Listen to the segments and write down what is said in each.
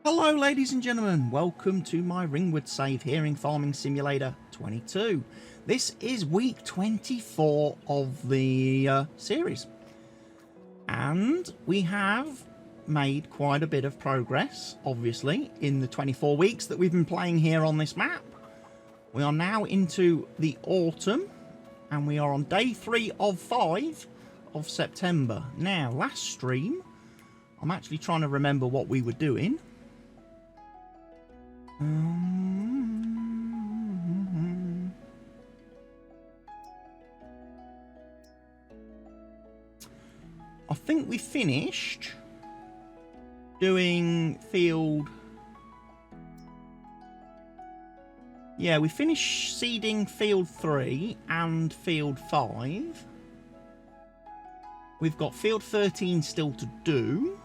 Hello ladies and gentlemen, welcome to my Ringwoods save here in Farming Simulator 22. This is week 24 of the series, and we have made quite a bit of progress, obviously, in the 24 weeks that we've been playing here on this map. We are now into the autumn, and we are on day 3 of 5 of September. Now, last stream, I'm actually trying to remember what we were doing. I think we finished doing field... Yeah, we finished seeding field 3 and field 5. We've got field 13 still to do.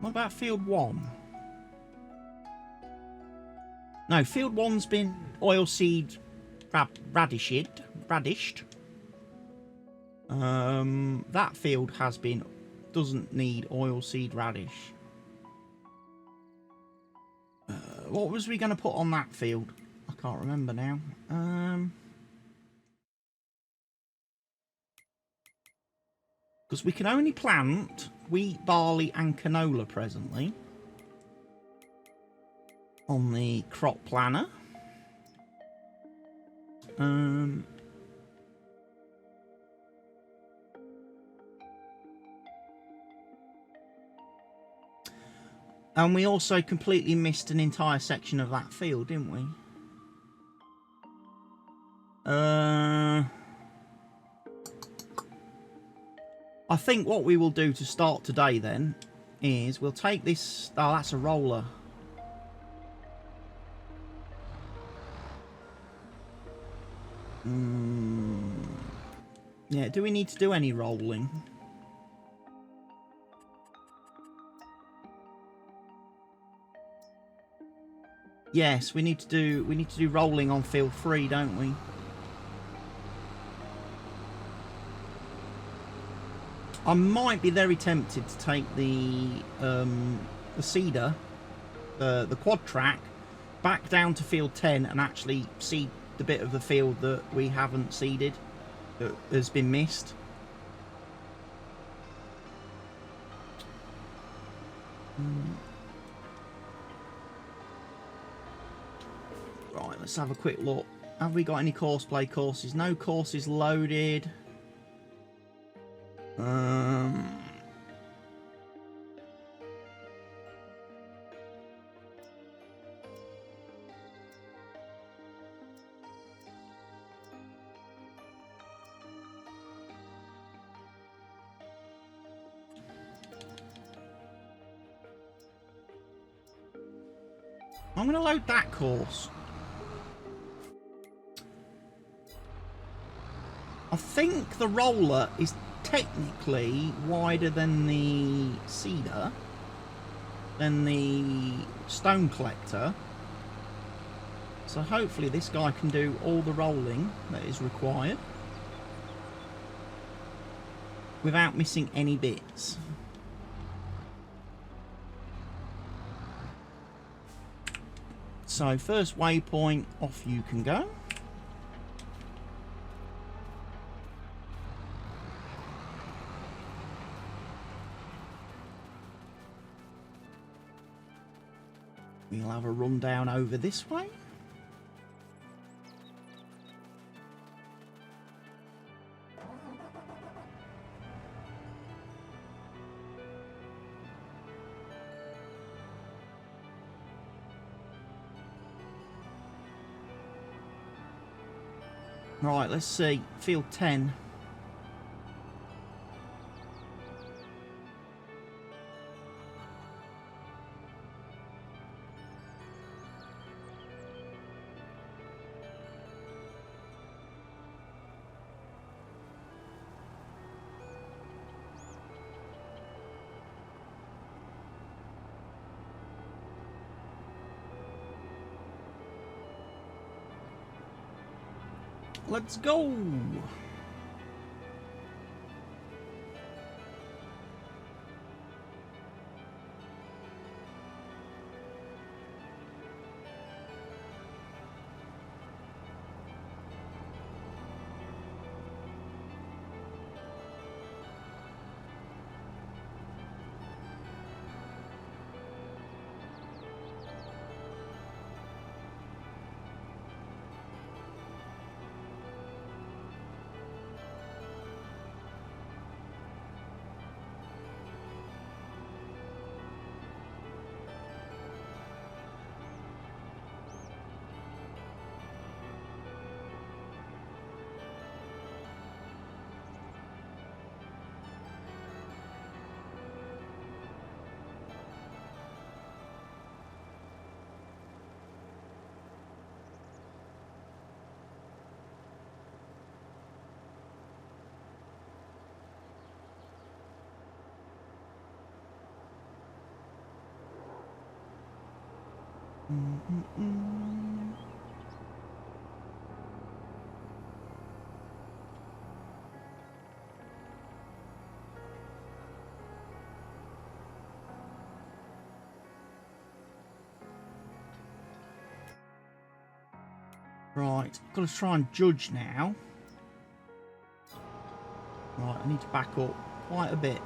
What about field 1? No, field 1's been oilseed radished. That field doesn't need oilseed radish. What was we going to put on that field? I can't remember now. Because we can only plant wheat, barley and canola presently on the crop planner. And we also completely missed an entire section of that field, didn't we? I think what we will do to start today then is we'll take this... Oh, that's a roller. Yeah, do we need to do any rolling? Yes, we need to do rolling on field 3, don't we? I might be very tempted to take the seeder, the quad track, back down to field 10 and actually seed the bit of the field that we haven't seeded, that has been missed. Right, let's have a quick look. Have we got any courseplay courses? No courses loaded. I'm going to load that course. I think the roller is technically wider than the seeder, than the stone collector. So hopefully this guy can do all the rolling that is required without missing any bits. So first waypoint, off you can go. We'll have a rundown over this way. Right, let's see. Field 10. Let's go. Right, got to try and judge now. Right, I need to back up quite a bit.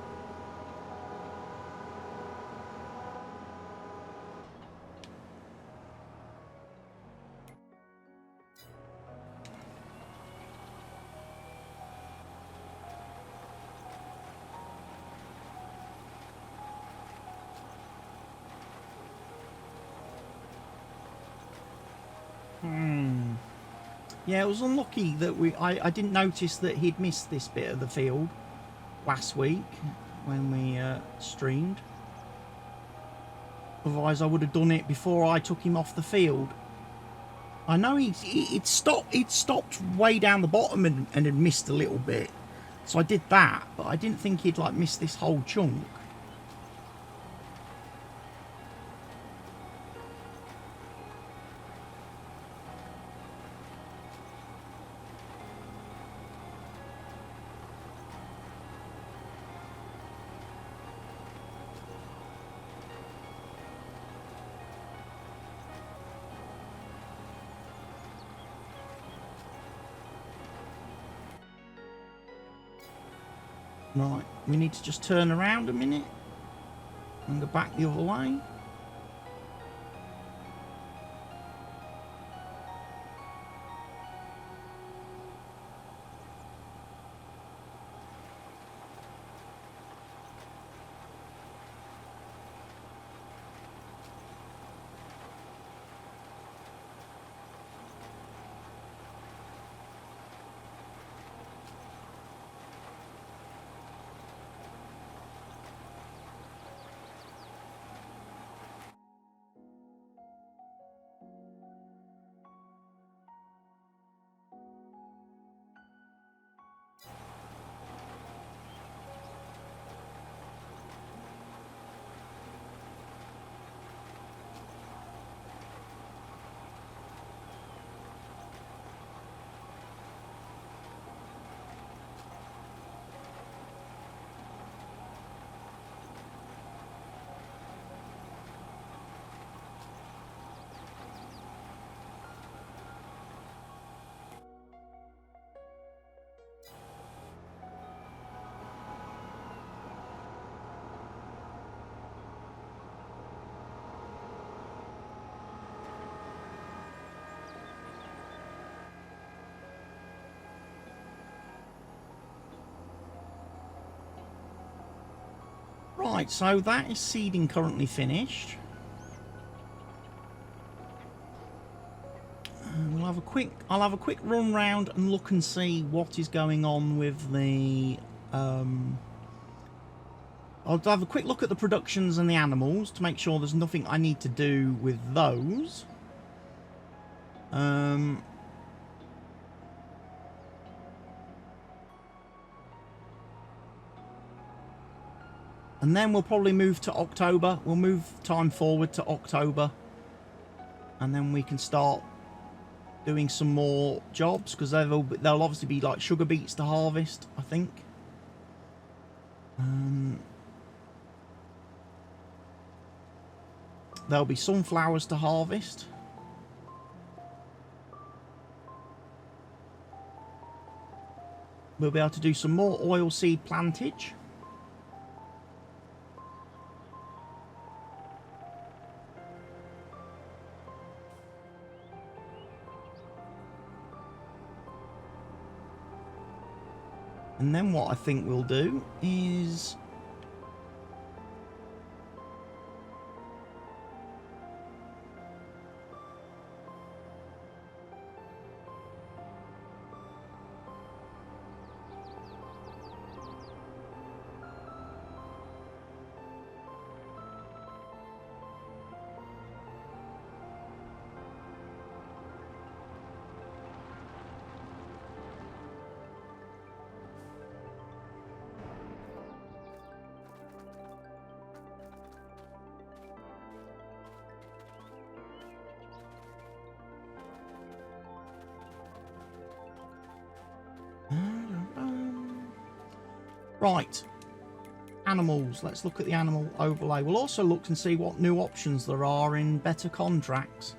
Yeah, it was unlucky that I didn't notice that he'd missed this bit of the field last week when we streamed. Otherwise, I would have done it before I took him off the field. I know he'd stopped way down the bottom and had missed a little bit, so I did that. But I didn't think he'd like missed this whole chunk. Right, we need to just turn around a minute and go back the other way. Right, so that is seeding currently finished. I'll have a quick run round and look and see what is going on with the I'll have a quick look at the productions and the animals to make sure there's nothing I need to do with those. And then we'll probably move to October. We'll move time forward to October. And then we can start doing some more jobs, because there'll obviously be like sugar beets to harvest, I think. There'll be sunflowers to harvest. We'll be able to do some more oilseed plantage. And then what I think we'll do is... Right, animals. Let's look at the animal overlay. We'll also look and see what new options there are in better contracts.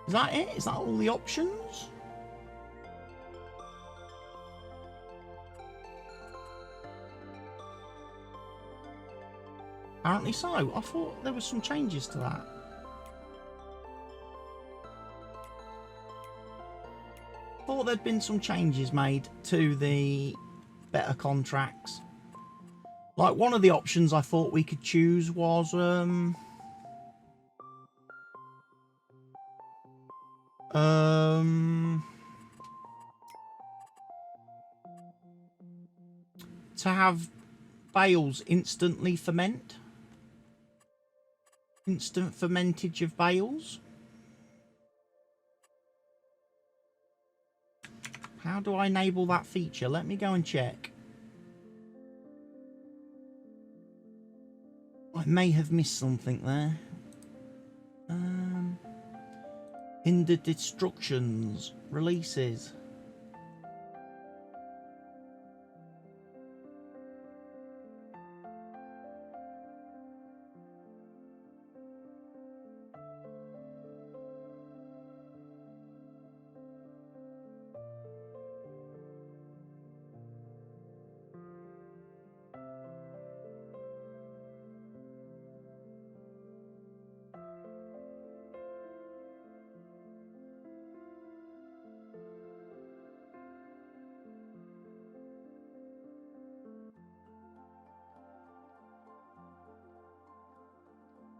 Is that it? Is that all the options? Apparently so. I thought there were some changes to that. Thought there'd been some changes made to the better contracts. Like one of the options I thought we could choose was to have bales instantly ferment. Instant fermentage of bales. How do I enable that feature? Let me go and check. I may have missed something there. In the instructions, releases.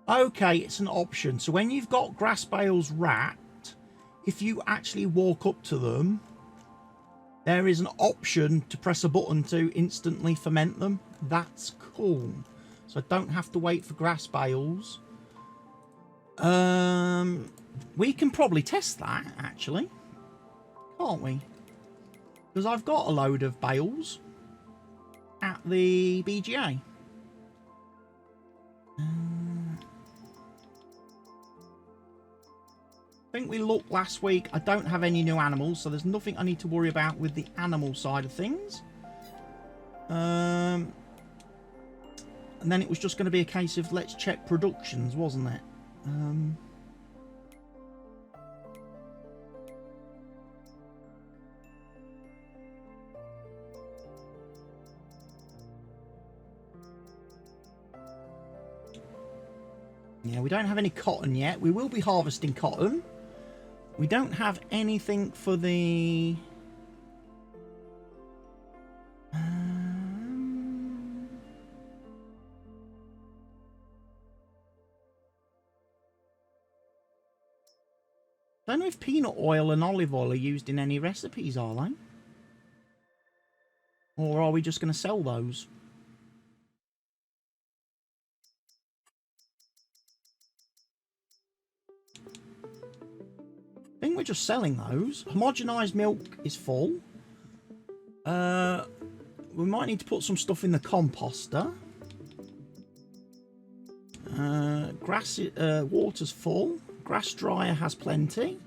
Okay, it's an option. So when you've got grass bales wrapped, if you actually walk up to them, there is an option to press a button to instantly ferment them. That's cool. So I don't have to wait for grass bales. We can probably test that, actually. Can't we? Because I've got a load of bales at the BGA. I think we looked last week. I don't have any new animals, so there's nothing I need to worry about with the animal side of things. And then it was just going to be a case of let's check productions, wasn't it? Yeah, we don't have any cotton yet. We will be harvesting cotton. We don't have anything for the... I don't know if peanut oil and olive oil are used in any recipes, are they? Or are we just going to sell those? I think we're just selling those. Homogenized milk is full. We might need to put some stuff in the composter. Water's full. Grass dryer has plenty.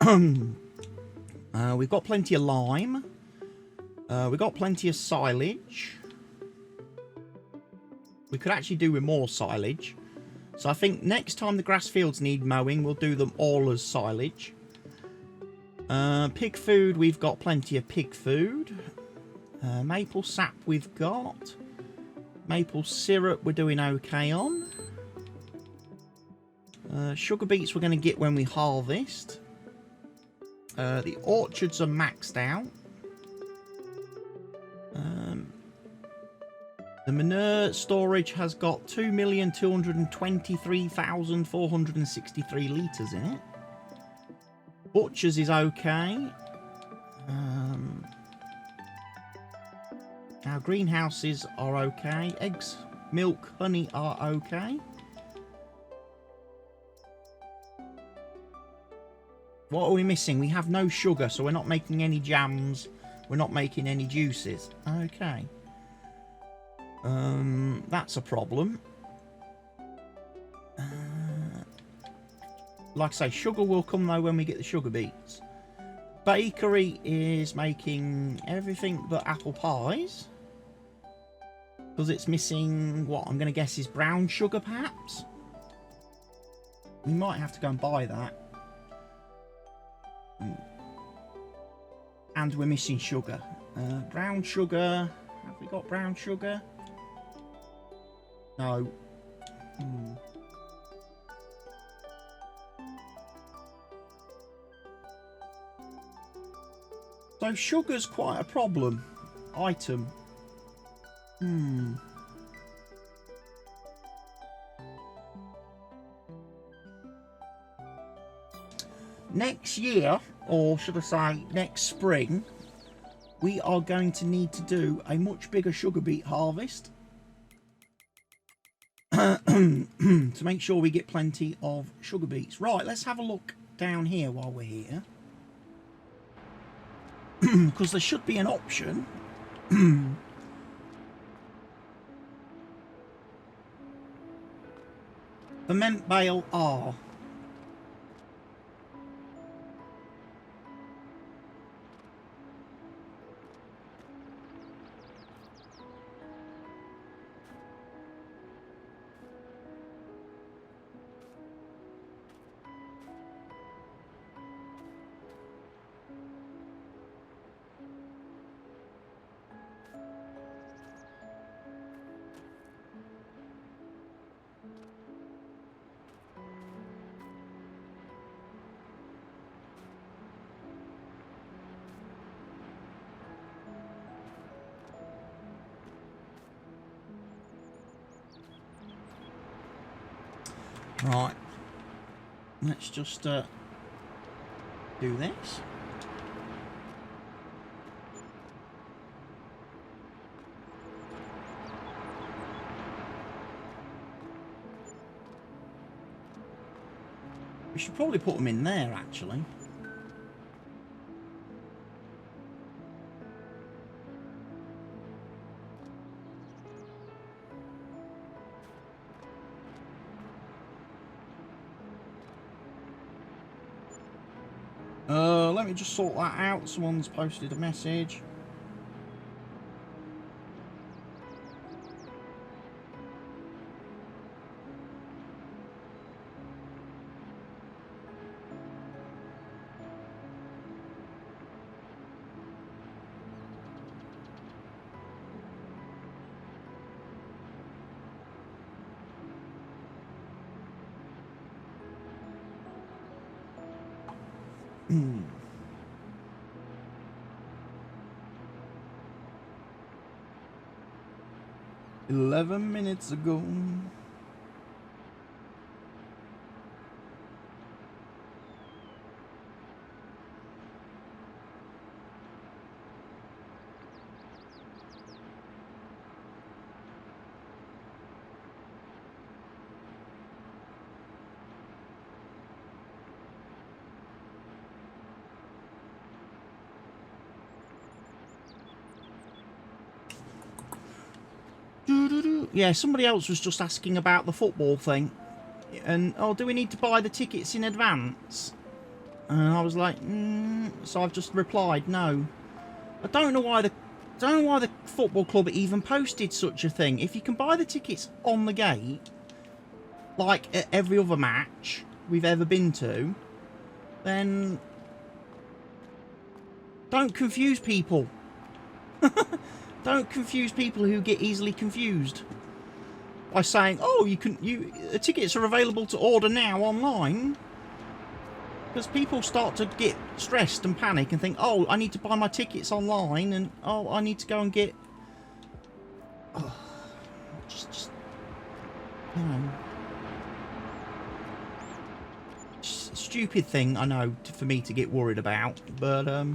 We've got plenty of lime. We've got plenty of silage. We could actually do with more silage. So I think next time the grass fields need mowing, we'll do them all as silage. Pig food, we've got plenty of pig food. Maple sap we've got. Maple syrup we're doing okay on. Sugar beets we're going to get when we harvest. The orchards are maxed out. The manure storage has got 2,223,463 litres in it. Butchers is okay. Our greenhouses are okay. Eggs, milk, honey are okay. What are we missing? We have no sugar, so we're not making any jams. We're not making any juices. Okay. That's a problem. Like I say, sugar will come though when we get the sugar beets. Bakery is making everything but apple pies. Because it's missing, what I'm going to guess is brown sugar perhaps? We might have to go and buy that. And we're missing sugar. Brown sugar. Have we got brown sugar? No. So sugar's quite a problem item. Next year, or should I say next spring, we are going to need to do a much bigger sugar beet harvest to make sure we get plenty of sugar beets. Right, let's have a look down here while we're here. Because there should be an option. Ferment bale R. Right, let's just do this. We should probably put them in there, actually. Let me just sort that out. Someone's posted a message. Hmm. 11 minutes ago. Yeah, somebody else was just asking about the football thing. And, oh, do we need to buy the tickets in advance? And I was like, so I've just replied, no. I don't know why the football club even posted such a thing. If you can buy the tickets on the gate, like at every other match we've ever been to, then don't confuse people. Don't confuse people who get easily confused by saying, oh, the tickets are available to order now online. Because people start to get stressed and panic and think, oh, I need to buy my tickets online, and oh, I need to go and get, just you know, stupid thing, I know, for me to get worried about, but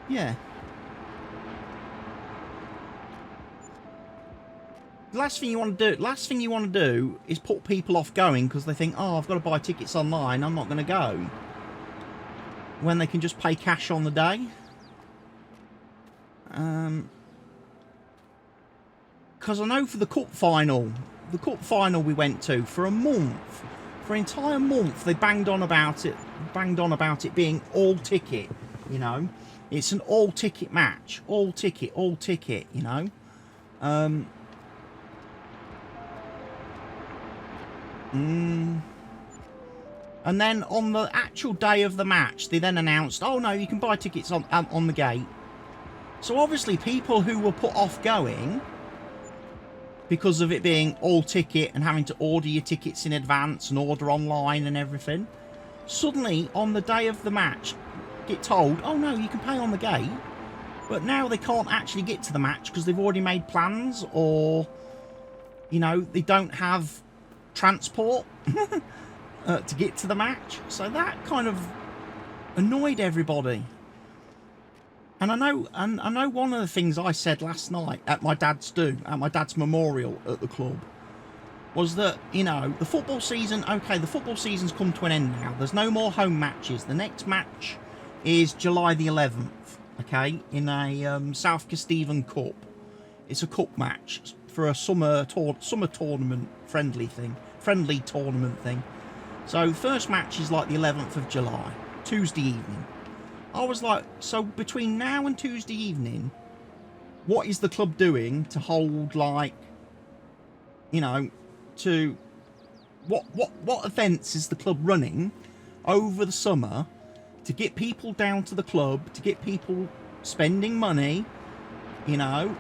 yeah. The last thing you want to do is put people off going because they think, oh, I've got to buy tickets online, I'm not going to go. When they can just pay cash on the day. Because I know for the cup final we went to, for a month, for an entire month, they banged on about it being all ticket, you know. It's an all ticket match, all ticket, you know. And then on the actual day of the match, they then announced, oh no, you can buy tickets on the gate. So obviously people who were put off going because of it being all ticket and having to order your tickets in advance and order online and everything, suddenly on the day of the match get told, oh no, you can pay on the gate, but now they can't actually get to the match because they've already made plans, or, you know, they don't have transport to get to the match. So that kind of annoyed everybody. And I know one of the things I said last night at my dad's memorial at the club was that, you know, the football season, okay, the football season's come to an end now. There's no more home matches. The next match is July the 11th, okay, in a South Kesteven Cup. It's a cup match for a summer tournament friendly tournament thing. So the first match is like the 11th of July, Tuesday evening. I was like, so between now and Tuesday evening, what is the club doing to hold, like, you know, to what events is the club running over the summer to get people down to the club, to get people spending money, you know,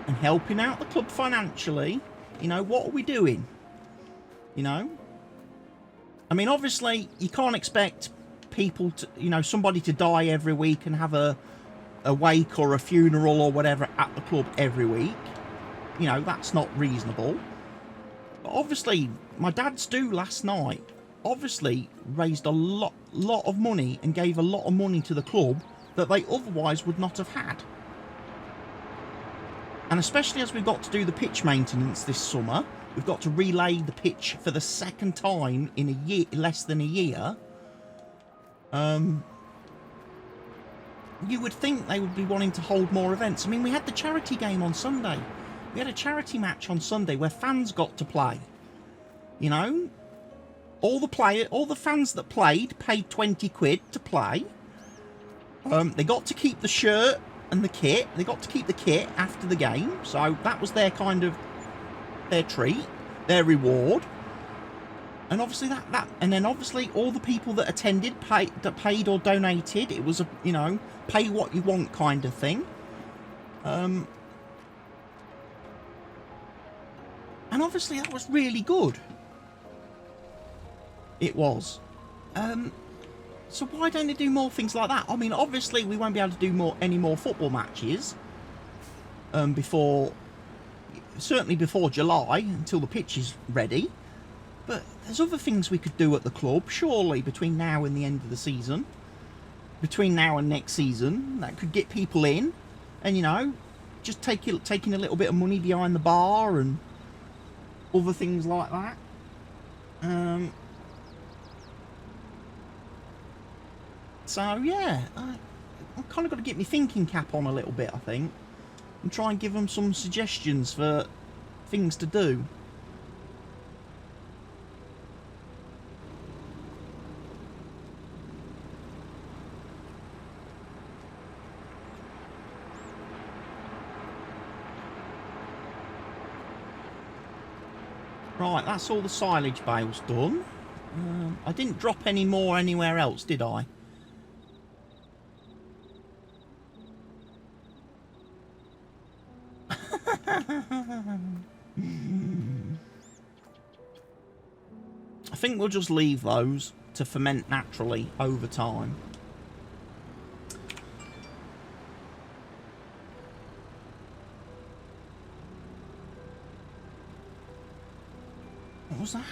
and helping out the club financially? You know, what are we doing? You know, I mean, obviously you can't expect people to, you know, somebody to die every week and have a wake or a funeral or whatever at the club every week. You know, that's not reasonable. But obviously my dad's do last night obviously raised a lot of money and gave a lot of money to the club that they otherwise would not have had. And especially as we've got to do the pitch maintenance this summer, we've got to relay the pitch for the second time in a year, less than a year. You would think they would be wanting to hold more events. I mean, we had the charity game on Sunday. We had a charity match on Sunday where fans got to play. You know, all the fans that played paid 20 quid to play. They got to keep the shirt and the kit. They got to keep the kit after the game. So that was their kind of, their treat, their reward. And obviously and then obviously all the people that attended, that paid or donated, it was a, you know, pay what you want kind of thing. And obviously that was really good. It was. So why don't they do more things like that? I mean, obviously we won't be able to do any more football matches certainly before July, until the pitch is ready. But there's other things we could do at the club, surely, between now and the end of the season. Between now and next season, that could get people in. And, you know, just taking a little bit of money behind the bar and other things like that. So, yeah, I've kind of got to get my thinking cap on a little bit, I think. and try and give them some suggestions for things to do. Right, that's all the silage bales done. I didn't drop any more anywhere else, did I? I think we'll just leave those to ferment naturally over time. What was that?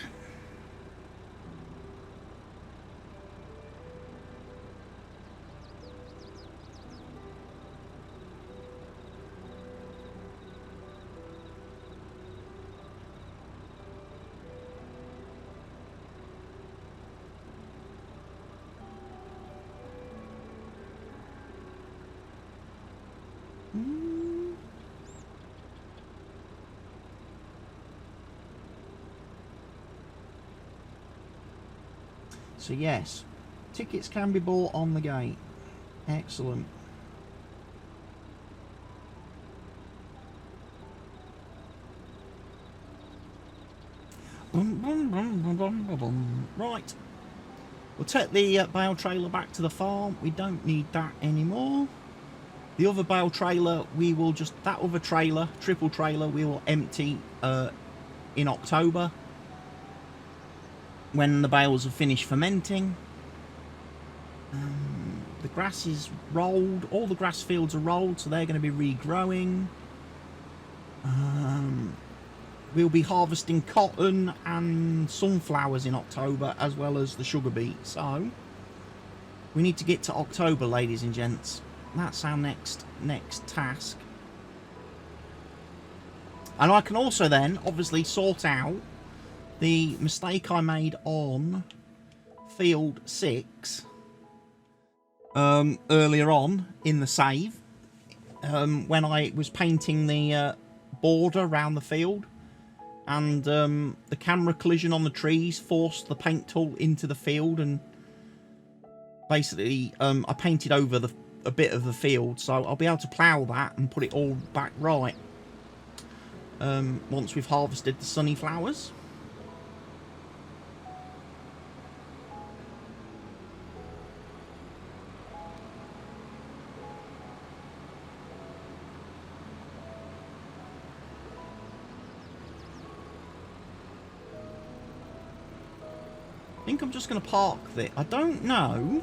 So yes, tickets can be bought on the gate. Excellent. Right. We'll take the bale trailer back to the farm. We don't need that anymore. The other bale trailer, we will just... That other trailer, triple trailer, we will empty in October, when the bales are finished fermenting. The grass is rolled. All the grass fields are rolled, so they're going to be regrowing. We'll be harvesting cotton and sunflowers in October, as well as the sugar beet. So we need to get to October, ladies and gents. That's our next task. And I can also then obviously sort out the mistake I made on field 6 earlier on in the save, when I was painting the border around the field, and the camera collision on the trees forced the paint tool into the field, and basically I painted over a bit of the field, so I'll be able to plough that and put it all back right once we've harvested the sunny flowers. I think I'm just going to park this. I don't know.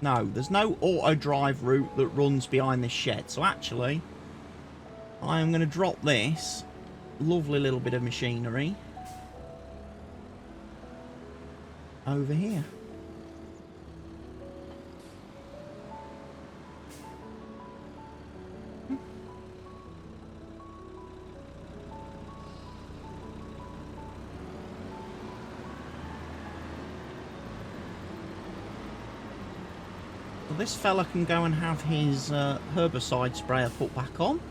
No, there's no auto drive route that runs behind this shed. So actually, I am going to drop this lovely little bit of machinery over here. This fella can go and have his herbicide sprayer put back on.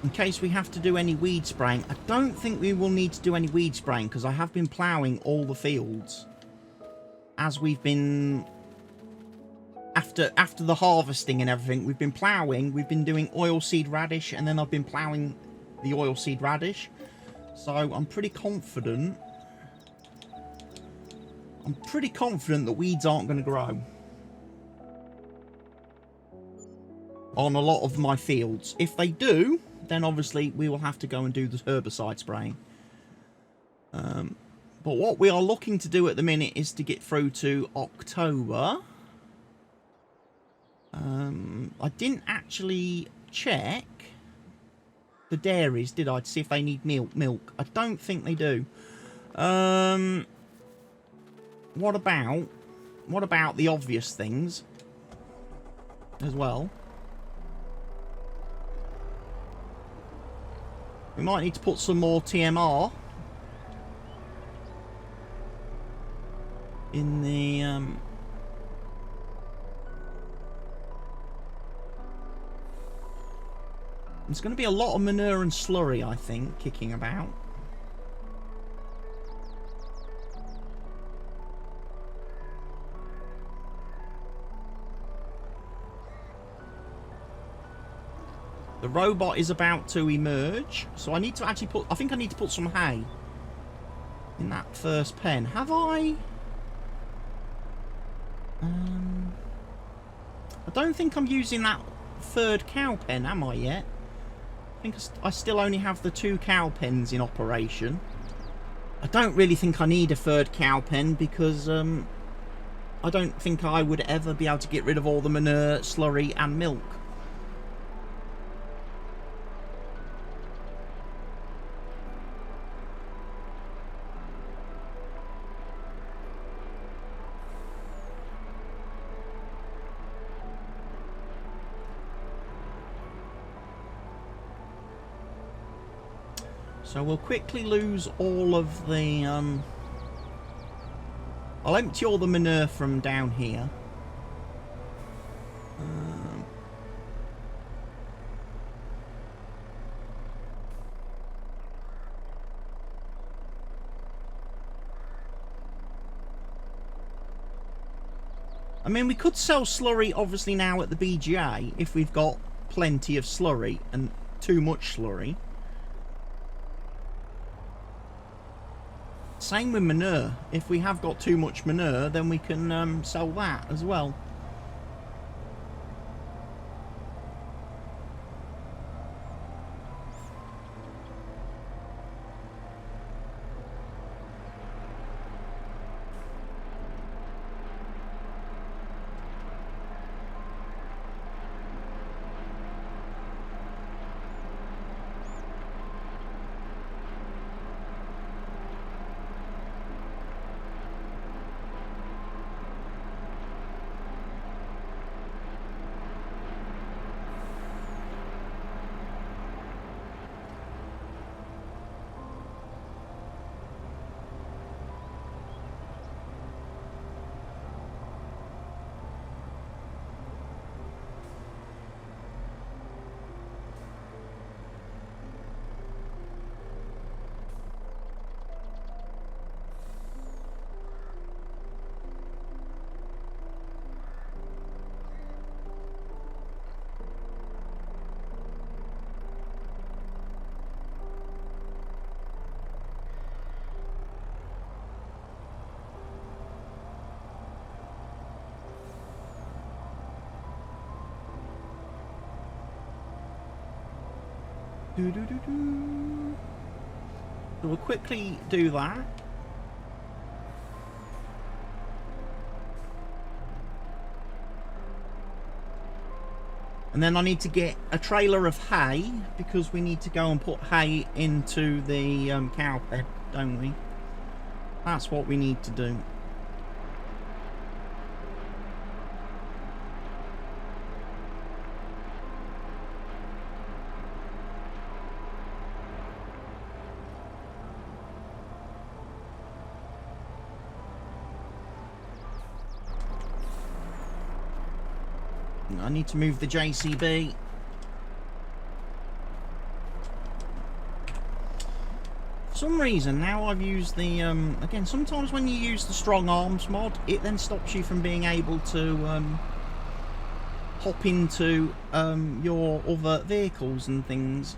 In case we have to do any weed spraying. I don't think we will need to do any weed spraying, because I have been ploughing all the fields as we've been... After the harvesting and everything, we've been ploughing. We've been doing oilseed radish, and then I've been ploughing the oilseed radish. So I'm pretty confident... that weeds aren't going to grow on a lot of my fields. If they do, then obviously we will have to go and do the herbicide spraying. But what we are looking to do at the minute is to get through to October. I didn't actually check the dairies, did I, to see if they need milk. I don't think they do. What about the obvious things as well? We might need to put some more TMR in the there's going to be a lot of manure and slurry, I think, kicking about. The robot is about to emerge, so I need to actually put... I think I need to put some hay in that first pen. Have I? I don't think I'm using that third cow pen, am I yet? I think I still only have the 2 cow pens in operation. I don't really think I need a third cow pen because I don't think I would ever be able to get rid of all the manure, slurry and milk. So we'll quickly lose all of the... I'll empty all the manure from down here. I mean, we could sell slurry, obviously, now at the BGA, if we've got plenty of slurry and too much slurry. Same with manure. If we have got too much manure, then we can sell that as well. So we'll quickly do that. And then I need to get a trailer of hay, because we need to go and put hay into the cow pen, don't we? That's what we need to do. I need to move the JCB. For some reason, now I've used the... again, sometimes when you use the Strong Arms mod, it then stops you from being able to hop into your other vehicles and things.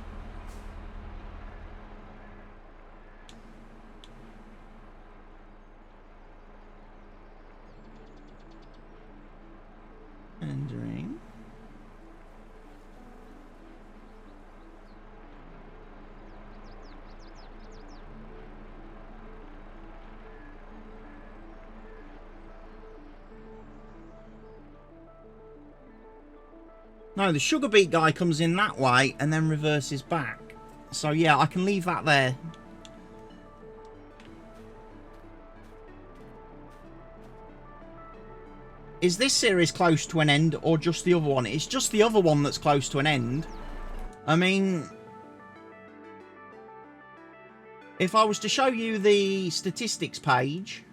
Entering. No, the sugar beet guy comes in that way and then reverses back. So yeah, I can leave that there. Is this series close to an end, or just the other one? It's just the other one that's close to an end. I mean, if I was to show you the statistics page,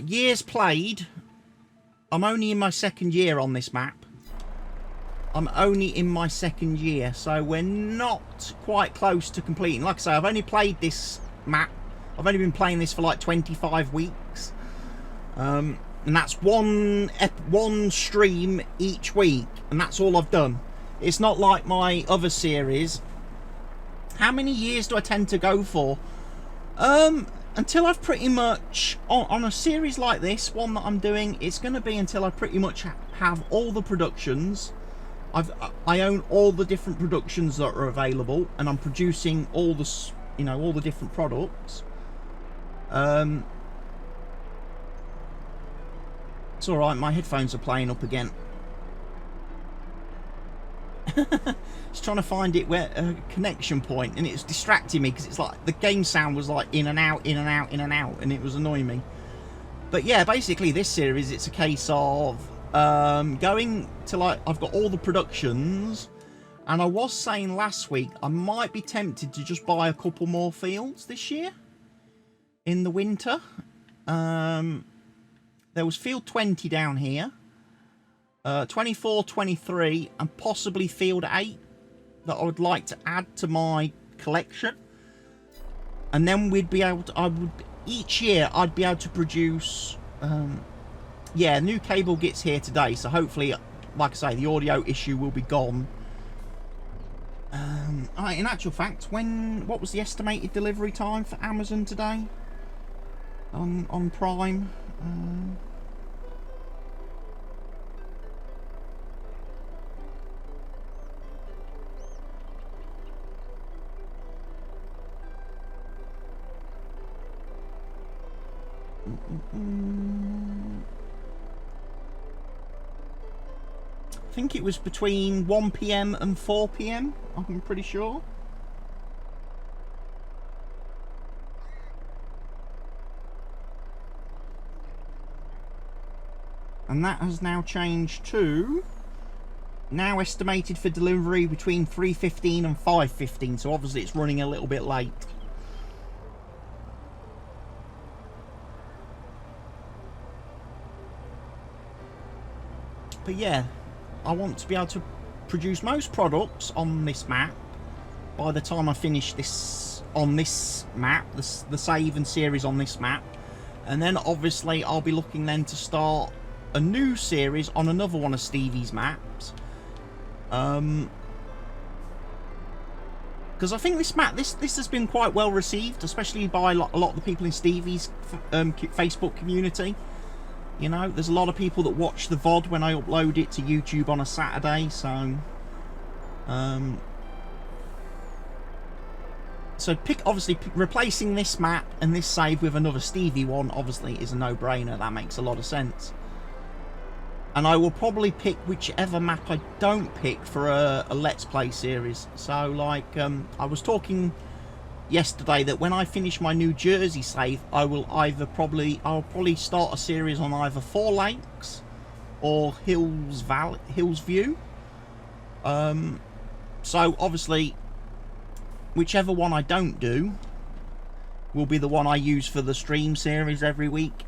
Years played. I'm only in my second year on this map. I'm only in my second year, so we're not quite close to completing. Like I say, I've only played this map. I've only been playing this for like 25 weeks. And that's one stream each week, and that's all I've done. It's not like my other series. How many years do I tend to go for? Until I've pretty much, on a series like this one that I'm doing, it's going to be until I pretty much have all the productions. I own all the different productions that are available, and I'm producing all the, you know, all the different products. It's all right. My headphones are playing up again. Just trying to find it where a connection point, and it's distracting me because it's like the game sound was like in and out, in and out, in and out, and it was annoying me. But yeah, basically this series, it's a case of going till I've got all the productions. And I was saying last week I might be tempted to just buy a couple more fields this year in the winter. There was field 20 down here, 24, 23, and possibly field 8 that I would like to add to my collection. And then we'd be able to, each year I'd be able to produce, yeah, new cable gets here today, so hopefully, like I say, the audio issue will be gone. In actual fact, what was the estimated delivery time for Amazon today on Prime? I think it was between 1 PM and 4 PM, I'm pretty sure. And that has now changed to now estimated for delivery between 3:15 and 5:15, so obviously it's running a little bit late. But yeah, I want to be able to produce most products on this map by the time I finish this on this map, the save and series on this map. And then obviously I'll be looking then to start a new series on another one of Stevie's maps. Because I think this map, this has been quite well received, especially by a lot of the people in Stevie's Facebook community. You know, there's a lot of people that watch the VOD when I upload it to YouTube on a Saturday, so obviously replacing this map and this save with another Stevie one obviously is a no-brainer. That makes a lot of sense. And I will probably pick whichever map I don't pick for a Let's Play series. So like I was talking yesterday that when I finish my New Jersey save, I'll probably start a series on either Four Lakes or Hills View. So obviously whichever one I don't do will be the one I use for the stream series every week.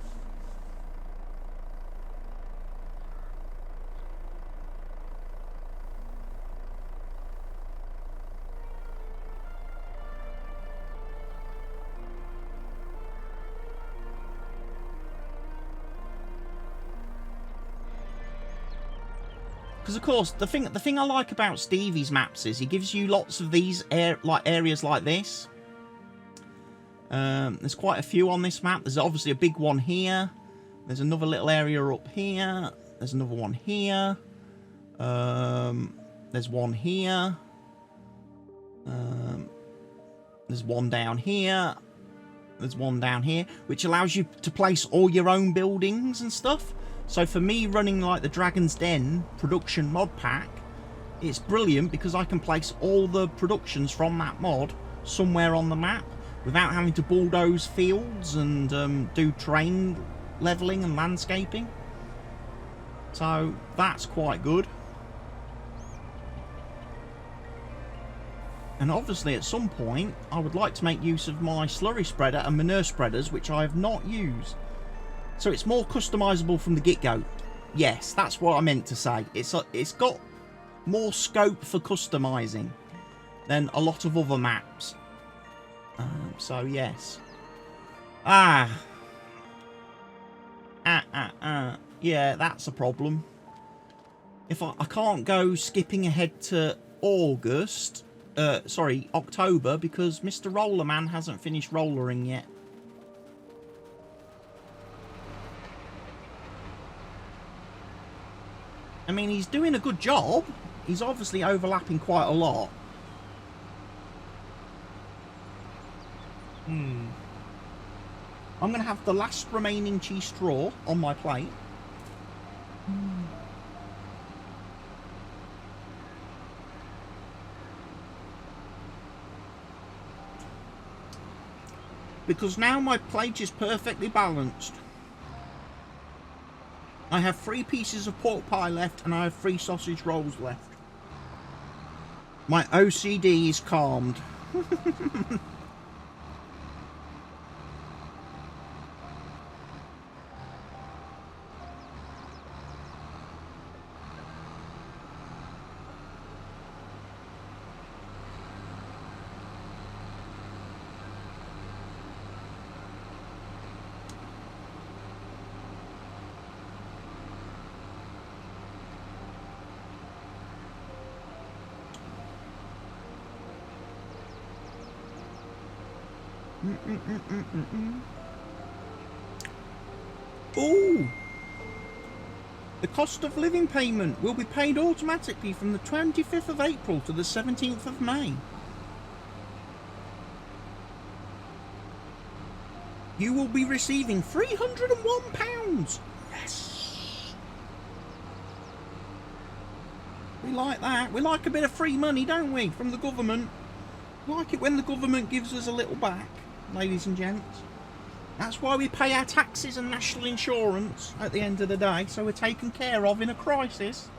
Because of course, the thing I like about Stevie's maps is he gives you lots of these areas like this. There's quite a few on this map. There's obviously a big one here. There's another little area up here. There's another one here. There's one here. There's one down here. There's one down here, which allows you to place all your own buildings and stuff. So for me, running like the Dragon's Den production mod pack, it's brilliant because I can place all the productions from that mod somewhere on the map without having to bulldoze fields and do terrain leveling and landscaping. So that's quite good. And obviously at some point I would like to make use of my slurry spreader and manure spreaders, which I have not used. So it's more customizable from the get-go. Yes, that's what I meant to say. It's got more scope for customizing than a lot of other maps. So yes. Yeah, that's a problem. If I can't go skipping ahead to October, because Mr. Rollerman hasn't finished rollering yet. I mean, he's doing a good job. He's obviously overlapping quite a lot. I'm going to have the last remaining cheese straw on my plate. Because now my plate is perfectly balanced. I have 3 pieces of pork pie left and I have 3 sausage rolls left. My OCD is calmed. Ooh! The cost of living payment will be paid automatically from the 25th of April to the 17th of May. You will be receiving £301. Yes! We like that. We like a bit of free money, don't we, from the government? We like it when the government gives us a little back, ladies and gents. That's why we pay our taxes and national insurance at the end of the day, so we're taken care of in a crisis.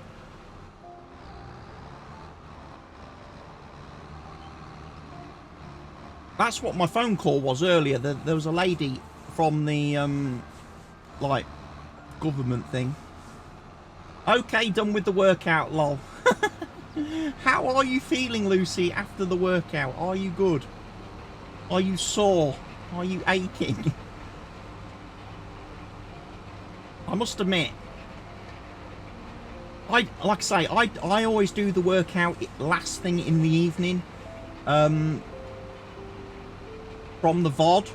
That's what my phone call was earlier. There was a lady from the, like, government thing. Okay, done with the workout, lol. How are you feeling, Lucy, after the workout? Are you good? Are you sore? Are you aching? I must admit, like I say, I always do the workout last thing in the evening, from the VOD,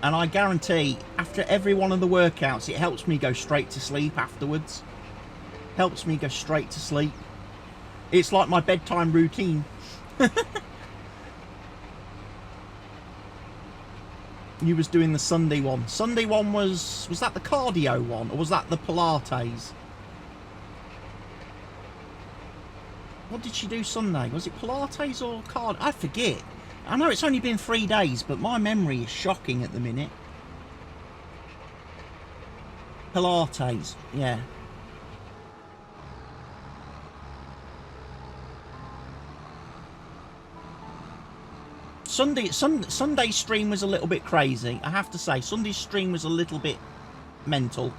and I guarantee after every one of the workouts, it helps me go straight to sleep afterwards. Helps me go straight to sleep. It's like my bedtime routine. You was doing the Sunday one. Sunday one was that the cardio one, or was that the Pilates? What did she do Sunday? Was it Pilates or cardio? I forget. I know it's only been 3 days, but my memory is shocking at the minute. Pilates, yeah. Sunday's stream was a little bit crazy, I have to say. Sunday's stream was a little bit mental.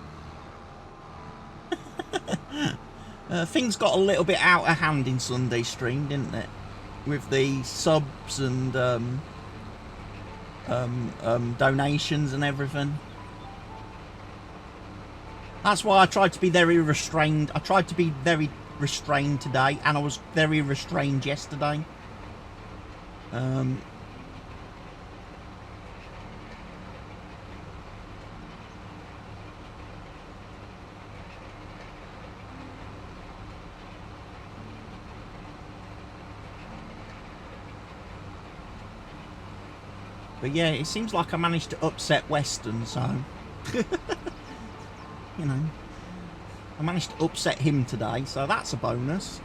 Things got a little bit out of hand in Sunday's stream, didn't it? With the subs and donations and everything. That's why I tried to be very restrained. I tried to be very restrained today, and I was very restrained yesterday. But yeah, it seems like I managed to upset Weston, so... you know... I managed to upset him today, so that's a bonus.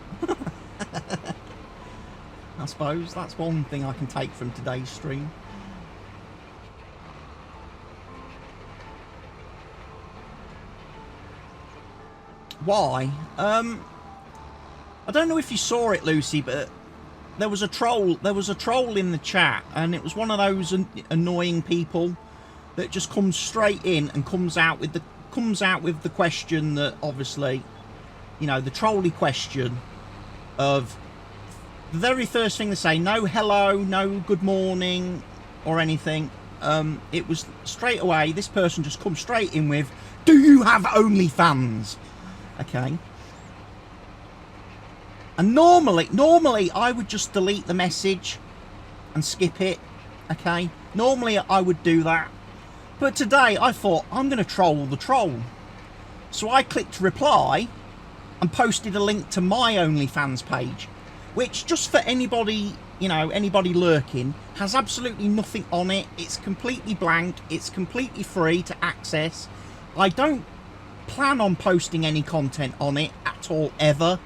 I suppose that's one thing I can take from today's stream. Why? I don't know if you saw it, Lucy, but there was a troll in the chat, and it was one of those annoying people that just comes straight in and comes out with the question that, obviously, you know, the trolly question of the very first thing they say, no hello, no good morning or anything. It was straight away, this person just comes straight in with, do you have OnlyFans? Okay. And normally I would just delete the message and skip it. Okay. Normally I would do that. But today I thought, I'm going to troll the troll. So I clicked reply and posted a link to my OnlyFans page, which, just for anybody, you know, anybody lurking, has absolutely nothing on it. It's completely blank. It's completely free to access. I don't plan on posting any content on it at all, ever.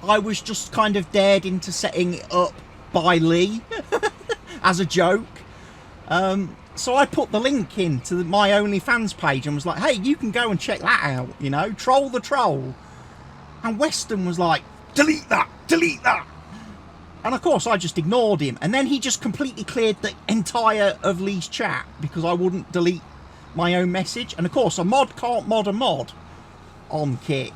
I was just kind of dared into setting it up by Lee as a joke. So I put the link into my OnlyFans page and was like, hey, you can go and check that out, you know, troll the troll. And Weston was like, delete that, delete that. And of course I just ignored him. And then he just completely cleared the entire of Lee's chat because I wouldn't delete my own message. And of course a mod can't mod a mod on Kick.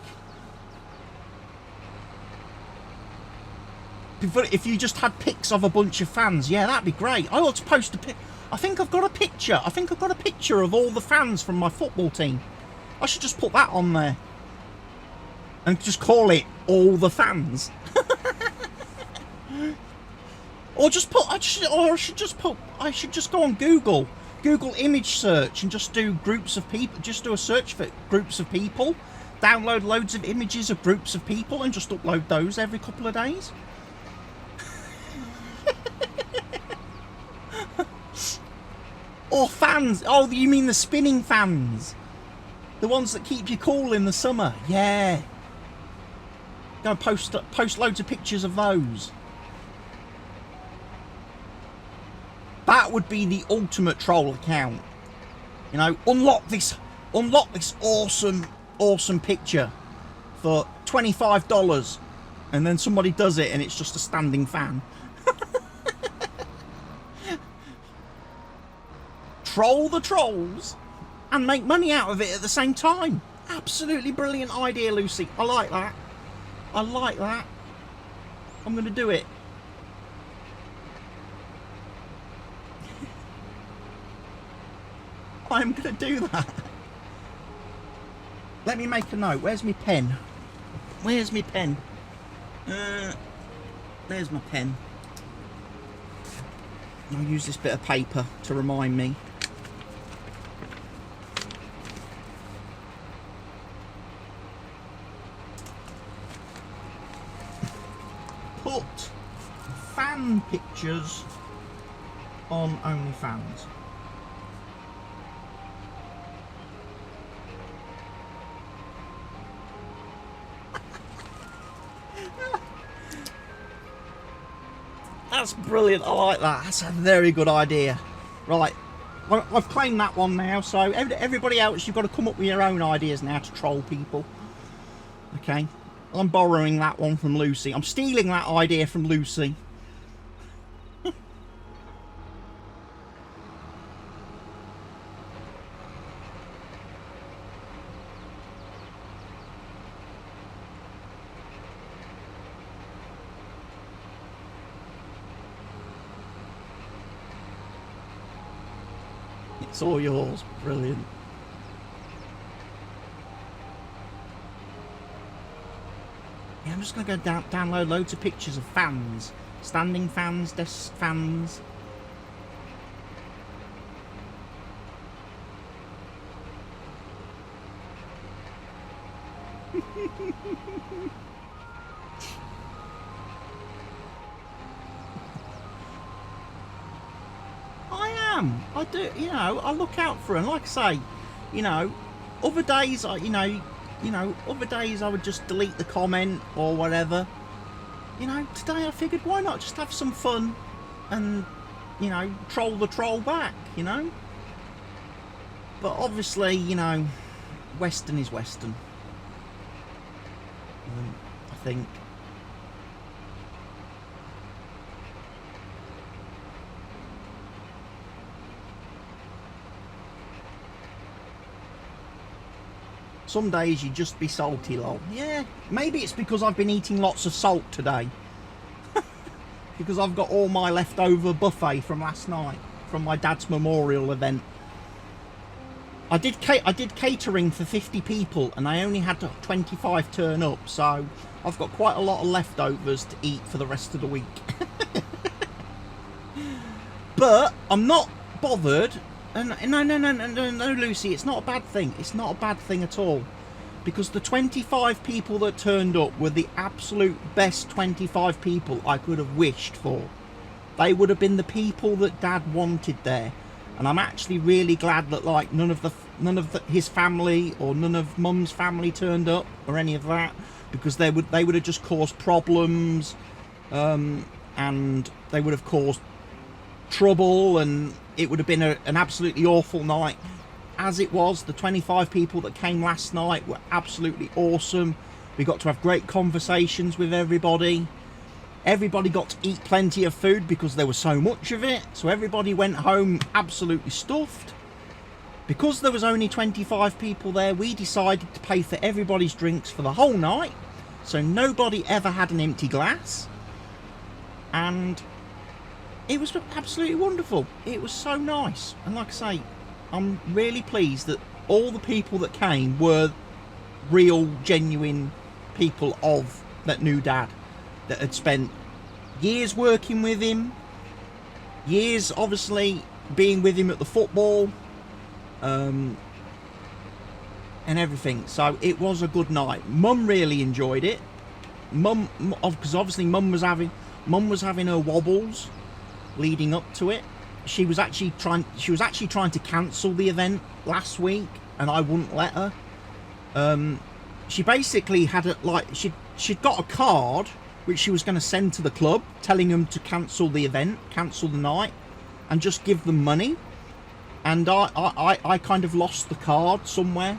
If you just had pics of a bunch of fans, yeah, that'd be great. I ought to post a pic. I think I've got a picture. I think I've got a picture of all the fans from my football team. I should just put that on there. And just call it all the fans. Or just put, I should just go on Google image search and just do groups of people, just do a search for groups of people, download loads of images of groups of people and just upload those every couple of days. Or fans. Oh, you mean the spinning fans? The ones that keep you cool in the summer. Yeah. Go and post loads of pictures of those. That would be the ultimate troll account. You know, unlock this awesome picture for $25, and then somebody does it and it's just a standing fan. Troll the trolls and make money out of it at the same time. Absolutely brilliant idea, Lucy. I like that. I like that. I'm going to do it. I'm going to do that. Let me make a note. Where's my pen? Where's my pen? There's my pen. I'll use this bit of paper to remind me. Put fan pictures on OnlyFans. That's brilliant. I like that. That's a very good idea. Right, I've claimed that one now. So everybody else, you've got to come up with your own ideas now to troll people. Okay, I'm borrowing that one from Lucy. I'm stealing that idea from Lucy. It's all yours. Brilliant. Yeah, I'm just going to go download loads of pictures of fans. Standing fans, desk fans. I do, you know, I look out for them. Like I say, you know, other days, other days I would just delete the comment or whatever. You know, today I figured, why not just have some fun and, you know, troll the troll back, you know? But obviously, you know, Western is Western. I think. Some days you just be salty, lol. Yeah, maybe it's because I've been eating lots of salt today. Because I've got all my leftover buffet from last night, from my dad's memorial event. I did catering for 50 people and I only had 25 turn up, so I've got quite a lot of leftovers to eat for the rest of the week. But I'm not bothered. And no, Lucy, it's not a bad thing. It's not a bad thing at all. Because the 25 people that turned up were the absolute best 25 people I could have wished for. They would have been the people that Dad wanted there. And I'm actually really glad that like none of his family or none of Mum's family turned up or any of that, because they would have just caused problems, and they would have caused trouble, and it would have been an absolutely awful night. As it was, the 25 people that came last night were absolutely awesome. We got to have great conversations with everybody. Everybody got to eat plenty of food because there was so much of it. So everybody went home absolutely stuffed. Because there was only 25 people there, we decided to pay for everybody's drinks for the whole night. So nobody ever had an empty glass. And it was absolutely wonderful. It was so nice. And like I say, I'm really pleased that all the people that came were real, genuine people that knew Dad, that had spent years working with him, years obviously being with him at the football, and everything. So it was a good night. Mum really enjoyed it. Mum, because obviously Mum was having her wobbles leading up to it. She was actually trying to cancel the event last week, and I wouldn't let her. She basically had she'd got a card which she was going to send to the club telling them to cancel the event, cancel the night, and just give them money. And I kind of lost the card somewhere,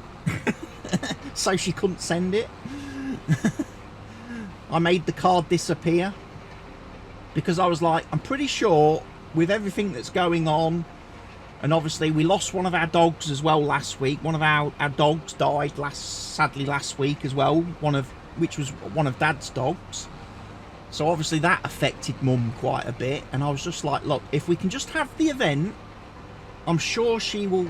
so she couldn't send it. I made the card disappear because I was like, I'm pretty sure with everything that's going on, and obviously we lost one of our dogs as well last week. One of our dogs died sadly last week as well, which was one of Dad's dogs. So obviously that affected Mum quite a bit, and I was just like, look, if we can just have the event, I'm sure she will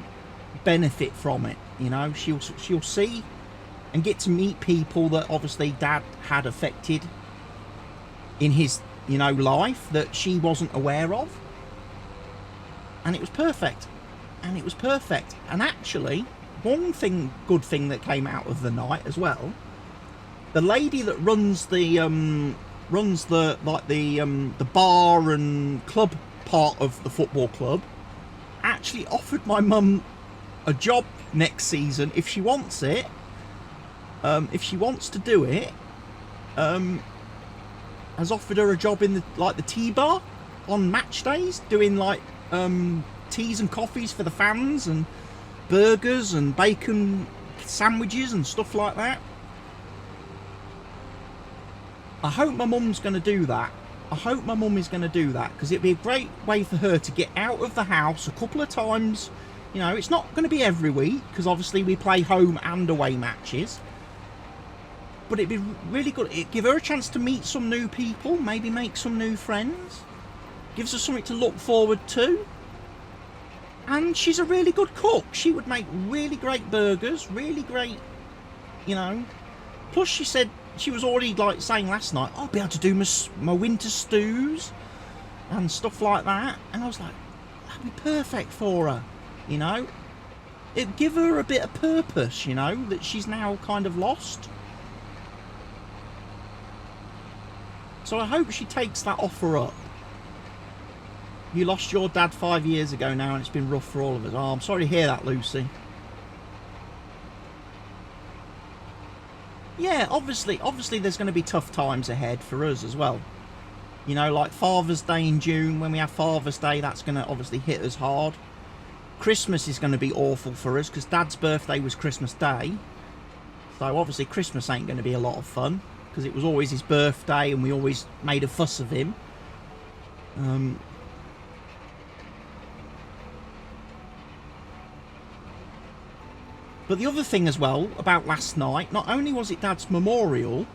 benefit from it. You know, she'll see and get to meet people that obviously Dad had affected in his, you know, life that she wasn't aware of. And it was perfect. And it was perfect. And actually, one good thing that came out of the night as well, the lady that runs the bar and club part of the football club actually offered my mum a job next season if she wants it. If she wants to do it, has offered her a job in the tea bar on match days, doing teas and coffees for the fans, and burgers and bacon sandwiches and stuff like that. I hope my mum's going to do that. I hope my mum is going to do that, because it'd be a great way for her to get out of the house a couple of times. You know, it's not going to be every week, because obviously we play home and away matches. But it'd be really good. It'd give her a chance to meet some new people, maybe make some new friends. Gives her something to look forward to. And she's a really good cook. She would make really great burgers, really great, you know. Plus she said, she was already saying last night, I'll be able to do my winter stews and stuff like that. And I was like, that'd be perfect for her, you know. It'd give her a bit of purpose, you know, that she's now kind of lost. So I hope she takes that offer up. You lost your dad 5 years ago now, and it's been rough for all of us. Oh, I'm sorry to hear that, Lucy. Yeah, obviously there's going to be tough times ahead for us as well. You know, like Father's Day in June, when we have Father's Day, that's going to obviously hit us hard. Christmas is going to be awful for us, because Dad's birthday was Christmas Day. So obviously Christmas ain't going to be a lot of fun, because it was always his birthday and we always made a fuss of him. But the other thing as well about last night, not only was it Dad's memorial,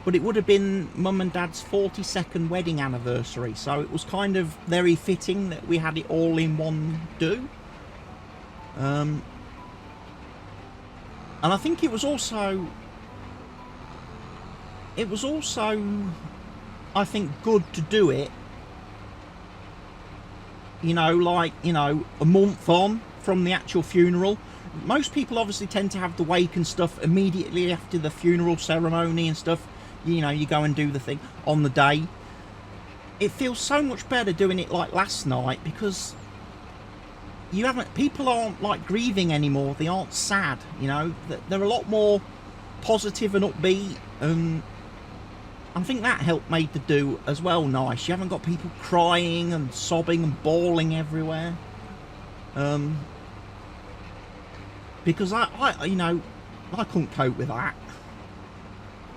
but it would have been Mum and Dad's 42nd wedding anniversary. So it was kind of very fitting that we had it all in one do. And I think it was also, I think, good to do it, you know, like, you know, a month on from the actual funeral. Most people obviously tend to have the wake and stuff immediately after the funeral ceremony and stuff. You know, you go and do the thing on the day. It feels so much better doing it like last night, because you haven't, people aren't like grieving anymore. They aren't sad, you know. They're a lot more positive and upbeat, and I think that helped made the do as well nice. You haven't got people crying and sobbing and bawling everywhere. Because I you know, I couldn't cope with that.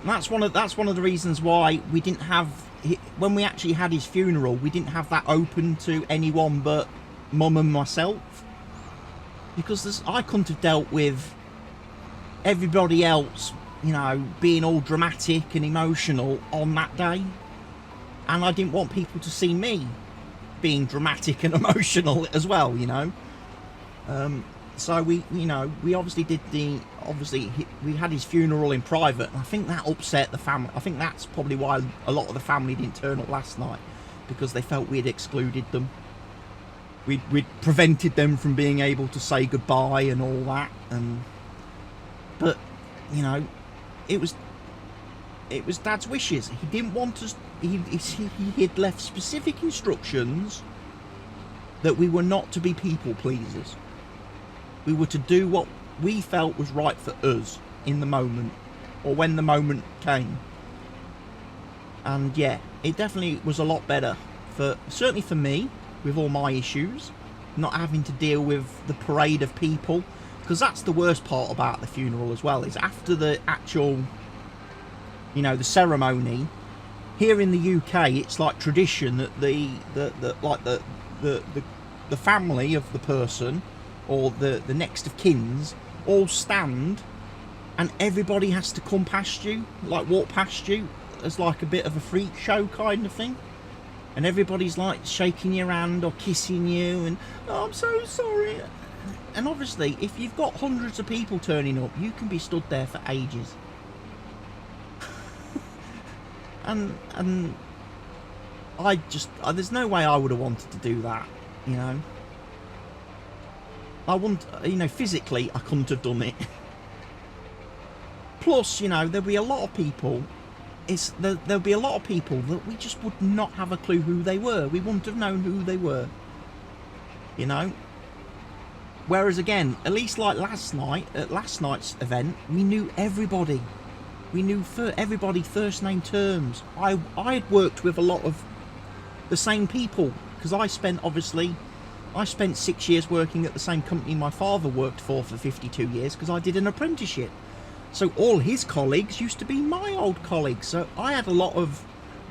And that's one of the reasons why we didn't have, when we actually had his funeral, we didn't have that open to anyone but Mum and myself, because I couldn't have dealt with everybody else, you know, being all dramatic and emotional on that day, and I didn't want people to see me being dramatic and emotional as well, you know. So we, you know, we obviously did we had his funeral in private, and I think that upset the family. I think that's probably why a lot of the family didn't turn up last night, because they felt we'd excluded them. We'd prevented them from being able to say goodbye and all that. But, you know, it was Dad's wishes. He didn't want us. He had left specific instructions that we were not to be people pleasers. We were to do what we felt was right for us in the moment, or when the moment came. And yeah, it definitely was a lot better, certainly for me, with all my issues, not having to deal with the parade of people, because that's the worst part about the funeral as well, is after the actual, you know, the ceremony. Here in the UK, it's like tradition that the family of the person, or the next of kins, all stand, and everybody has to come past you, like walk past you, as like a bit of a freak show kind of thing. And everybody's like shaking your hand or kissing you, and oh, I'm so sorry. And obviously, if you've got hundreds of people turning up, you can be stood there for ages. and there's no way I would have wanted to do that, you know. I wouldn't, you know, physically I couldn't have done it. Plus, you know, there'll be a lot of people. There'll be a lot of people that we just would not have a clue who they were. We wouldn't have known who they were, you know. Whereas again, at least like last night, at last night's event, we knew everybody. We knew everybody first name terms. I had worked with a lot of the same people, because I spent 6 years working at the same company my father worked for 52 years, because I did an apprenticeship. So all his colleagues used to be my old colleagues. So I had a lot of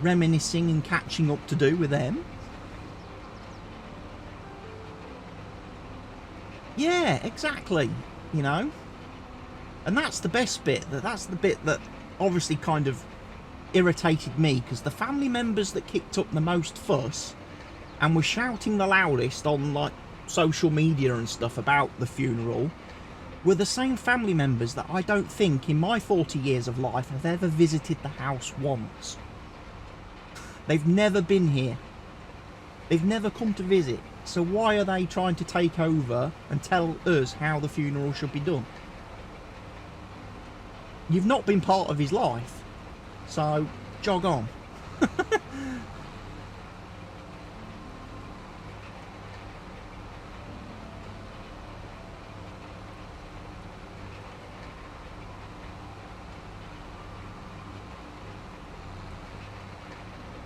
reminiscing and catching up to do with them. Yeah, exactly. You know? And that's the best bit. That's the bit that obviously kind of irritated me, because the family members that kicked up the most fuss and were shouting the loudest on like social media and stuff about the funeral were the same family members that I don't think in my 40 years of life have ever visited the house once. They've never been here. They've never come to visit. So why are they trying to take over and tell us how the funeral should be done? You've not been part of his life, so jog on.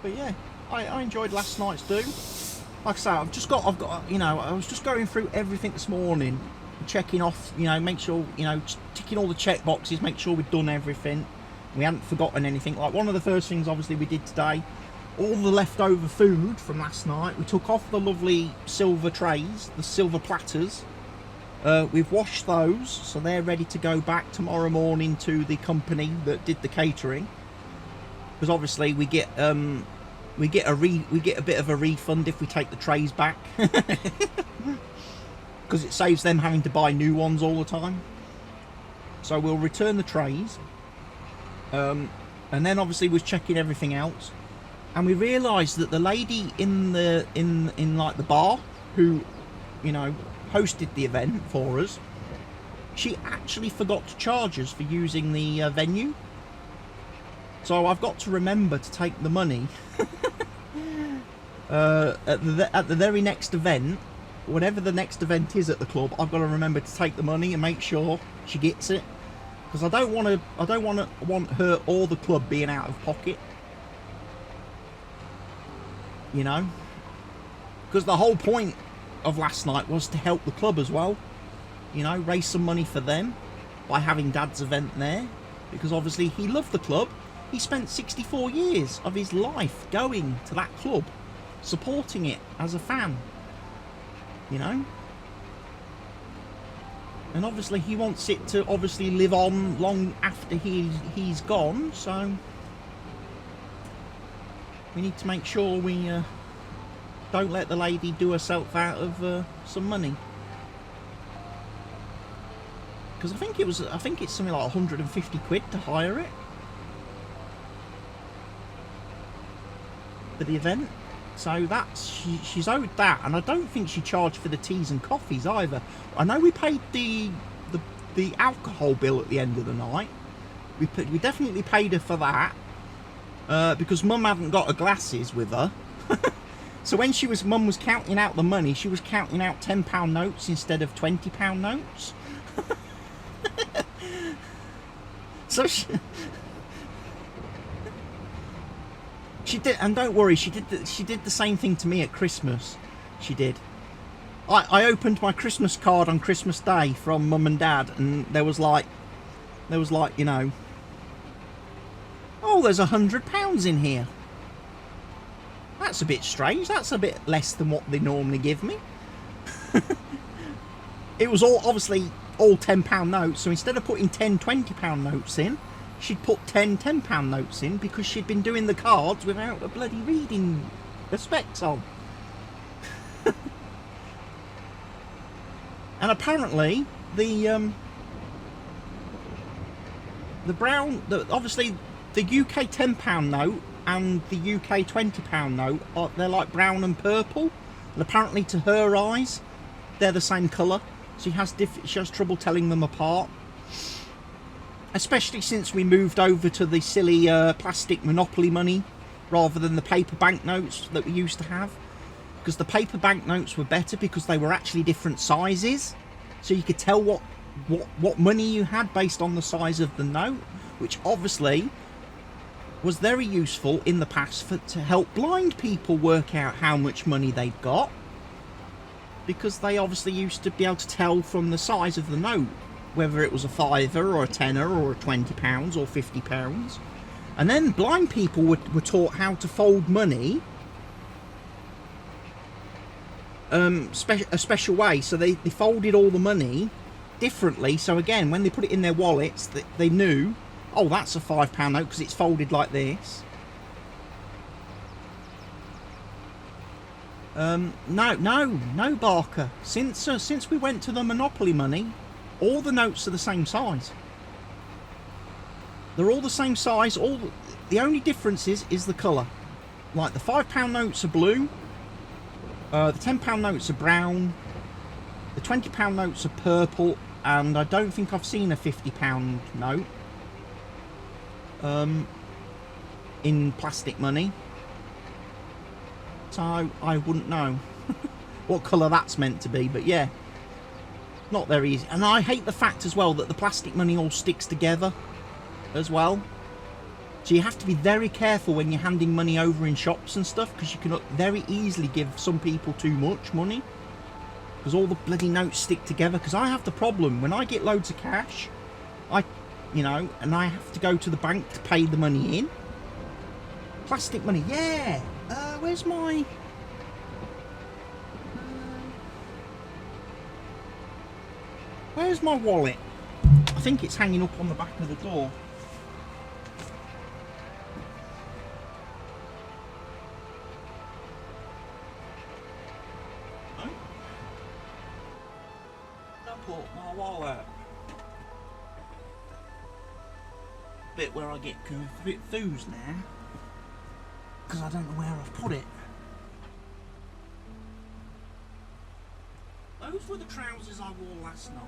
But yeah, I enjoyed last night's do. Like I say, I've got, you know, I was just going through everything this morning, checking off, you know, make sure, you know, ticking all the check boxes, make sure we've done everything. We hadn't forgotten anything. Like one of the first things obviously we did today, all the leftover food from last night, we took off the lovely silver trays, the silver platters, We've washed those, so they're ready to go back tomorrow morning to the company that did the catering. Because obviously we get a bit of a refund if we take the trays back, because it saves them having to buy new ones all the time. So we'll return the trays, and then obviously we're checking everything else, and we realised that the lady in like the bar who, you know, hosted the event for us, she actually forgot to charge us for using the venue. So I've got to remember to take the money at the very next event, whatever the next event is at the club. I've got to remember to take the money and make sure she gets it, because I don't want her or the club being out of pocket. You know, because the whole point of last night was to help the club as well. You know, raise some money for them by having Dad's event there, because obviously he loved the club. He spent 64 years of his life going to that club, supporting it as a fan, you know. And obviously he wants it to obviously live on long after he's gone, so we need to make sure we don't let the lady do herself out of some money. Because I think it's something like 150 quid to hire it for the event. So that's, she's owed that, and I don't think she charged for the teas and coffees either. I know we paid the alcohol bill at the end of the night. We definitely paid her for that, because Mum hadn't got her glasses with her. So when Mum was counting out the money, she was counting out £10 notes instead of £20 notes. So she did, and don't worry, she did the same thing to me at Christmas. She did. I opened my Christmas card on Christmas Day from Mum and Dad, and there was like, you know, oh, there's £100 in here. That's a bit strange. That's a bit less than what they normally give me. It was all obviously all £10 notes, so instead of putting 10 £20 notes in, she'd put 10 £10 notes in, because she'd been doing the cards without a bloody reading the specs on. And apparently obviously the UK £10 note and the UK £20 note they're like brown and purple, and apparently to her eyes they're the same colour. She has trouble telling them apart, especially since we moved over to the silly plastic Monopoly money rather than the paper banknotes that we used to have. Because the paper banknotes were better because they were actually different sizes, so you could tell what money you had based on the size of the note, which obviously was very useful in the past to help blind people work out how much money they've got, because they obviously used to be able to tell from the size of the note whether it was a fiver or a tenner or a £20 or £50. And then blind people were taught how to fold money a special way. So they folded all the money differently, so again when they put it in their wallets they knew, oh, that's a £5 note because it's folded like this. No, Barker. Since we went to the Monopoly money, all the notes are the same size. They're all the same size. The only difference is the colour. Like the £5 notes are blue, the £10 notes are brown, the £20 notes are purple, and I don't think I've seen a £50 note in plastic money. So I wouldn't know what colour that's meant to be, but yeah, not very easy. And I hate the fact as well that the plastic money all sticks together as well. So you have to be very careful when you're handing money over in shops and stuff, because you can very easily give some people too much money because all the bloody notes stick together. Because I have the problem when I get loads of cash, and I have to go to the bank to pay the money in. Plastic money, yeah. Where's my... Where's my wallet? I think it's hanging up on the back of the door. No? I put my wallet. Bit where I get confused now, because I don't know where I've put it. Those were the trousers I wore last night.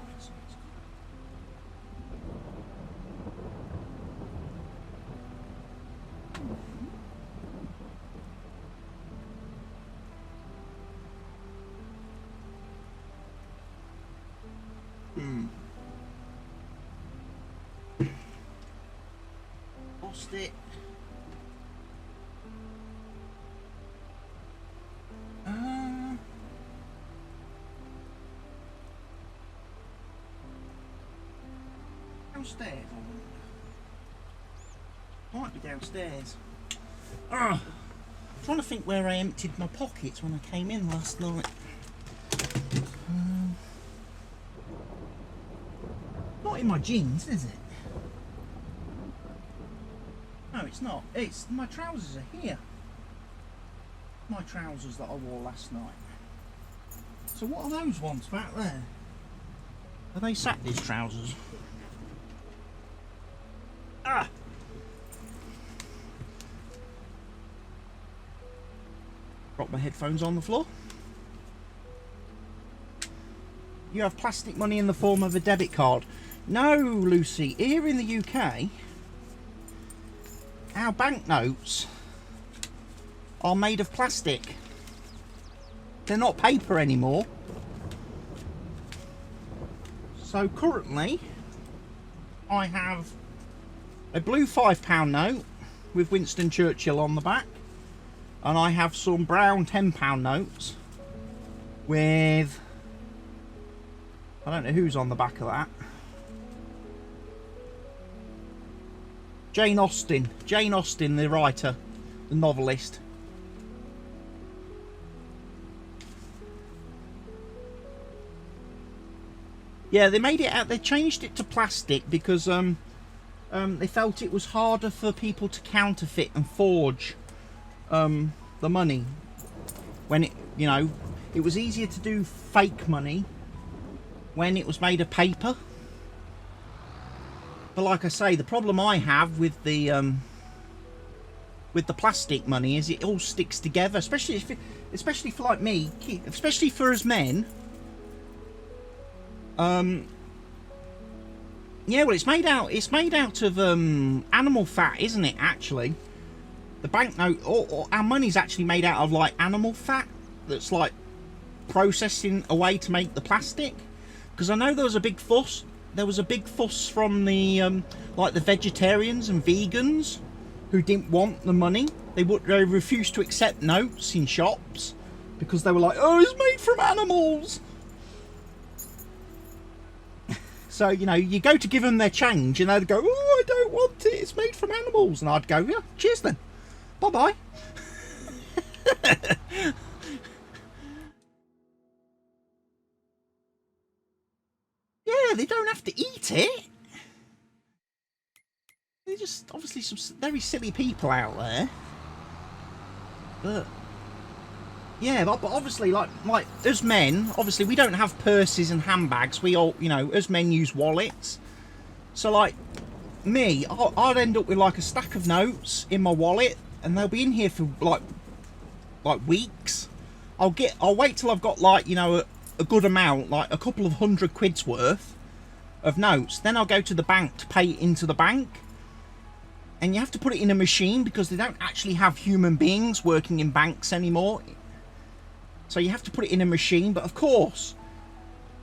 Lost it. Downstairs. Might be downstairs. I'm trying to think where I emptied my pockets when I came in last night. Not in my jeans, is it? No, it's not. It's my trousers are here. My trousers that I wore last night. So what are those ones back there? Are they Saturday's trousers? Ah! Drop my headphones on the floor. You have plastic money in the form of a debit card. No, Lucy. Here in the UK, our banknotes are made of plastic. They're not paper anymore. So currently, I have a blue £5 note with Winston Churchill on the back, and I have some brown £10 notes with, I don't know who's on the back of that. Jane Austen, the writer, the novelist. Yeah, they made it out. They changed it to plastic because they felt it was harder for people to counterfeit and forge the money. When it was easier to do fake money when it was made of paper. But like I say, the problem I have with the plastic money is it all sticks together, especially for like me, especially for us men. Yeah, well, it's made out of animal fat, isn't it? Actually, the banknote, or our money's actually made out of like animal fat that's like processing away to make the plastic. Because I know there was a big fuss. There was a big fuss from the like the vegetarians and vegans who didn't want the money. They refused to accept notes in shops because they were like, "Oh, it's made from animals." So, you go to give them their change and they'd go, "Oh, I don't want it, it's made from animals." And I'd go, "Yeah, cheers then. Bye-bye." Yeah, they don't have to eat it. They're just obviously some very silly people out there. But yeah, but obviously, like as men, obviously we don't have purses and handbags. We all, as men use wallets. So like me, I'd end up with like a stack of notes in my wallet, and they'll be in here for like weeks. I'll wait till I've got like a good amount, like a couple of £100 worth of notes. Then I'll go to the bank to pay it into the bank. And you have to put it in a machine because they don't actually have human beings working in banks anymore. So you have to put it in a machine. But of course,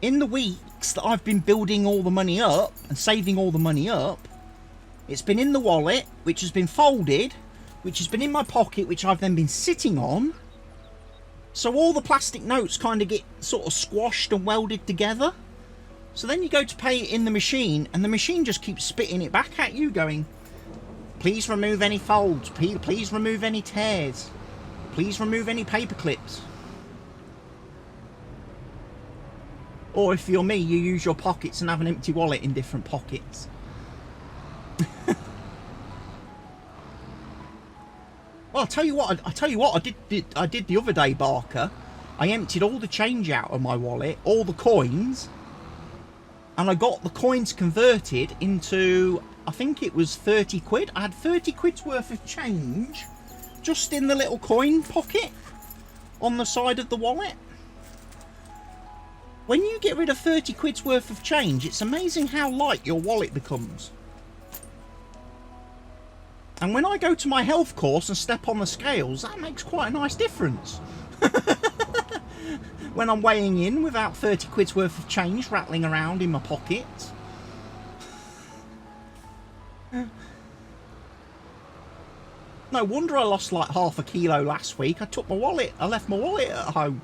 in the weeks that I've been building all the money up and saving all the money up, it's been in the wallet, which has been folded, which has been in my pocket, which I've then been sitting on. So all the plastic notes kind of get sort of squashed and welded together. So then you go to pay it in the machine, and the machine just keeps spitting it back at you going, "Please remove any folds, please remove any tears, please remove any paper clips." Or if you're me, you use your pockets and have an empty wallet in different pockets. Well, I tell you what I did the other day, Barker. I emptied all the change out of my wallet, all the coins, and I got the coins converted into, I think it was 30 quid. I had 30 quid's worth of change just in the little coin pocket on the side of the wallet. When you get rid of 30 quid's worth of change, it's amazing how light your wallet becomes. And when I go to my health course and step on the scales, that makes quite a nice difference. When I'm weighing in without 30 quid's worth of change rattling around in my pocket. No wonder I lost like half a kilo last week. I left my wallet at home.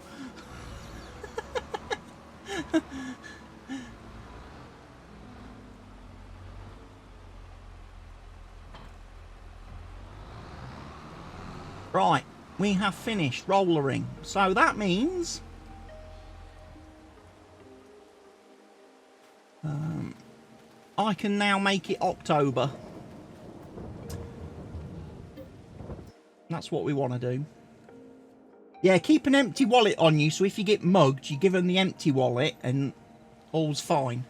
Right, we have finished rollering. So that means I can now make it October. That's what we want to do. Yeah, keep an empty wallet on you, so if you get mugged, you give them the empty wallet and all's fine.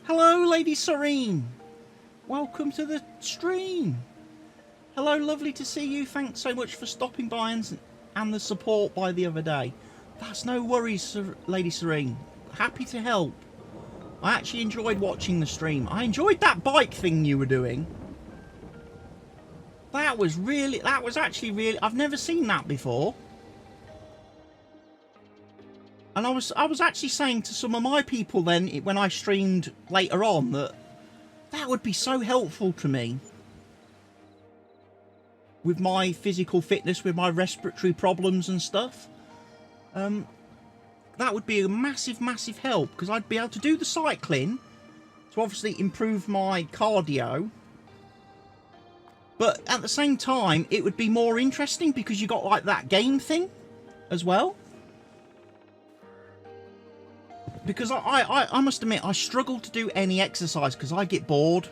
Hello, Lady Serene. Welcome to the stream. Hello, lovely to see you. Thanks so much for stopping by and the support by the other day. That's no worries, Lady Serene. Happy to help. I actually enjoyed watching the stream. I enjoyed that bike thing you were doing. That was actually really, I've never seen that before. And I was actually saying to some of my people then, when I streamed later on, that would be so helpful to me. With my physical fitness, with my respiratory problems and stuff. That would be a massive, massive help, because I'd be able to do the cycling to obviously improve my cardio. But at the same time, it would be more interesting because you got like that game thing as well. Because I must admit, I struggle to do any exercise because I get bored.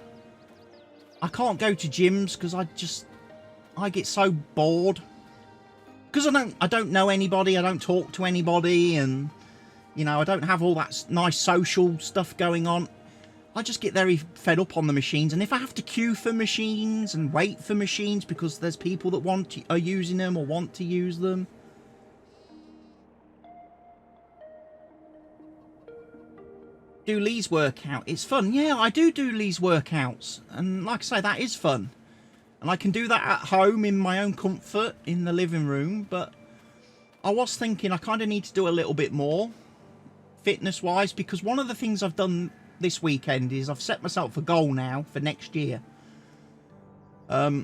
I can't go to gyms because I get so bored. Because I don't know anybody, I don't talk to anybody, and you know, I don't have all that nice social stuff going on. I just get very fed up on the machines, and if I have to queue for machines and wait for machines because there's people that are using them or want to use them. Do Lee's workout. It's fun. Yeah, I do Lee's workouts. And like I say, that is fun. And I can do that at home in my own comfort in the living room. But I was thinking I kind of need to do a little bit more fitness-wise. Because one of the things I've done this weekend is I've set myself a goal now for next year. I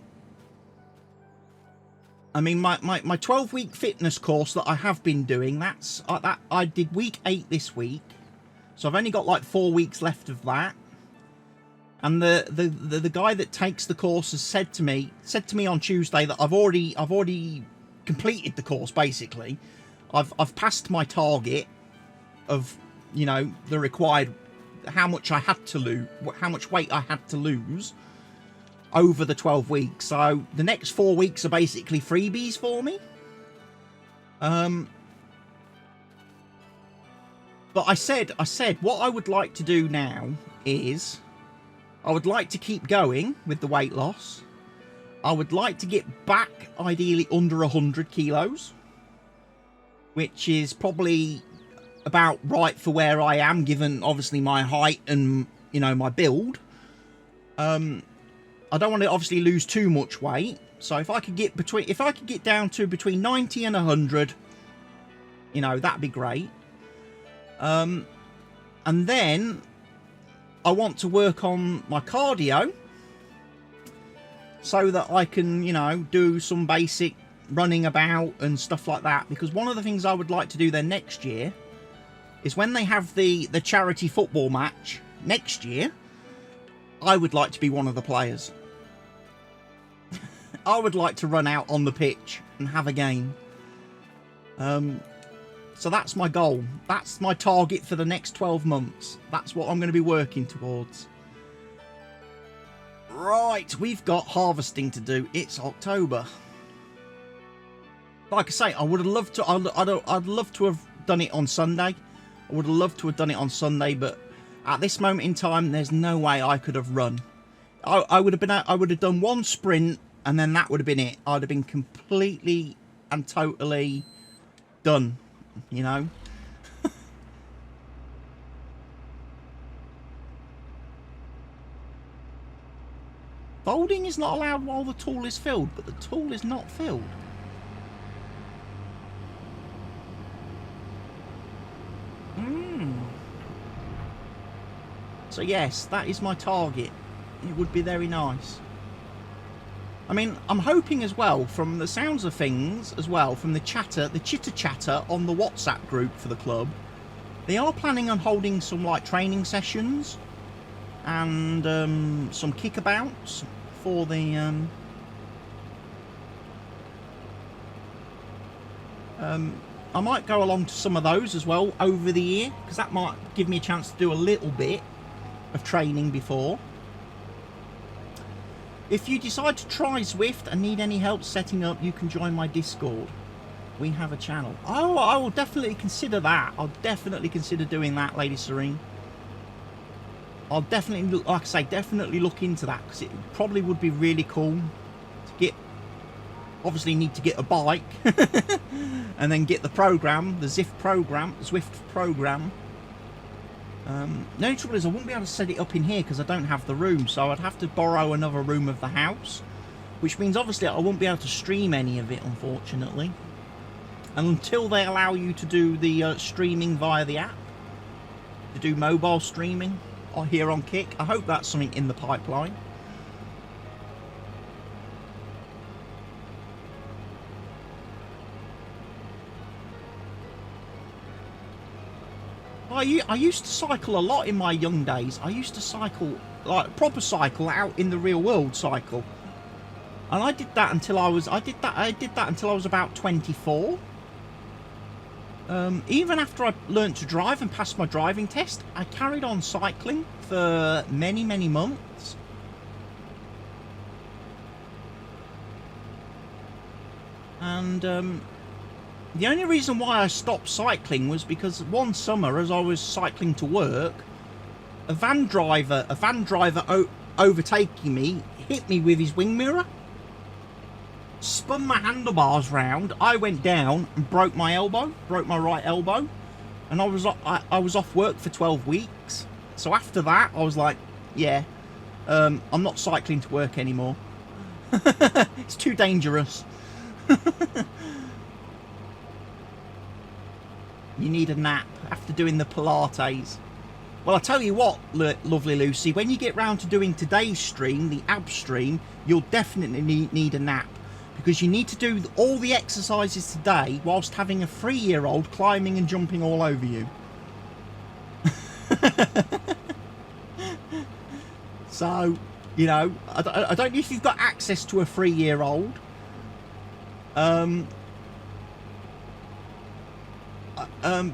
mean, my 12-week fitness course that I have been doing, I did week 8 this week. So I've only got like 4 weeks left of that. And the guy that takes the course has said to me on Tuesday that I've already completed the course. Basically, I've passed my target of, you know, the required how much I had to lose, how much weight I had to lose over the 12 weeks. So the next 4 weeks are basically freebies for me. But I said what I would like to do now is I would like to keep going with the weight loss. I would like to get back ideally under 100 kilos, which is probably about right for where I am, given obviously my height and, you know, my build. I don't want to obviously lose too much weight. So if I could get down to between 90 and 100, you know, that'd be great. And then I want to work on my cardio so that I can, you know, do some basic running about and stuff like that. Because one of the things I would like to do then next year is when they have the charity football match next year, I would like to be one of the players. I would like to run out on the pitch and have a game. So that's my goal. That's my target for the next 12 months. That's what I'm going to be working towards. Right, we've got harvesting to do. It's October. Like I say, I would have loved to. I'd love to have done it on Sunday. I would have loved to have done it on Sunday, but at this moment in time, there's no way I could have run. I would have done one sprint, and then that would have been it. I'd have been completely and totally done. You know. Folding is not allowed while the tool is filled, but the tool is not filled. So yes, that is my target. It would be very nice. I mean, I'm hoping as well, from the sounds of things as well, from the chitter chatter on the WhatsApp group for the club, they are planning on holding some like training sessions and some kickabouts for the I might go along to some of those as well over the year, because that might give me a chance to do a little bit of training before. If you decide to try Zwift and need any help setting up, you can join my Discord. We have a channel. Oh, I will definitely consider that. I'll definitely consider doing that, Lady Serene. I'll definitely, like I say, definitely look into that, because it probably would be really cool to get. Obviously, need to get a bike and then get the program, the Zwift program. The only trouble is I wouldn't be able to set it up in here because I don't have the room, so I'd have to borrow another room of the house, which means obviously I won't be able to stream any of it, unfortunately. And until they allow you to do the streaming via the app, to do mobile streaming here on Kick, I hope that's something in the pipeline. I used to cycle a lot in my young days. I used to cycle, like proper cycle, out in the real world cycle. And I did that until I was about 24. Even after I learnt to drive and passed my driving test, I carried on cycling for many, many months. And the only reason why I stopped cycling was because one summer, as I was cycling to work, a van driver overtaking me hit me with his wing mirror, spun my handlebars round. I went down and broke my right elbow, and I was off work for 12 weeks. So after that, I was like, yeah, I'm not cycling to work anymore. It's too dangerous. You need a nap after doing the Pilates. Well, I'll tell you what, lovely Lucy, when you get round to doing today's stream, the ab stream, you'll definitely need a nap, because you need to do all the exercises today whilst having a 3-year-old climbing and jumping all over you. So, you know, I don't know if you've got access to a 3-year-old.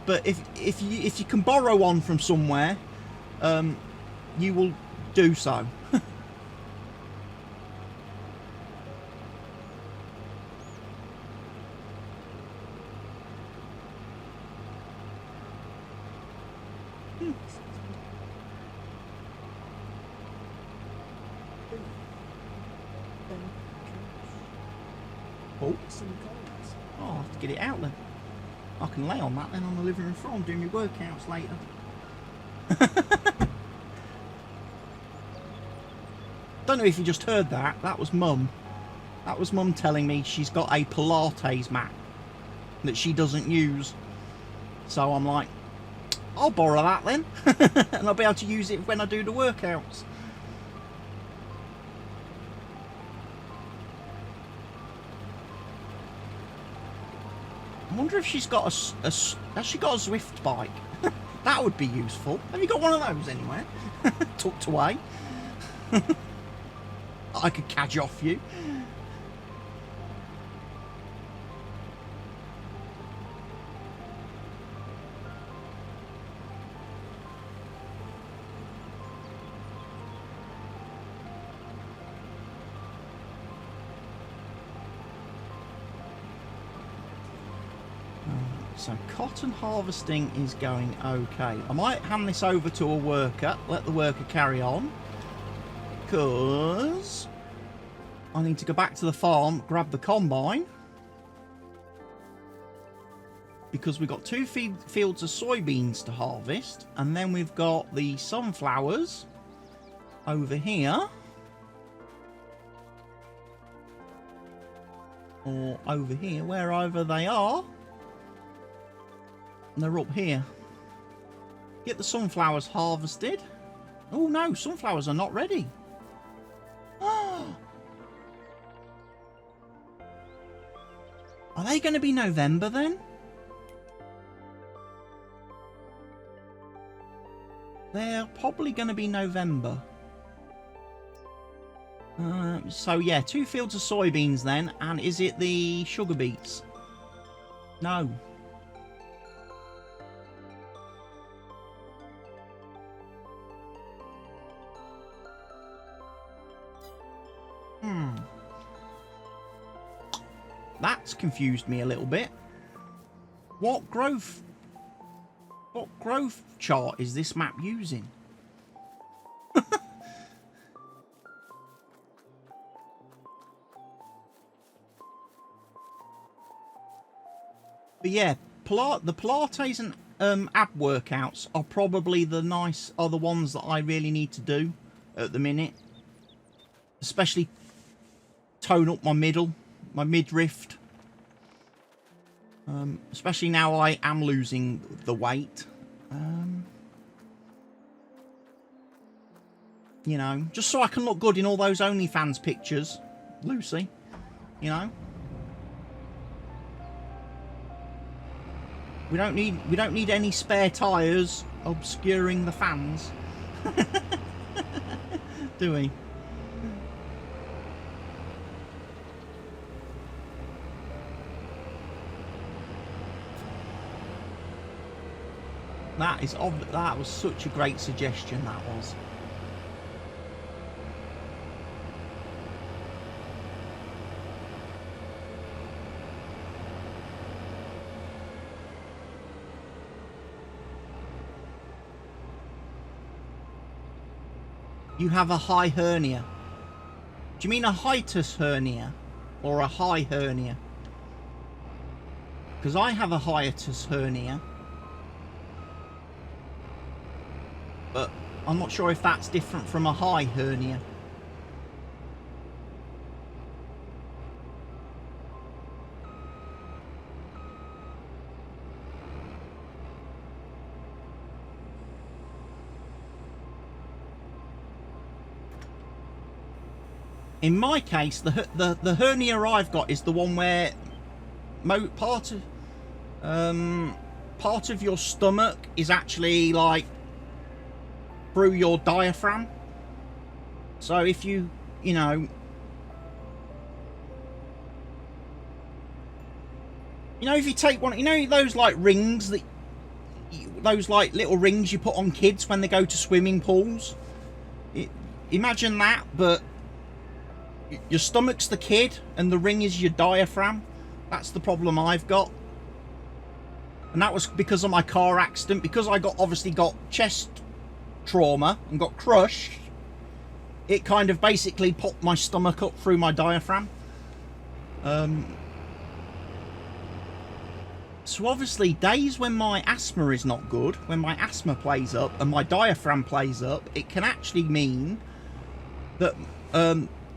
But if you can borrow one from somewhere, you will do so. Oh, I'll have to get it out then. I can lay on that then on the living room floor. I'm doing your workouts later. Don't know if you just heard that. That was Mum. That was Mum telling me she's got a Pilates mat that she doesn't use. So I'm like, I'll borrow that then. And I'll be able to use it when I do the workouts. I wonder if she's got has she got a Zwift bike? That would be useful. Have you got one of those anywhere? Tucked away. I could cadge off you. So cotton harvesting is going okay. I might hand this over to a worker, let the worker carry on, because I need to go back to the farm, grab the combine, because we've got 2 fields of soybeans to harvest, and then we've got the sunflowers over here, or over here, wherever they are. They're up here. Get the sunflowers harvested. Oh no, sunflowers are not ready. Are they going to be November then? They're probably going to be November. So yeah, 2 fields of soybeans then. And is it the sugar beets? No. That's confused me a little bit. What growth chart is this map using? But yeah, the Pilates and ab workouts are probably the ones that I really need to do at the minute. Especially tone up my midriff. Especially now I am losing the weight. You know, just so I can look good in all those OnlyFans pictures, Lucy. You know, we don't need any spare tires obscuring the fans, do we? That was such a great suggestion, that was. You have a high hernia. Do you mean a hiatus hernia or a high hernia? Because I have a hiatus hernia. But I'm not sure if that's different from a high hernia. In my case, the hernia I've got is the one where part of your stomach is actually like through your diaphragm. So if you know if you take one, those like rings that those like little rings you put on kids when they go to swimming pools. Imagine that, but your stomach's the kid and the ring is your diaphragm. That's the problem I've got. And that was because of my car accident. Because I obviously got chest trauma and got crushed, it kind of basically popped my stomach up through my diaphragm. So obviously days when my asthma is not good, when my asthma plays up and my diaphragm plays up, it can actually mean that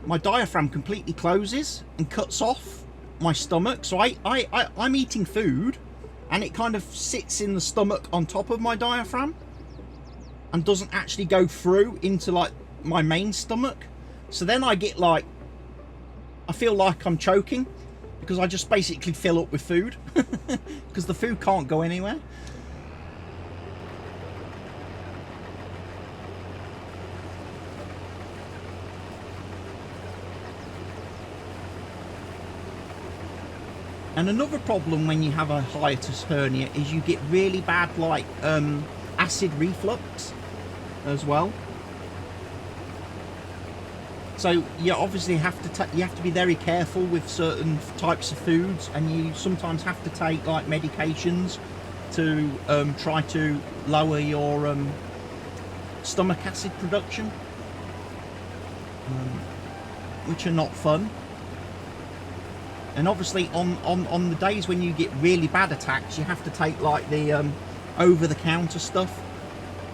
my diaphragm completely closes and cuts off my stomach. So I'm eating food and it kind of sits in the stomach on top of my diaphragm and doesn't actually go through into like my main stomach. So then I get like, I feel like I'm choking because I just basically fill up with food because the food can't go anywhere. And another problem when you have a hiatus hernia is you get really bad, like, acid reflux as well. So you obviously have to be very careful with certain types of foods, and you sometimes have to take like medications to try to lower your stomach acid production, which are not fun. And obviously on the days when you get really bad attacks, you have to take like the over-the-counter stuff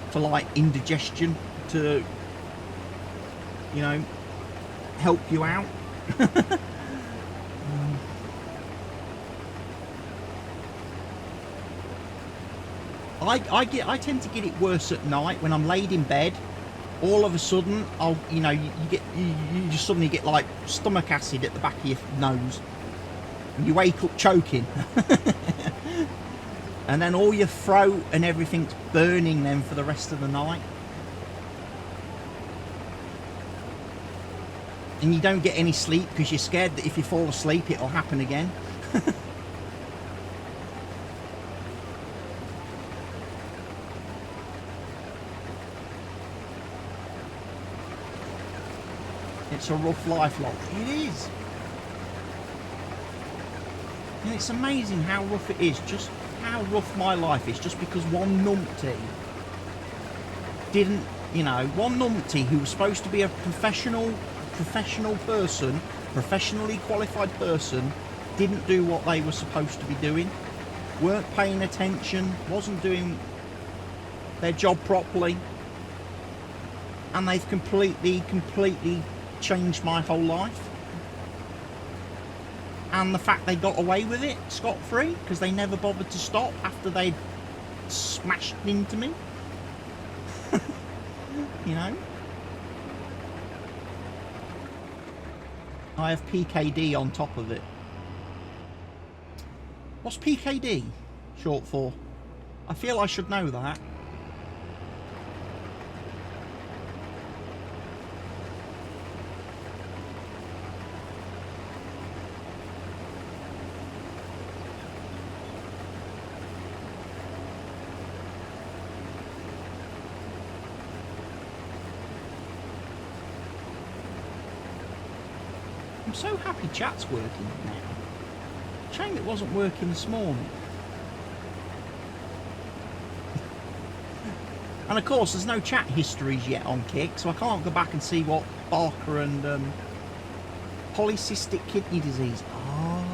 for like indigestion to, you know, help you out. I tend to get it worse at night when I'm laid in bed. All of a sudden, you just suddenly get like stomach acid at the back of your nose, and you wake up choking, and then all your throat and everything's burning then for the rest of the night, and you don't get any sleep because you're scared that if you fall asleep it'll happen again. It's a rough life, lot. It is. And it's amazing how rough it is, just how rough my life is, just because one numpty didn't, you know, one numpty who was supposed to be a professional person, professionally qualified person, didn't do what they were supposed to be doing, weren't paying attention, wasn't doing their job properly, and they've completely changed my whole life. And the fact they got away with it scot-free because they never bothered to stop after they'd smashed into me. You know, I have PKD on top of it. What's PKD short for? I feel I should know that. I'm so happy chat's working now. Shame it wasn't working this morning. And of course there's no chat histories yet on Kick, so I can't go back and see what Barker and polycystic kidney disease. Oh.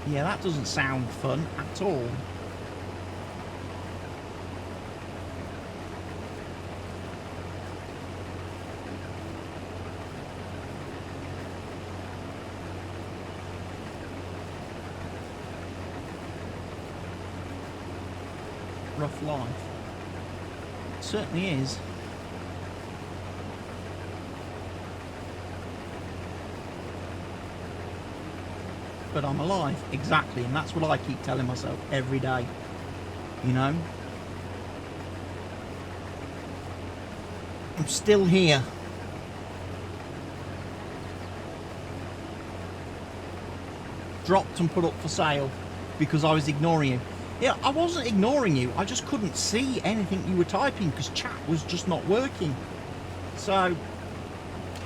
Yeah, that doesn't sound fun at all. Rough life. It certainly is. But I'm alive, exactly, and that's what I keep telling myself every day, you know. I'm still here. Dropped and put up for sale because I was ignoring you. Yeah, I wasn't ignoring you, I just couldn't see anything you were typing because chat was just not working. So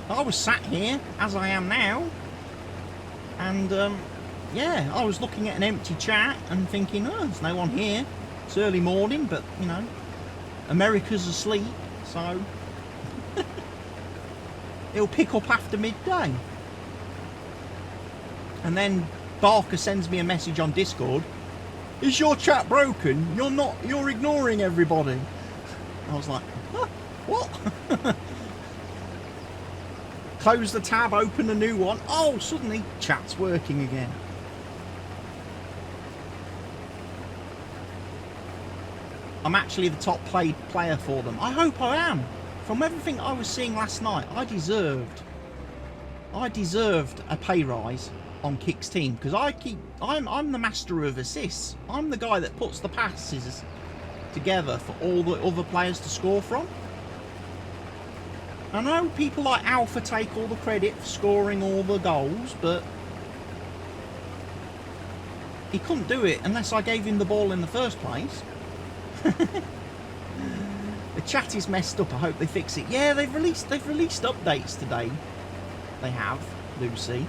I was sat here as I am now, and yeah, I was looking at an empty chat and thinking, oh, there's no one here. It's early morning, but you know, America's asleep, so it'll pick up after midday. And then Barker sends me a message on Discord. Is your chat broken? You're ignoring everybody. I was like, huh? What? Close the tab, open a new one. Oh, suddenly chat's working again. I'm actually the top played player for them. I hope I am. From everything I was seeing last night, I deserved a pay rise on Kick's team, because I'm the master of assists. I'm the guy that puts the passes together for all the other players to score from. I know people like Alpha take all the credit for scoring all the goals, but he couldn't do it unless I gave him the ball in the first place. The chat is messed up. I hope they fix it. Yeah, they've released updates today. They have, Lucy,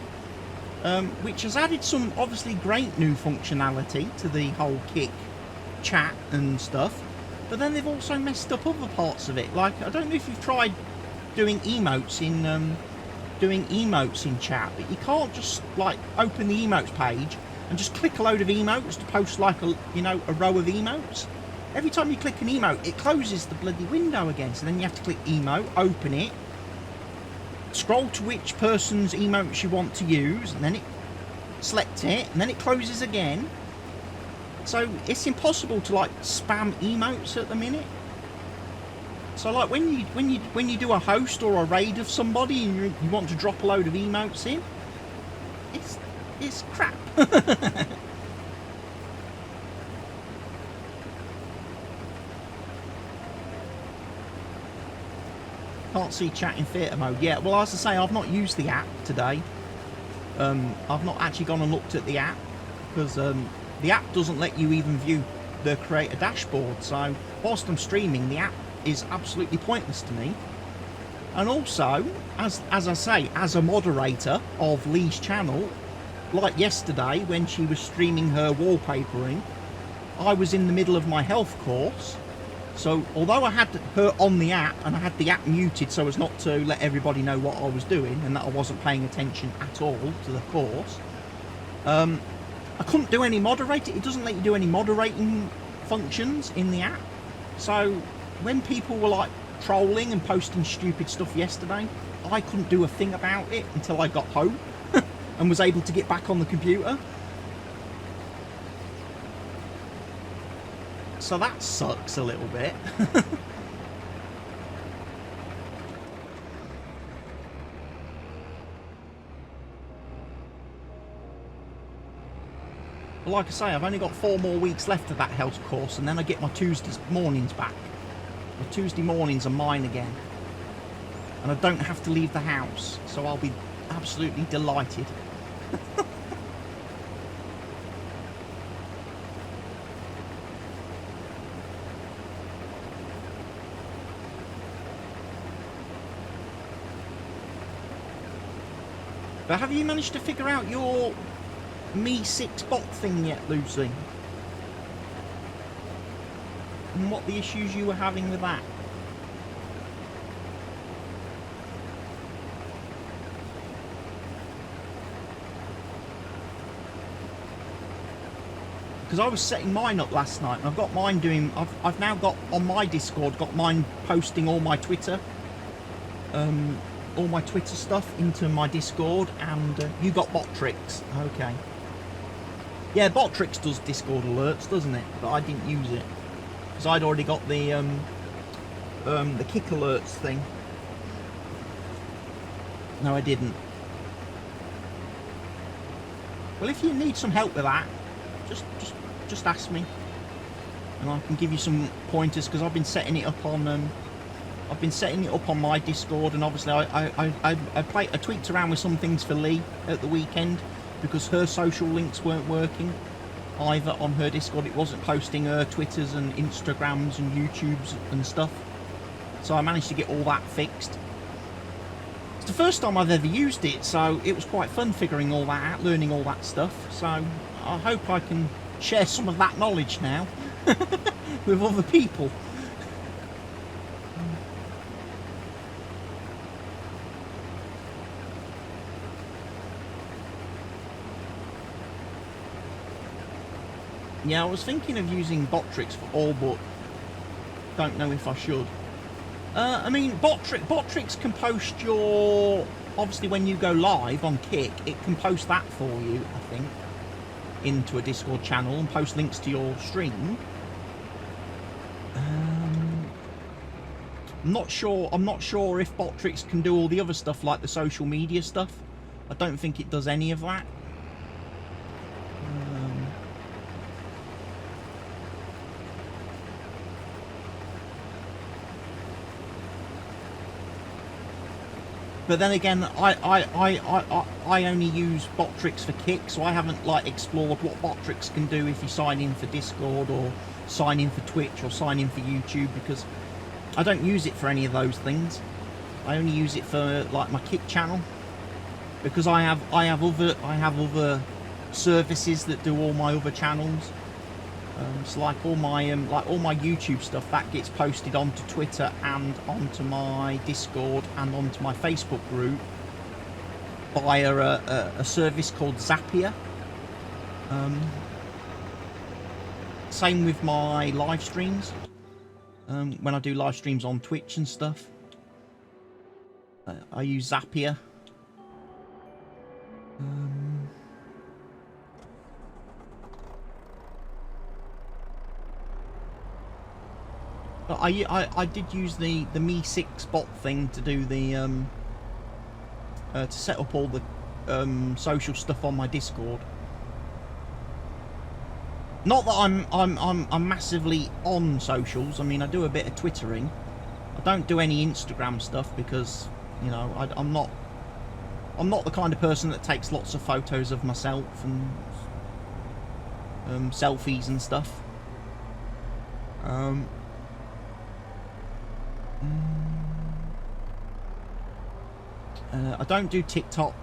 which has added some obviously great new functionality to the whole Kick chat and stuff. But then they've also messed up other parts of it. Like, I don't know if you've tried doing emotes in chat, but you can't just like open the emotes page and just click a load of emotes to post like a row of emotes. Every time you click an emote, it closes the bloody window again. So then you have to click emote, open it, scroll to which person's emotes you want to use, and then it select it, and then it closes again. So it's impossible to like spam emotes at the minute. So like when you do a host or a raid of somebody and you want to drop a load of emotes in, it's crap. Can't see chat in theatre mode. Yeah, well, as I say, I've not used the app today. I've not actually gone and looked at the app because the app doesn't let you even view the creator dashboard. So whilst I'm streaming, the app is absolutely pointless to me. And also, as I say, as a moderator of Lee's channel, like yesterday when she was streaming her wallpapering, I was in the middle of my health course. So although I had her on the app and I had the app muted so as not to let everybody know what I was doing and that I wasn't paying attention at all to the course, I couldn't do any moderating. It doesn't let you do any moderating functions in the app. So when people were like trolling and posting stupid stuff yesterday, I couldn't do a thing about it until I got home and was able to get back on the computer. So that sucks a little bit. But like I say, I've only got 4 more weeks left of that health course, and then I get my Tuesday mornings back. My Tuesday mornings are mine again. And I don't have to leave the house, so I'll be absolutely delighted. But have you managed to figure out your Me 6 bot thing yet, Lucy? And what the issues you were having with that? Because I was setting mine up last night, and I've got mine doing. I've now got on my Discord, got mine posting all my Twitter. All my Twitter stuff into my Discord, and you got Bottrix. Okay. Yeah, Bottrix does Discord alerts, doesn't it? But I didn't use it because I'd already got the kick alerts thing. No, I didn't. Well, if you need some help with that, just ask me, and I can give you some pointers because I've been setting it up on. I've been setting it up on my Discord, and obviously I tweaked around with some things for Lee at the weekend because her social links weren't working either on her Discord. It wasn't posting her Twitters and Instagrams and YouTubes and stuff. So I managed to get all that fixed. It's the first time I've ever used it, so it was quite fun figuring all that out, learning all that stuff. So I hope I can share some of that knowledge now with other people. Yeah, I was thinking of using Bottrix for all, but don't know if I should. I mean, Bottrix can post your... Obviously, when you go live on Kick, it can post that for you, I think, into a Discord channel and post links to your stream. I'm not sure if Bottrix can do all the other stuff like the social media stuff. I don't think it does any of that. But then again, I only use bot tricks for kicks, so I haven't like explored what bot tricks can do if you sign in for Discord or sign in for Twitch or sign in for YouTube, because I don't use it for any of those things. I only use it for like my kick channel, because I have other services that do all my other channels. So like all my YouTube stuff that gets posted onto Twitter and onto my Discord and onto my Facebook group via a service called Zapier. Same with my live streams. When I do live streams on Twitch and stuff, I use Zapier. But I did use the Me6 bot thing to do the to set up all the social stuff on my Discord. Not that I'm massively on socials. I mean, I do a bit of Twittering. I don't do any Instagram stuff because, you know, I'm not the kind of person that takes lots of photos of myself and selfies and stuff. I don't do TikTok.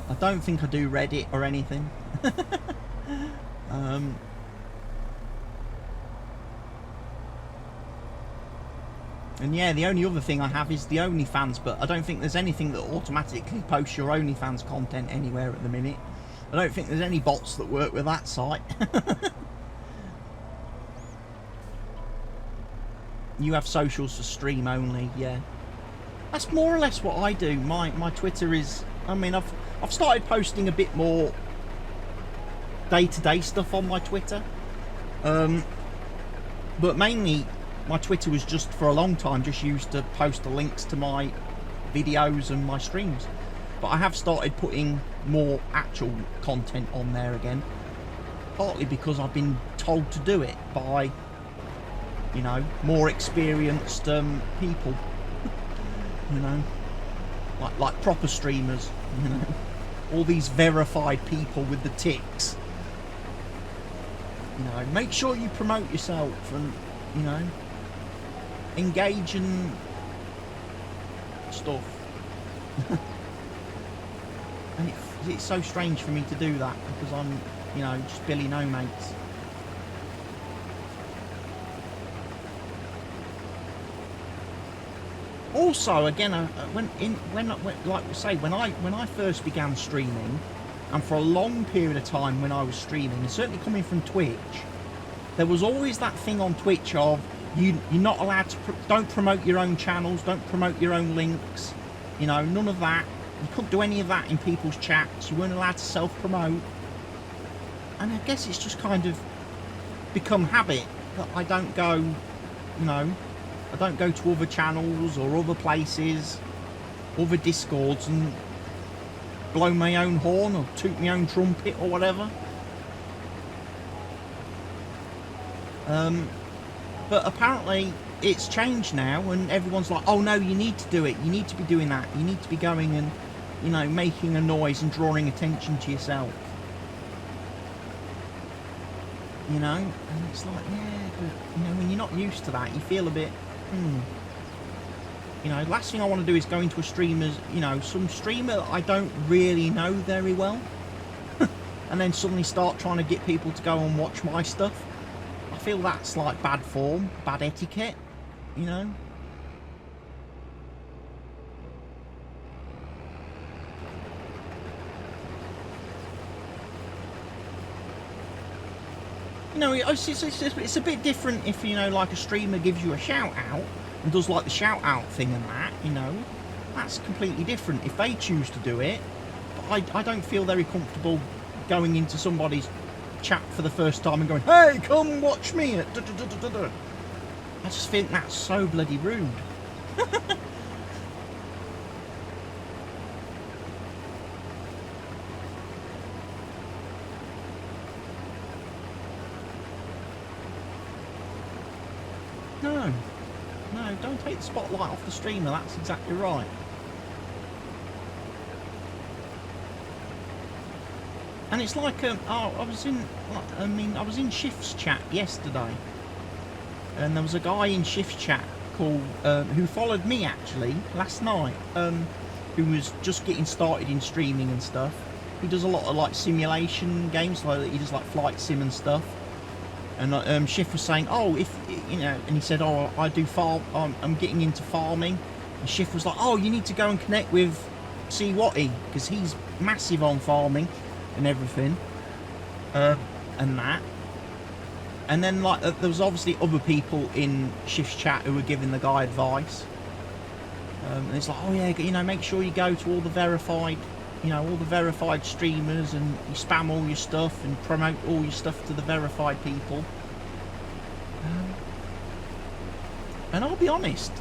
I don't think I do Reddit or anything. And yeah, the only other thing I have is the OnlyFans, but I don't think there's anything that automatically posts your OnlyFans content anywhere at the minute. I don't think there's any bots that work with that site. You have socials for stream only, yeah. That's more or less what I do. My Twitter is, I mean, I've started posting a bit more day-to-day stuff on my Twitter. But mainly my Twitter was just for a long time just used to post the links to my videos and my streams. But I have started putting more actual content on there again, partly because I've been told to do it by, you know, more experienced people. You know, like proper streamers. You know, all these verified people with the ticks. You know, make sure you promote yourself and, you know, engage in stuff. And it's so strange for me to do that because I'm, you know, just Billy No Mates. Also, again, like we say, when I first began streaming, and for a long period of time when I was streaming, and certainly coming from Twitch, there was always that thing on Twitch of you're not allowed to don't promote your own channels, don't promote your own links, you know, none of that. You couldn't do any of that in people's chats. You weren't allowed to self-promote. And I guess it's just kind of become habit that I don't go, you know, I don't go to other channels or other places, other Discords and blow my own horn or toot my own trumpet or whatever. But apparently it's changed now and everyone's like, oh no, you need to do it. You need to be doing that. You need to be going and, you know, making a noise and drawing attention to yourself. You know? And it's like, yeah, but, you know, when you're not used to that, you feel a bit, You know, last thing I want to do is go into a streamer's, you know, some streamer that I don't really know very well. And then suddenly start trying to get people to go and watch my stuff. I feel that's like bad form, bad etiquette, you know? You know, it's a bit different if, you know, like a streamer gives you a shout out and does like the shout out thing and that, you know, that's completely different if they choose to do it. But I don't feel very comfortable going into somebody's chat for the first time and going, hey, come watch me. I just think that's so bloody rude. No, no, don't take the spotlight off the streamer. That's exactly right. And it's like, I was in Shift's chat yesterday, and there was a guy in Shift's chat called who followed me actually last night, who was just getting started in streaming and stuff. He does a lot of like simulation games, like he does like flight sim and stuff. And Shift was saying, oh, if you know, and he said, oh, I do farm. I'm getting into farming. And Shift was like, oh, you need to go and connect with CWATTYESO because he's massive on farming and everything, and that. And then like there was obviously other people in Shift's chat who were giving the guy advice. And it's like, oh yeah, you know, make sure you go to all the verified, you know, all the verified streamers, and you spam all your stuff and promote all your stuff to the verified people. And I'll be honest,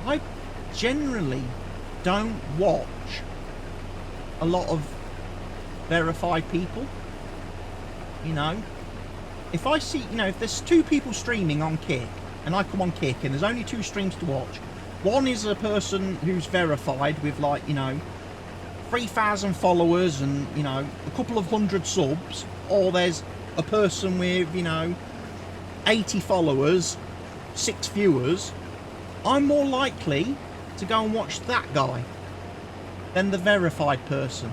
I generally don't watch a lot of verified people. You know, if I see, you know, if there's two people streaming on Kick and I come on Kick and there's only two streams to watch, one is a person who's verified with like, you know, 3,000 followers and, you know, a couple of hundred subs, or there's a person with, you know, 80 followers, 6 viewers, I'm more likely to go and watch that guy than the verified person.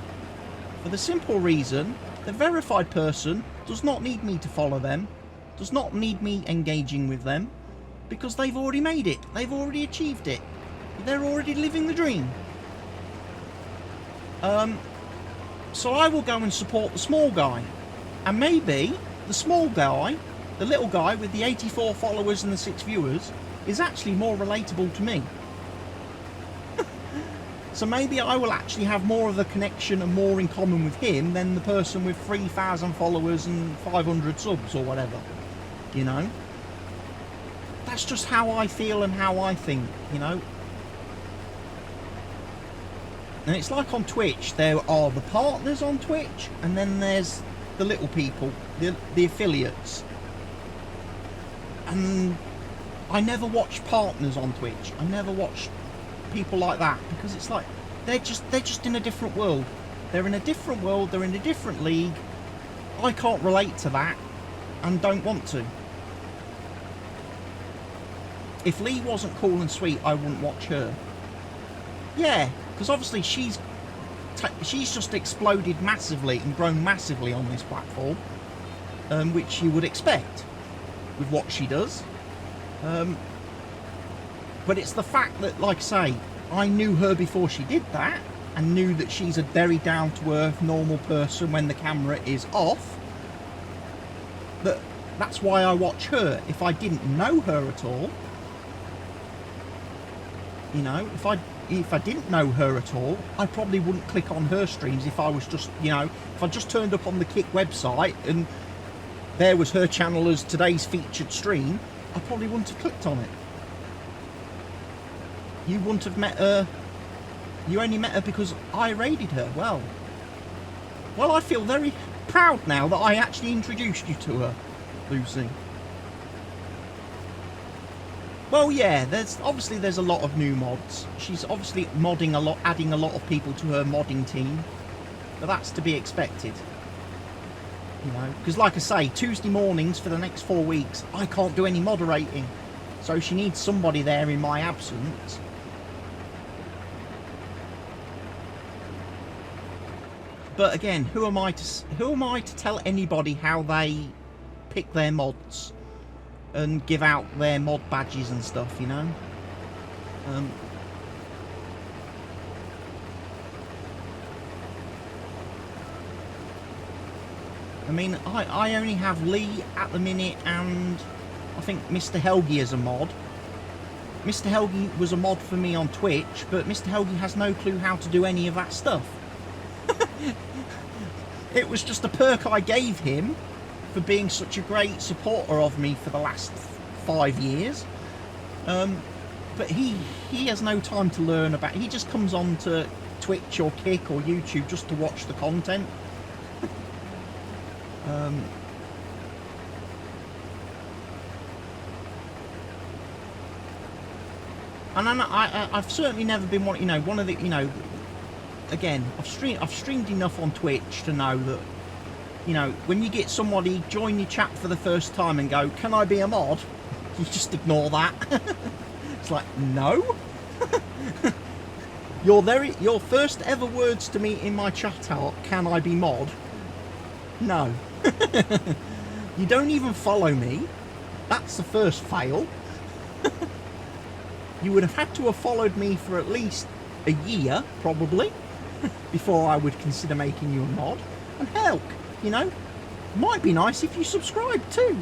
For the simple reason, the verified person does not need me to follow them, does not need me engaging with them, because they've already made it, they've already achieved it, they're already living the dream. So I will go and support the small guy, and maybe the small guy, the little guy with the 84 followers and the 6 viewers, is actually more relatable to me. So maybe I will actually have more of a connection and more in common with him than the person with 3,000 followers and 500 subs or whatever, you know. That's just how I feel and how I think, you know. And it's like on Twitch, there are the partners on Twitch, and then there's the little people, the affiliates. And I never watch partners on Twitch. I never watch people like that, because it's like they're just in a different world. They're in a different world, they're in a different league. I can't relate to that and don't want to. If Lee wasn't cool and sweet, I wouldn't watch her. Yeah, because obviously she's just exploded massively and grown massively on this platform, which you would expect with what she does. But it's the fact that, like I say, I knew her before she did that, and knew that she's a very down-to-earth, normal person when the camera is off. That's why I watch her. If I didn't know her at all, you know, if I didn't know her at all, I probably wouldn't click on her streams. If I was just, you know, if I just turned up on the Kick website and there was her channel as today's featured stream, I probably wouldn't have clicked on it. You wouldn't have met her. You only met her because I raided her. Well, I feel very proud now that I actually introduced you to her, Lucy. Well, yeah, there's a lot of new mods. She's obviously modding a lot, adding a lot of people to her modding team, but that's to be expected. You know, because like I say, Tuesday mornings for the next 4 weeks, I can't do any moderating, so she needs somebody there in my absence. But again, who am I to tell anybody how they pick their mods and give out their mod badges and stuff, you know? I mean, I only have Lee at the minute, and I think Mr. Helgi is a mod. Mr. Helgi was a mod for me on Twitch, but Mr. Helgi has no clue how to do any of that stuff. It was just a perk I gave him for being such a great supporter of me for the last 5 years. But he has no time to learn about. He just comes on to Twitch or Kick or YouTube just to watch the content. And I've certainly never been one, you know, one of the, you know, again, I've streamed enough on Twitch to know that, you know, when you get somebody join your chat for the first time and go, can I be a mod? You just ignore that. It's like, no. Your first ever words to me in my chat are, can I be mod? No. You don't even follow me. That's the first fail. You would have had to have followed me for at least a year, probably, before I would consider making you a mod. And hell, you know, might be nice if you subscribe too.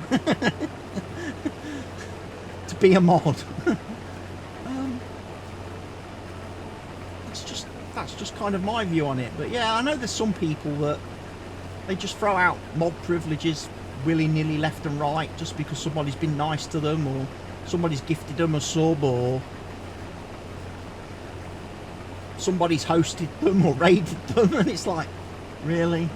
To be a mod. That's just kind of my view on it. But yeah, I know there's some people that they just throw out mod privileges willy-nilly left and right just because somebody's been nice to them, or somebody's gifted them a sub, or somebody's hosted them or raided them, and it's like, really?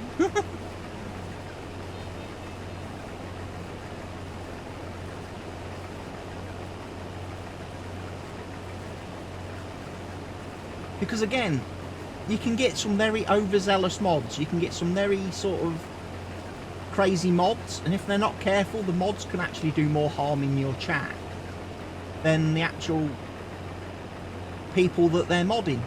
Because again, you can get some very overzealous mods, you can get some very sort of crazy mods, and if they're not careful, the mods can actually do more harm in your chat than the actual people that they're modding.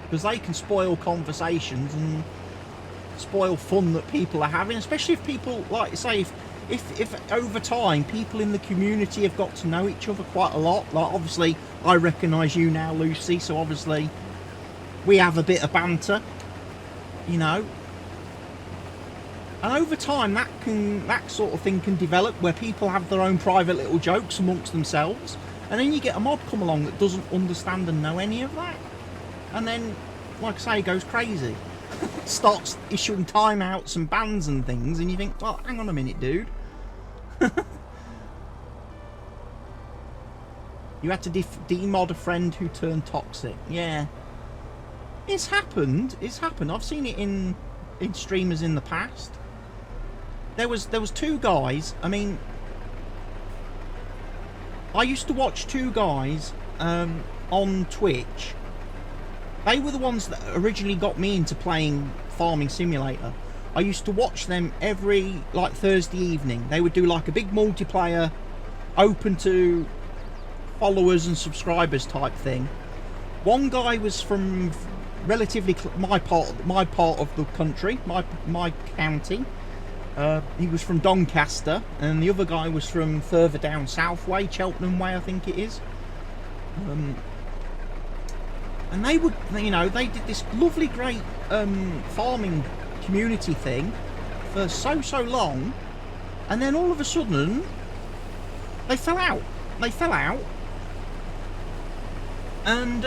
Because they can spoil conversations and spoil fun that people are having, especially if people, like say, if over time people in the community have got to know each other quite a lot. Like obviously I recognise you now, Lucy, so obviously we have a bit of banter, you know, and over time that sort of thing can develop where people have their own private little jokes amongst themselves, and then you get a mod come along that doesn't understand and know any of that, and then, like I say, goes crazy. Starts issuing timeouts and bans and things, and you think, well, hang on a minute, dude. You had to demod a friend who turned toxic. Yeah, it's happened. I've seen it in streamers in the past. There was two guys. I mean, I used to watch two guys on Twitch. They were the ones that originally got me into playing Farming Simulator. I used to watch them every, like, Thursday evening. They would do like a big multiplayer, open to followers and subscribers type thing. One guy was from relatively my part of the country, my county. He was from Doncaster, and the other guy was from further down south way, Cheltenham way, I think it is. And they would, you know, they did this lovely, great farming community thing for so long, and then all of a sudden they fell out. And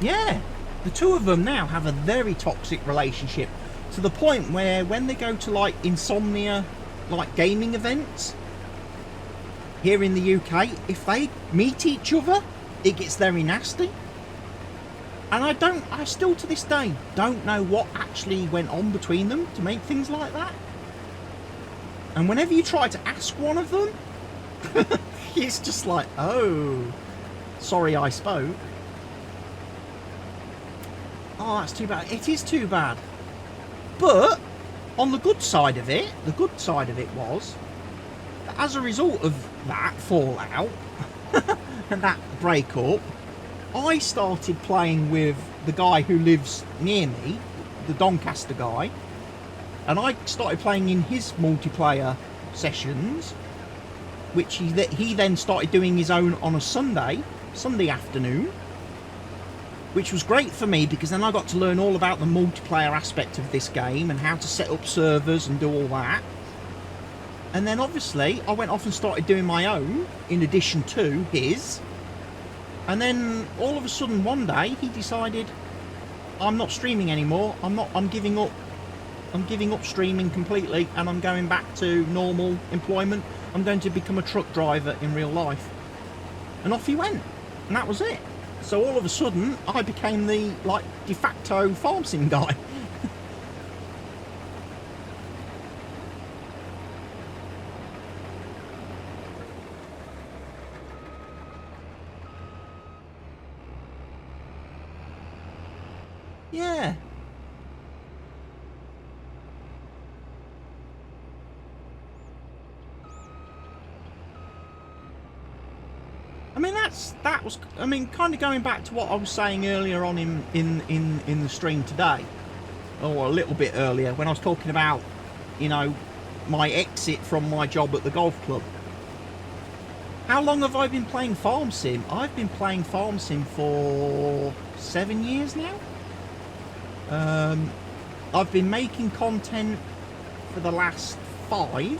yeah, the two of them now have a very toxic relationship, to the point where when they go to like insomnia, like gaming events here in the UK, if they meet each other, it gets very nasty. And I still to this day don't know what actually went on between them to make things like that. And whenever you try to ask one of them, it's just like, oh, sorry I spoke. Oh, that's too bad. It is too bad. But on the good side of it, was that as a result of that fallout and that breakup, I started playing with the guy who lives near me, the Doncaster guy, and I started playing in his multiplayer sessions, which he then started doing his own on a Sunday afternoon, which was great for me because then I got to learn all about the multiplayer aspect of this game and how to set up servers and do all that. And then obviously I went off and started doing my own in addition to his. And then all of a sudden one day he decided, I'm not streaming anymore. I'm giving up streaming completely, and I'm going back to normal employment. I'm going to become a truck driver in real life. And off he went. And that was it. So all of a sudden I became the like de facto farm sim guy. Yeah. I mean, that was, I mean, kind of going back to what I was saying earlier on in the stream today, or a little bit earlier, when I was talking about, you know, my exit from my job at the golf club. How long have I been playing Farm Sim? I've been playing Farm Sim for 7 years now. I've been making content for the last 5.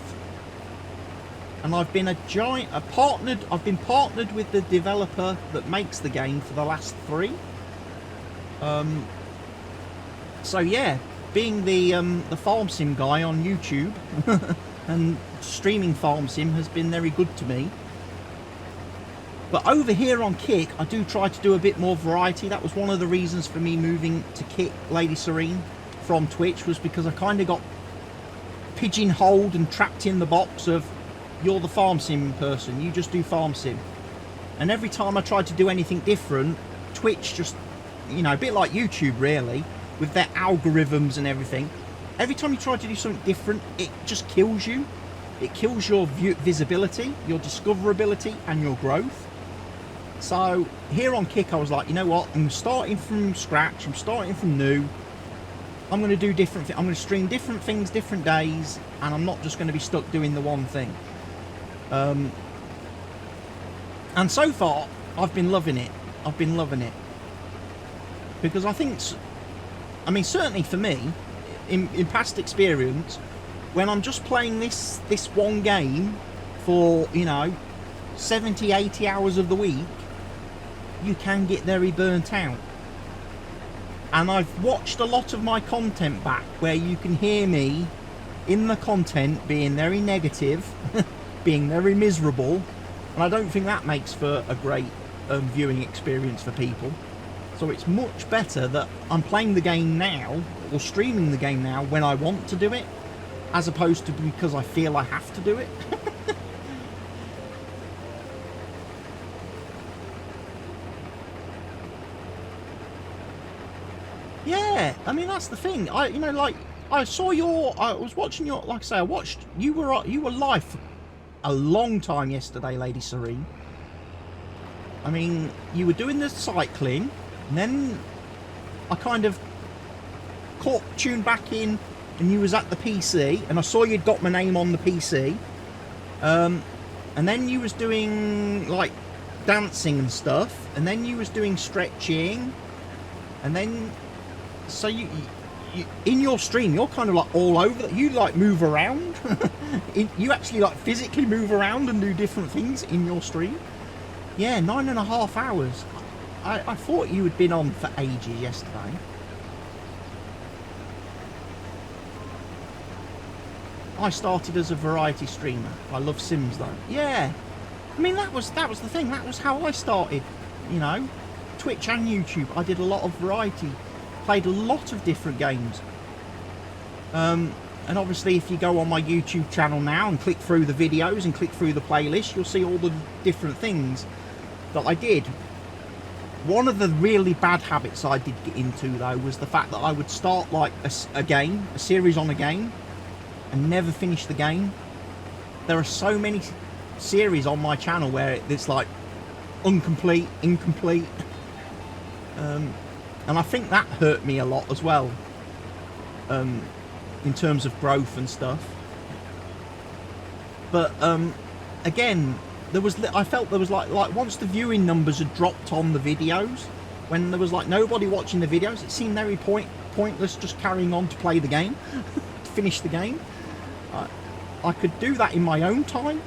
And I've been I've been partnered with the developer that makes the game for the last 3. So yeah, being the Farm Sim guy on YouTube and streaming Farm Sim has been very good to me. But over here on Kick, I do try to do a bit more variety. That was one of the reasons for me moving to Kick, Lady Serene, from Twitch, was because I kind of got pigeonholed and trapped in the box of, you're the Farm Sim person, you just do Farm Sim. And every time I tried to do anything different, Twitch just, you know, a bit like YouTube really, with their algorithms and everything, every time you try to do something different, it just kills you. It kills your visibility, your discoverability, and your growth. So here on Kick, I was like, you know what, I'm starting from scratch, I'm starting from new. I'm going to do different things, I'm going to stream different things, different days, and I'm not just going to be stuck doing the one thing. And so far, I've been loving it. I've been loving it. Because I think, I mean, certainly for me, in past experience, when I'm just playing this one game for, you know, 70, 80 hours of the week, you can get very burnt out. And I've watched a lot of my content back where you can hear me in the content being very negative, being very miserable, and I don't think that makes for a great viewing experience for people. So it's much better that I'm playing the game now, or streaming the game now, when I want to do it, as opposed to because I feel I have to do it. Yeah, I mean, that's the thing. I was watching your, like I say, I watched, you were live for a long time yesterday, Lady Serene. I mean, you were doing the cycling, and then I kind of tuned back in, and you was at the PC, and I saw you'd got my name on the PC. And then you was doing, like, dancing and stuff, and then you was doing stretching, and then, so you in your stream, you're kind of like all over. You like move around. You actually like physically move around and do different things in your stream. Yeah, 9.5 hours. I thought you had been on for ages yesterday. I started as a variety streamer. I love Sims though. Yeah, I mean that was the thing. That was how I started. You know, Twitch and YouTube. I did a lot of variety. Played a lot of different games. And obviously if you go on my YouTube channel now and click through the videos and click through the playlist, you'll see all the different things that I did. One of the really bad habits I did get into though was the fact that I would start like a series on a game, and never finish the game. There are so many series on my channel where it's like incomplete. And I think that hurt me a lot as well, in terms of growth and stuff. But again, I felt there was like once the viewing numbers had dropped on the videos, when there was like nobody watching the videos, it seemed very pointless just carrying on to play the game, to finish the game. I could do that in my own time.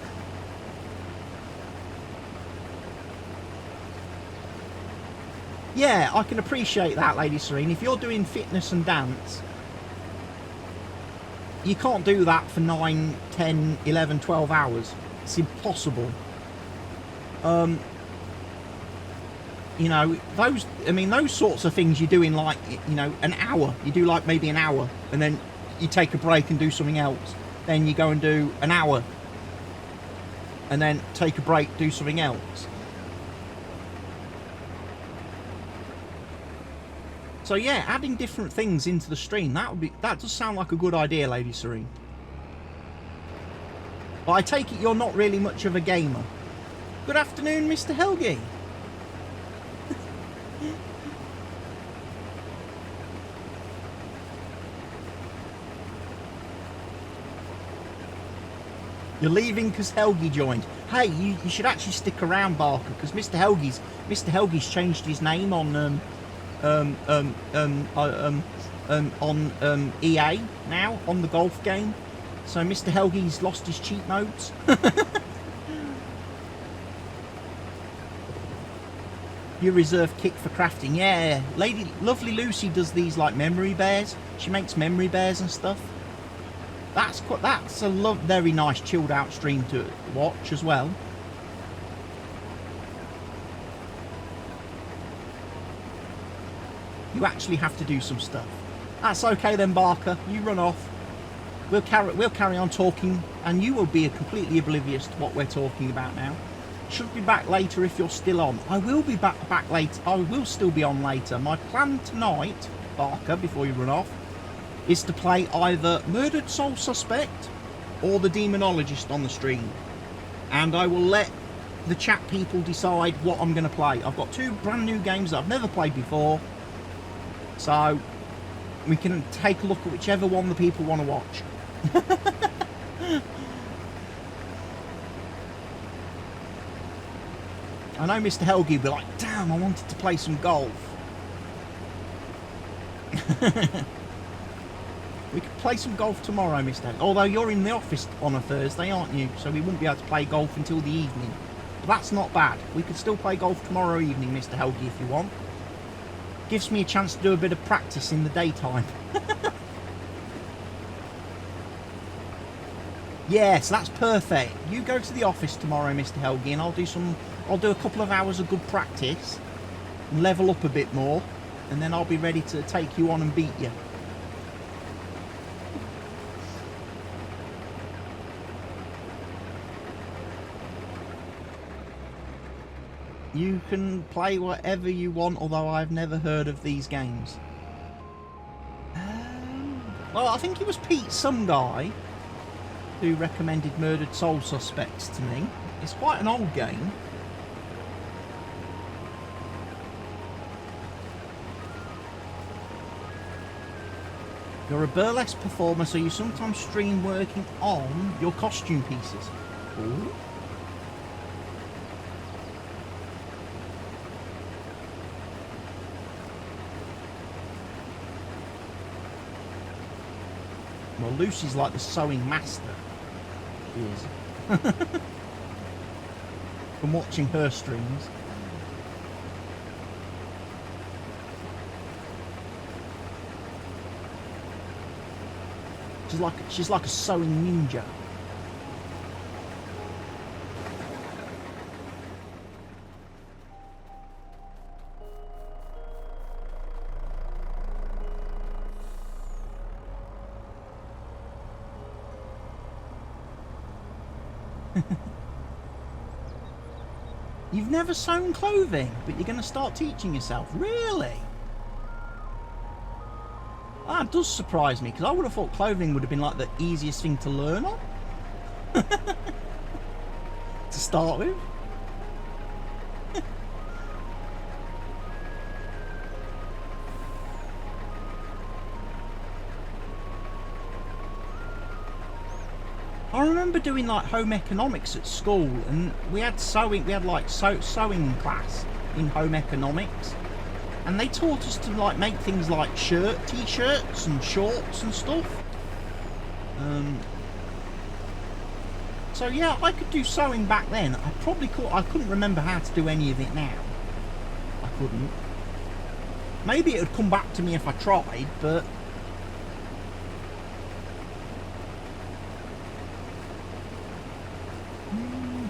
Yeah, I can appreciate that, Lady Serene. If you're doing fitness and dance, you can't do that for 9, 10, 11, 12 hours. It's impossible. You know, those sorts of things you do in like, you know, an hour. You do like maybe an hour, and then you take a break and do something else. Then you go and do an hour, and then take a break, do something else. So yeah, adding different things into the stream, that does sound like a good idea, Lady Serene. But I take it you're not really much of a gamer. Good afternoon, Mr. Helgi. You're leaving because Helgi joined. Hey, you should actually stick around, Barker, because Mr. Helgi's changed his name on EA now on the golf game. So Mr. Helgi's lost his cheat modes. You reserve kick for crafting. Yeah, Lovely Lucy does these like memory bears. She makes memory bears and stuff. That's a very nice chilled out stream to watch as well. You actually have to do some stuff. That's okay then, Barker. You run off. We'll carry on talking, and you will be completely oblivious to what we're talking about now. Should be back later if you're still on. I will be back later. I will still be on later. My plan tonight, Barker, before you run off, is to play either Murdered Soul Suspect or the Demonologist on the stream. And I will let the chat people decide what I'm going to play. I've got two brand new games that I've never played before. So we can take a look at whichever one the people want to watch. I know Mr. Helgi will be like, damn, I wanted to play some golf. We could play some golf tomorrow, Mr. Helgi. Although you're in the office on a Thursday, aren't you? So we wouldn't be able to play golf until the evening. But that's not bad. We could still play golf tomorrow evening, Mr. Helgi, if you want. Gives me a chance to do a bit of practice in the daytime. Yes, that's perfect. You go to the office tomorrow, Mr. Helgi, and I'll do a couple of hours of good practice and level up a bit more, and then I'll be ready to take you on and beat you. You can play whatever you want, although I've never heard of these games. Well, I think it was Pete, some guy, who recommended Murdered Soul Suspects to me. It's quite an old game. You're a burlesque performer, so you sometimes stream working on your costume pieces. Ooh. Well, Lucy's like the sewing master. She is. From watching her streams. She's like a sewing ninja. You've never sewn clothing, but you're going to start teaching yourself? Really? That does surprise me, because I would have thought clothing would have been like the easiest thing to learn on. To start with. I remember doing like home economics at school, and we had sewing. We had like sewing class in home economics, and they taught us to like make things like t-shirts and shorts and stuff. So yeah, I could do sewing back then. I couldn't remember how to do any of it now. I couldn't. Maybe it would come back to me if I tried, but.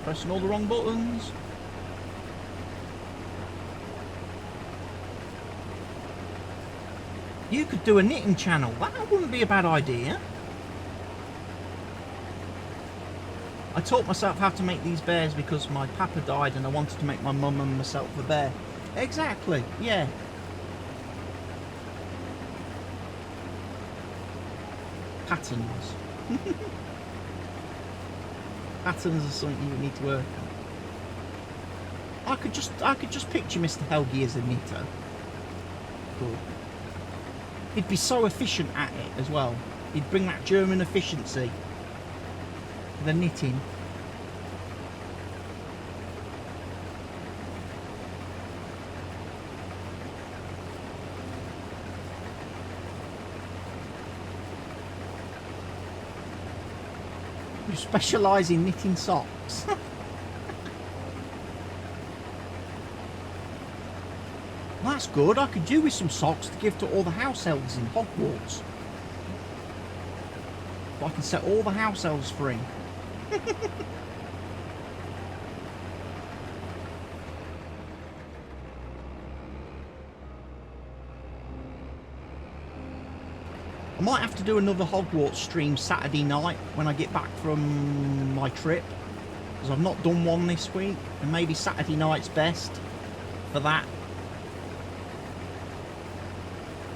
Pressing all the wrong buttons. You could do a knitting channel. That wouldn't be a bad idea. I taught myself how to make these bears because my papa died and I wanted to make my mum and myself a bear. Exactly, yeah. Patterns. Patterns are something you need to work on. I could just picture Mr. Helgi as a knitter. Cool. He'd be so efficient at it as well. He'd bring that German efficiency. The knitting. You specialise in knitting socks. That's good. I could do with some socks to give to all the house elves in Hogwarts. But I can set all the house elves free. I might have to do another Hogwarts stream Saturday night when I get back from my trip, because I've not done one this week, and maybe Saturday night's best for that.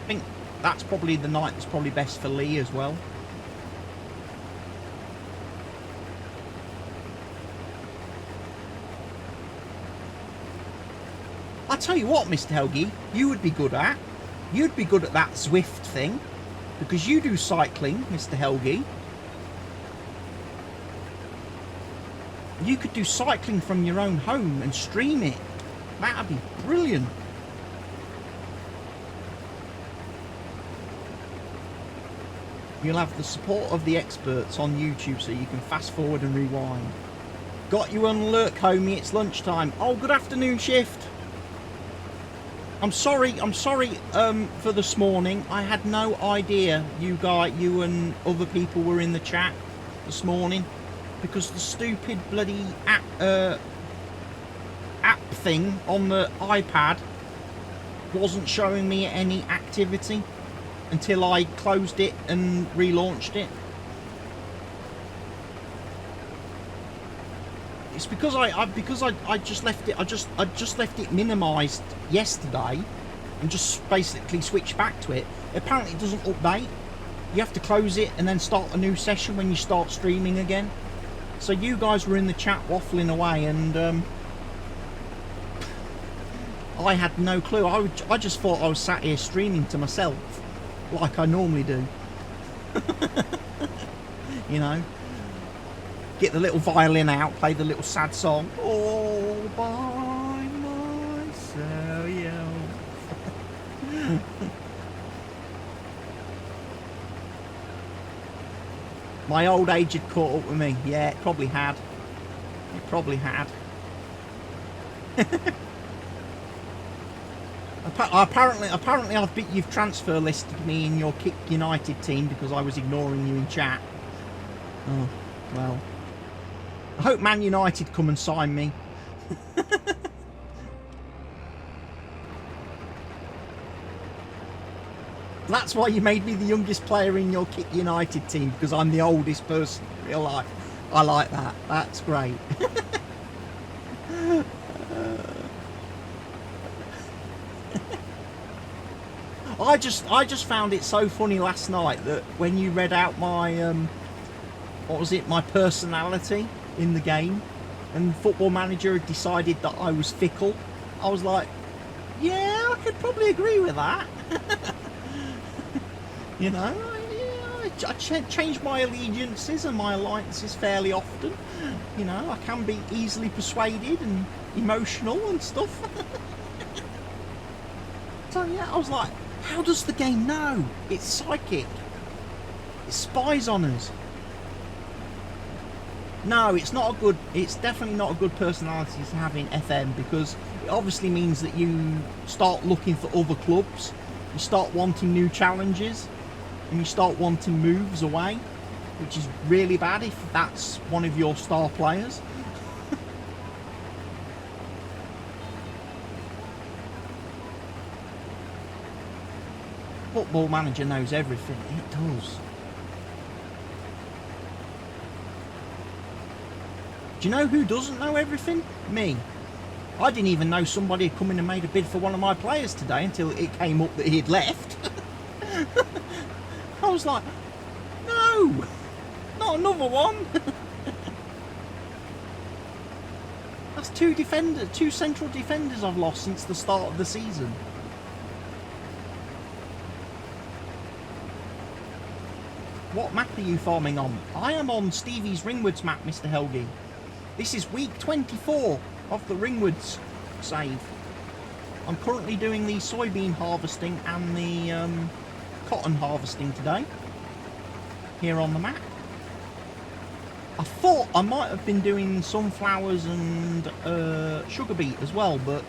I think that's probably the night that's probably best for Lee as well. I tell you what, Mr. Helgi, you would be good at. You'd be good at that Zwift thing. Because you do cycling, Mr. Helgi. You could do cycling from your own home and stream it. That'd be brilliant. You'll have the support of the experts on YouTube so you can fast forward and rewind. Got you on alert, homie, it's lunchtime. Oh, good afternoon, Shift. I'm sorry for this morning. I had no idea you and other people were in the chat this morning, because the stupid bloody app thing on the iPad wasn't showing me any activity until I closed it and relaunched it. It's because I just left it. I just left it minimized yesterday, and just basically switched back to it. Apparently, it doesn't update. You have to close it and then start a new session when you start streaming again. So you guys were in the chat waffling away, and I had no clue. I just thought I was sat here streaming to myself, like I normally do. You know. Get the little violin out, play the little sad song. All by myself, yeah. My old age had caught up with me. Yeah, it probably had. It probably had. Apparently, you've transfer listed me in your Kick United team because I was ignoring you in chat. Oh, well. I hope Man United come and sign me. That's why you made me the youngest player in your Kick United team, because I'm the oldest person in real life. I like that. That's great. I just found it so funny last night that when you read out my what was it, my personality in the game, and Football Manager had decided that I was fickle, I was like, yeah, I could probably agree with that. You know, I change my allegiances and my alliances fairly often. You know, I can be easily persuaded and emotional and stuff. So yeah, I was like, how does the game know? It's psychic. It spies on us. No, it's not a good. It's definitely not a good personality to have in FM, because it obviously means that you start looking for other clubs, you start wanting new challenges, and you start wanting moves away, which is really bad if that's one of your star players. Football Manager knows everything. It does. Do you know who doesn't know everything? Me. I didn't even know somebody had come in and made a bid for one of my players today until it came up that he'd left. I was like, no, No! Not another one! That's two central defenders I've lost since the start of the season. What map are you farming on? I am on Stevie's Ringwoods map, Mr. Helgi. This is week 24 of the Ringwoods save. I'm currently doing the soybean harvesting and the cotton harvesting today, here on the map. I thought I might have been doing sunflowers and sugar beet as well, but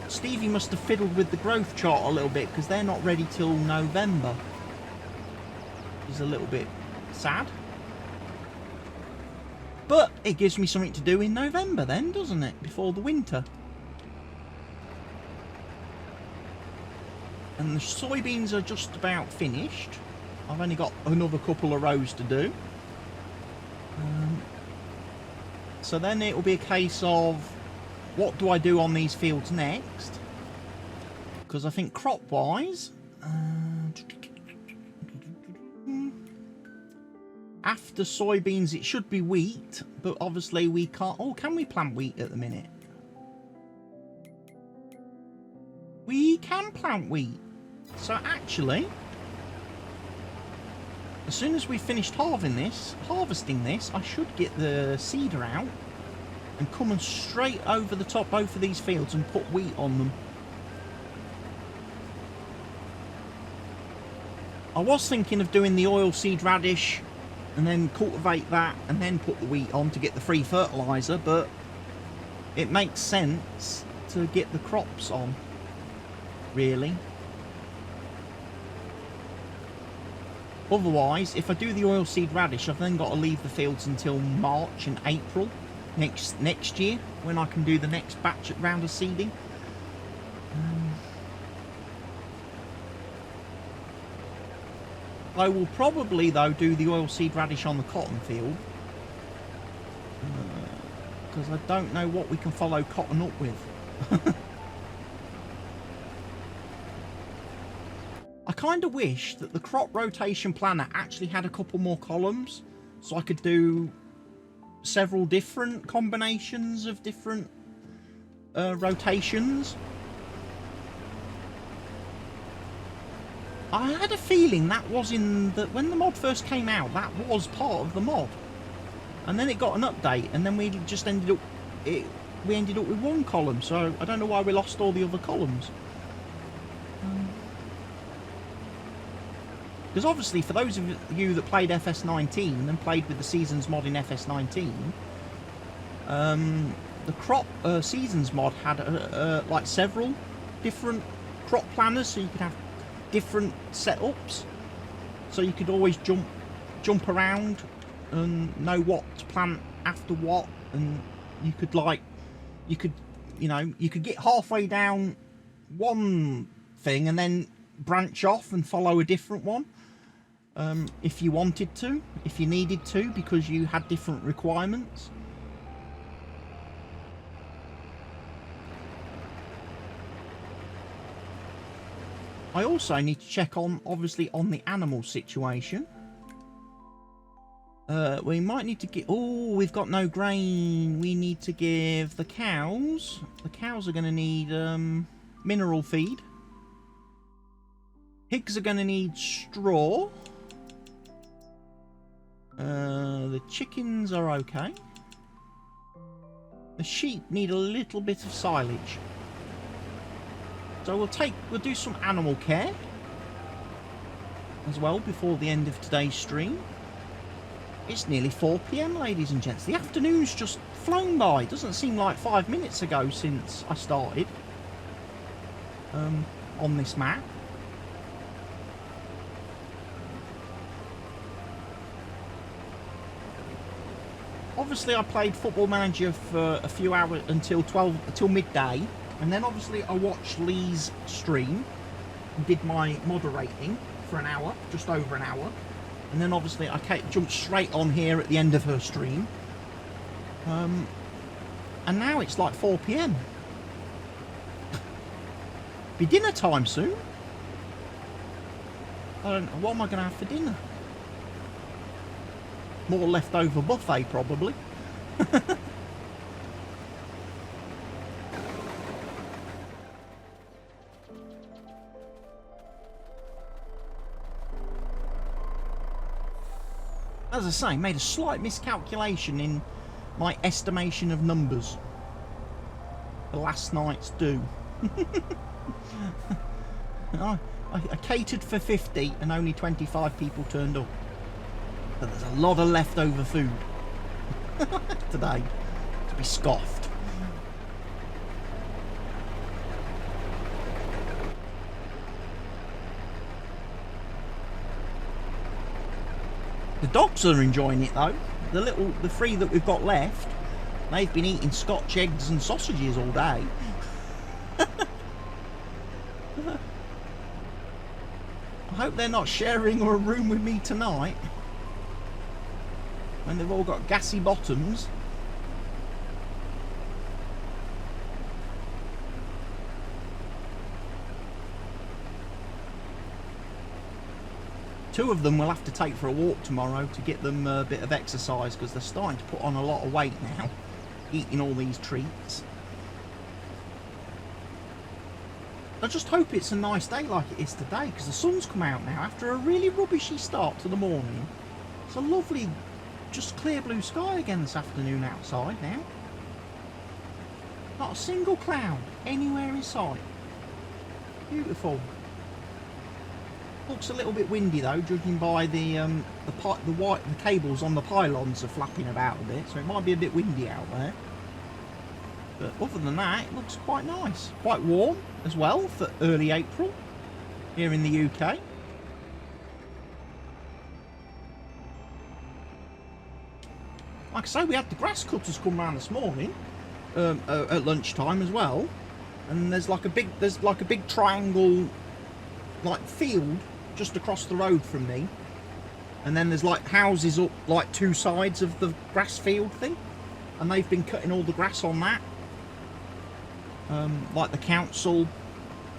Stevie must have fiddled with the growth chart a little bit because they're not ready till November. Which is a little bit sad. But it gives me something to do in November then, doesn't it? Before the winter. And the soybeans are just about finished. I've only got another couple of rows to do. So then it will be a case of what do I do on these fields next? Because I think crop wise, after soybeans it should be wheat, but obviously we can't. Oh, can we plant wheat at the minute? We can plant wheat. So actually, as soon as we finished harvesting this, I should get the seeder out and come and straight over the top both of these fields and put wheat on them. I was thinking of doing the oilseed radish and then cultivate that and then put the wheat on to get the free fertiliser, but it makes sense to get the crops on, really. Otherwise, if I do the oilseed radish, I've then got to leave the fields until March and April next year, when I can do the next round of seeding. I will probably, though, do the oilseed radish on the cotton field, because I don't know what we can follow cotton up with. I kind of wish that the crop rotation planner actually had a couple more columns, so I could do several different combinations of different rotations. I had a feeling that was when the mod first came out, that was part of the mod, and then it got an update, and then we just ended up with one column. So I don't know why we lost all the other columns. Because obviously, for those of you that played FS19 and played with the Seasons mod in FS19, the crop Seasons mod had like several different crop planners, so you could have different setups. So you could always jump around and know what to plant after what, and you could get halfway down one thing and then branch off and follow a different one. If you wanted to, if you needed to, because you had different requirements. I also need to check obviously on the animal situation. We might need to get... Oh, we've got no grain. We need to give the cows... The cows are going to need mineral feed. Pigs are going to need straw. The chickens are okay. The sheep need a little bit of silage. So we'll do some animal care as well before the end of today's stream. It's nearly 4 PM, ladies and gents. The afternoon's just flown by. It doesn't seem like 5 minutes ago since I started on this map. Obviously, I played Football Manager for a few hours until midday, and then obviously I watched Lee's stream and did my moderating for an hour, just over an hour, and then obviously I jumped straight on here at the end of her stream, and now it's like 4 PM. Be dinner time soon. I don't know, what am I going to have for dinner? More leftover buffet, probably. As I say, made a slight miscalculation in my estimation of numbers for last night's do. I catered for 50 and only 25 people turned up. But there's a lot of leftover food today to be scoffed. The dogs are enjoying it though. The three that we've got left, they've been eating Scotch eggs and sausages all day. I hope they're not sharing a room with me tonight. And they've all got gassy bottoms. Two of them we'll have to take for a walk tomorrow to get them a bit of exercise, because they're starting to put on a lot of weight now, eating all these treats. I just hope it's a nice day like it is today, because the sun's come out now after a really rubbishy start to the morning. It's a lovely, just clear blue sky again this afternoon outside now. Not a single cloud anywhere in sight. Beautiful. Looks a little bit windy though, judging by the cables on the pylons are flapping about a bit, so it might be a bit windy out there. But other than that, it looks quite nice. Quite warm as well for early April here in the UK. Like I say, we had the grass cutters come round this morning at lunchtime as well, and there's like a big triangle like field just across the road from me, and then there's like houses up like two sides of the grass field thing, and they've been cutting all the grass on that, like the council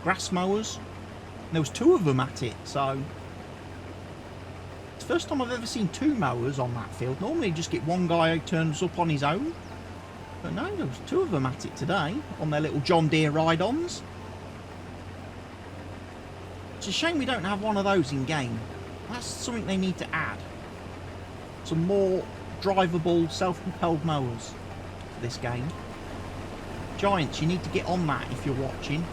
grass mowers. And there was two of them at it, so it's the first time I've ever seen two mowers on that field. Normally you just get one guy who turns up on his own, but no, there was two of them at it today on their little John Deere ride-ons. It's a shame we don't have one of those in game. That's something they need to add. Some more drivable, self-propelled mowers for this game. Giants, you need to get on that if you're watching.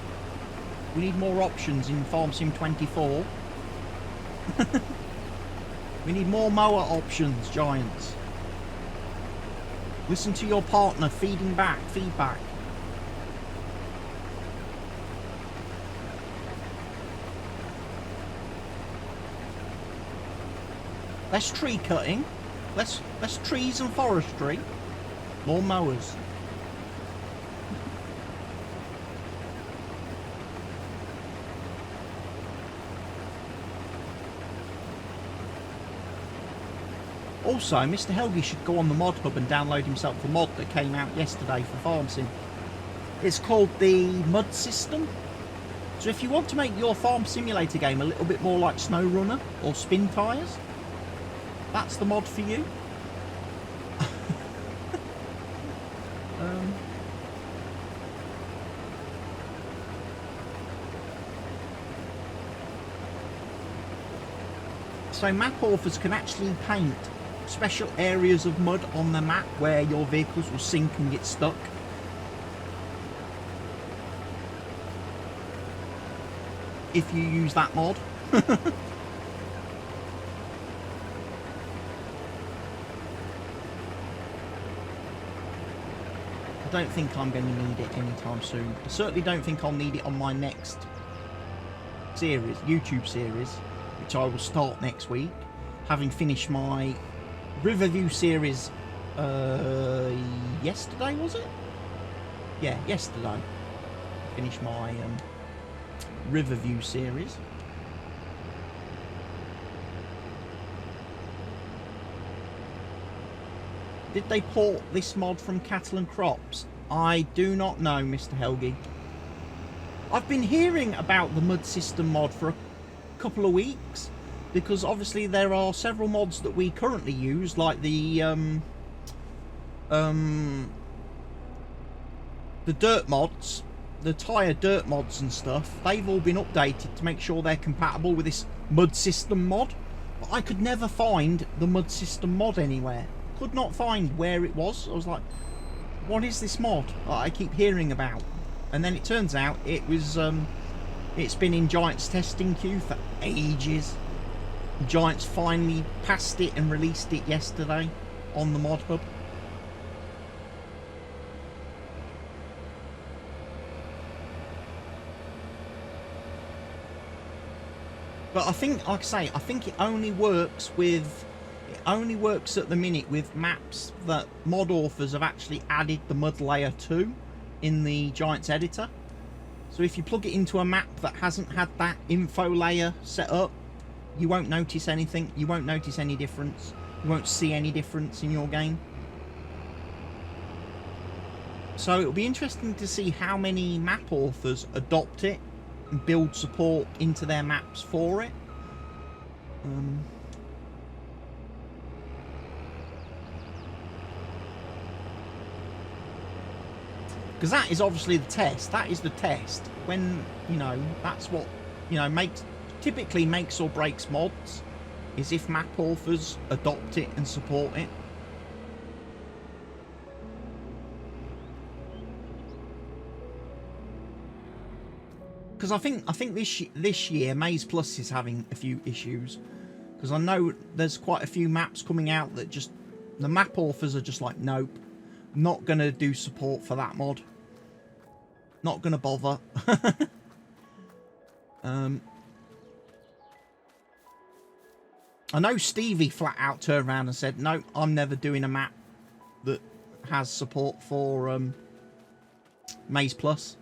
We need more options in Farm Sim 24. We need more mower options, Giants. Listen to your partner, feedback. Less tree cutting, less trees and forestry, more mowers. Also, Mr. Helgi should go on the mod hub and download himself a mod that came out yesterday for Farm Sim. It's called the Mud System. So if you want to make your Farm Simulator game a little bit more like Snow Runner or Spin Tyres, that's the mod for you. So map authors can actually paint special areas of mud on the map where your vehicles will sink and get stuck. If you use that mod. I don't think I'm going to need it anytime soon. I certainly don't think I'll need it on my next series, YouTube series, which I will start next week, having finished my Riverview series yesterday, was it? Yeah, yesterday. Finished my Riverview series. Did they port this mod from Cattle and Crops? I do not know, Mr. Helgi. I've been hearing about the Mud System mod for a couple of weeks, because obviously there are several mods that we currently use, like the dirt mods, the tyre dirt mods and stuff. They've all been updated to make sure they're compatible with this mud system mod. But I could never find the mud system mod anywhere. Could not find where it was. I was like, what is this mod that I keep hearing about? And then it turns out it was it's been in Giants testing queue for ages. Giants finally passed it and released it yesterday on the mod hub. But I think, like I say, I think it only works at the minute with maps that mod authors have actually added the mud layer to in the Giants editor. So if you plug it into a map that hasn't had that info layer set up, you won't notice anything. You won't notice any difference. You won't see any difference in your game. So it'll be interesting to see how many map authors adopt it and build support into their maps for it. Because that is obviously the test. That is the test. When, you know, that's what, you know, typically makes or breaks mods, is if map authors adopt it and support it. Because I think this year Maize Plus is having a few issues, because I know there's quite a few maps coming out that just the map authors are just like, nope, not gonna do support for that mod, not gonna bother. I know Stevie flat out turned around and said, no, I'm never doing a map that has support for Maize Plus.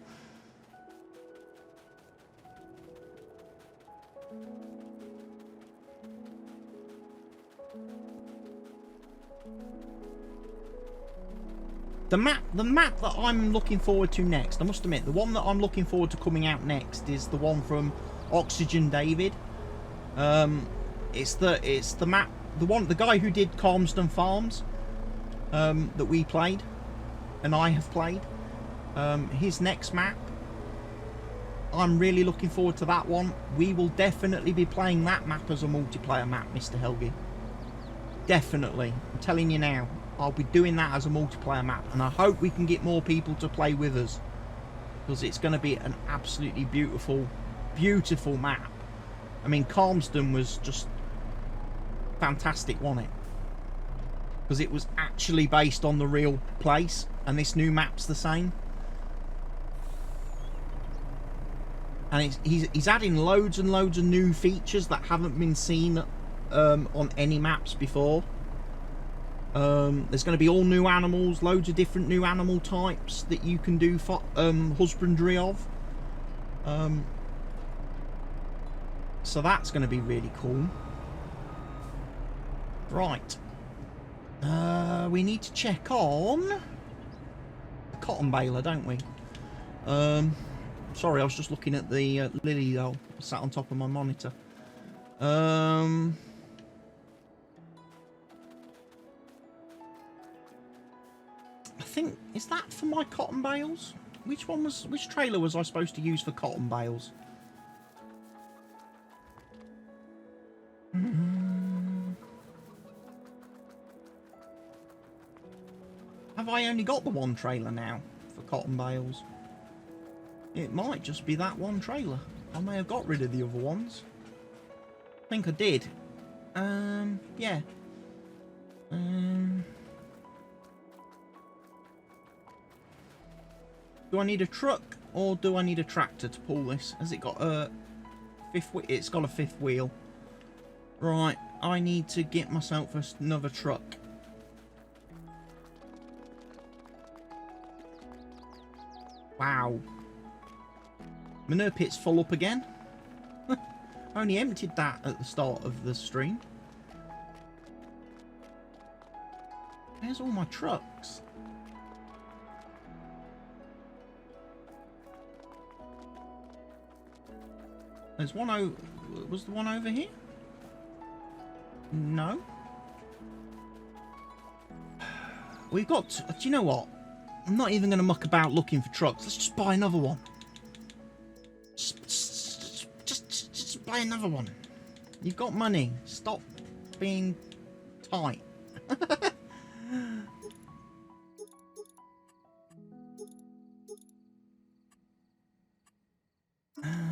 The map that I'm looking forward to next, I must admit, the one that I'm looking forward to coming out next is the one from Oxygen David. It's the map, the guy who did Calmsden Farms, that we played, and I have played. His next map, I'm really looking forward to that one. We will definitely be playing that map as a multiplayer map, Mr. Helgi. Definitely, I'm telling you now. I'll be doing that as a multiplayer map, and I hope we can get more people to play with us, because it's going to be an absolutely beautiful, beautiful map. I mean, Calmsden was just fantastic, wasn't it? Because it was actually based on the real place, and this new map's the same. And he's adding loads and loads of new features that haven't been seen on any maps before. There's going to be all new animals, loads of different new animal types that you can do for husbandry of. So that's going to be really cool. Right. We need to check on the cotton baler, don't we? Sorry, I was just looking at the lily that sat on top of my monitor. I think, is that for my cotton bales? Which trailer was I supposed to use for cotton bales? Have I only got the one trailer now for cotton bales? It might just be that one trailer. I may have got rid of the other ones. I think I did. Yeah. Do I need a truck or do I need a tractor to pull this? Has it got a fifth wheel? It's got a fifth wheel. Right, I need to get myself another truck. Wow. Manure pit's full up again. I only emptied that at the start of the stream. Where's all my trucks? There's one over... Was the one over here? No. We've got... Do you know what? I'm not even going to muck about looking for trucks. Let's just buy another one. Just buy another one. You've got money. Stop being tight.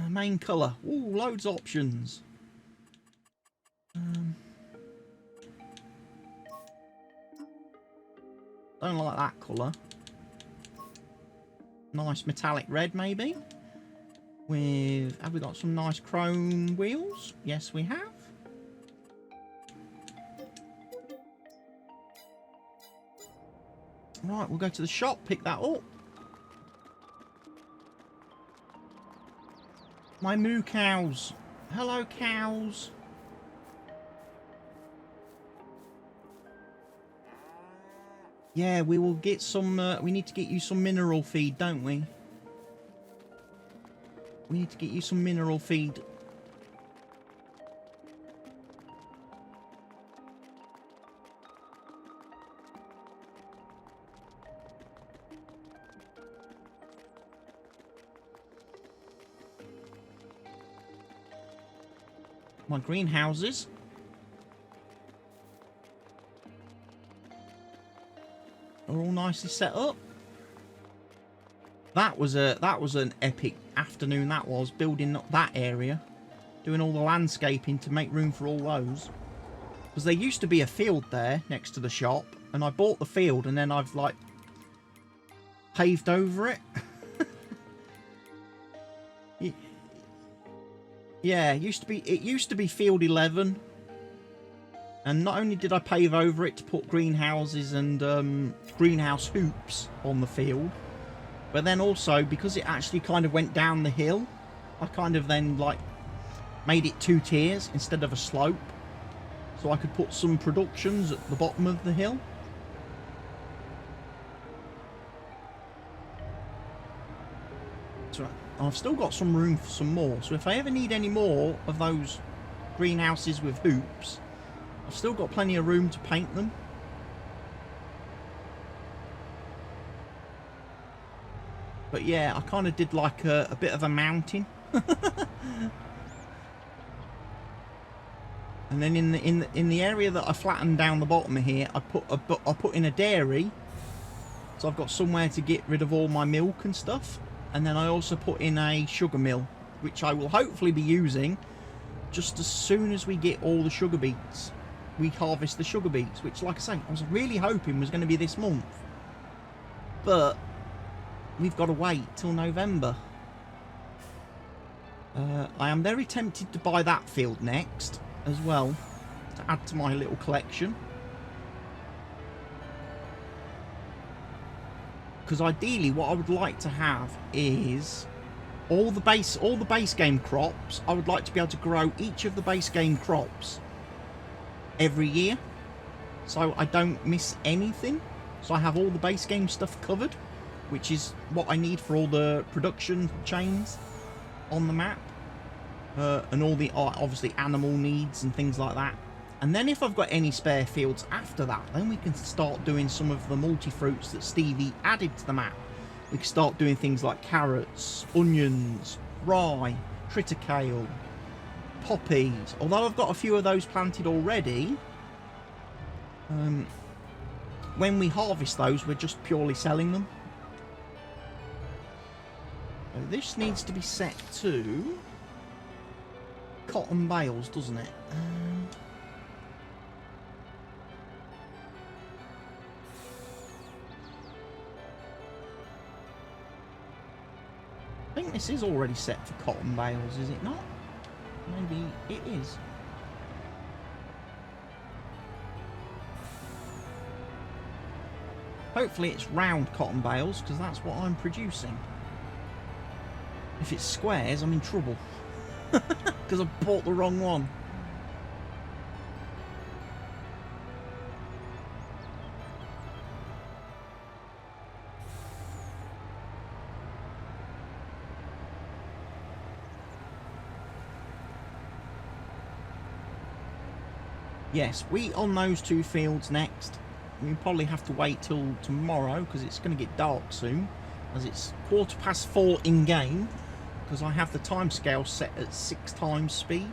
Main colour. Ooh, loads of options. Don't like that colour. Nice metallic red, maybe. With... Have we got some nice chrome wheels? Yes, we have. Right, we'll go to the shop, pick that up. My moo cows. Hello, cows. Yeah, we will get some... we need to get you some mineral feed, don't we? We need to get you some mineral feed. My greenhouses. Are all nicely set up. That was an epic afternoon. That was building up that area, doing all the landscaping to make room for all those. Because there used to be a field there next to the shop, and I bought the field, and then I've like paved over it. Yeah, it used to be field 11. And not only did I pave over it to put greenhouses and greenhouse hoops on the field, but then also, because it actually kind of went down the hill, I kind of then, like, made it 2 tiers instead of a slope. So I could put some productions at the bottom of the hill. So I've still got some room for some more. So if I ever need any more of those greenhouses with hoops, I've still got plenty of room to paint them. But yeah, I kind of did like a bit of a mountain. And then in the area that I flattened down the bottom of here, I put in a dairy, so I've got somewhere to get rid of all my milk and stuff. And then I also put in a sugar mill, which I will hopefully be using just as soon as we get all the sugar beets. We harvest the sugar beets, which, like I say, I was really hoping was going to be this month. But we've got to wait till November. I am very tempted to buy that field next as well, to add to my little collection. Because ideally what I would like to have is all the base game crops. I would like to be able to grow each of the base game crops every year, so I don't miss anything. So I have all the base game stuff covered, which is what I need for all the production chains on the map, and all the obviously animal needs and things like that. And then if I've got any spare fields after that, then we can start doing some of the multi-fruits that Stevie added to the map. We can start doing things like carrots, onions, rye, triticale, poppies. Although I've got a few of those planted already, when we harvest those, we're just purely selling them. So this needs to be set to cotton bales, doesn't it? I think this is already set for cotton bales, is it not? Maybe it is. Hopefully it's round cotton bales, because that's what I'm producing. If it's squares, I'm in trouble. Because I bought the wrong one. yes, wheat on those 2 fields next. We probably have to wait till tomorrow because it's going to get dark soon, as it's 4:15 in game, because I have the timescale set at 6 times speed.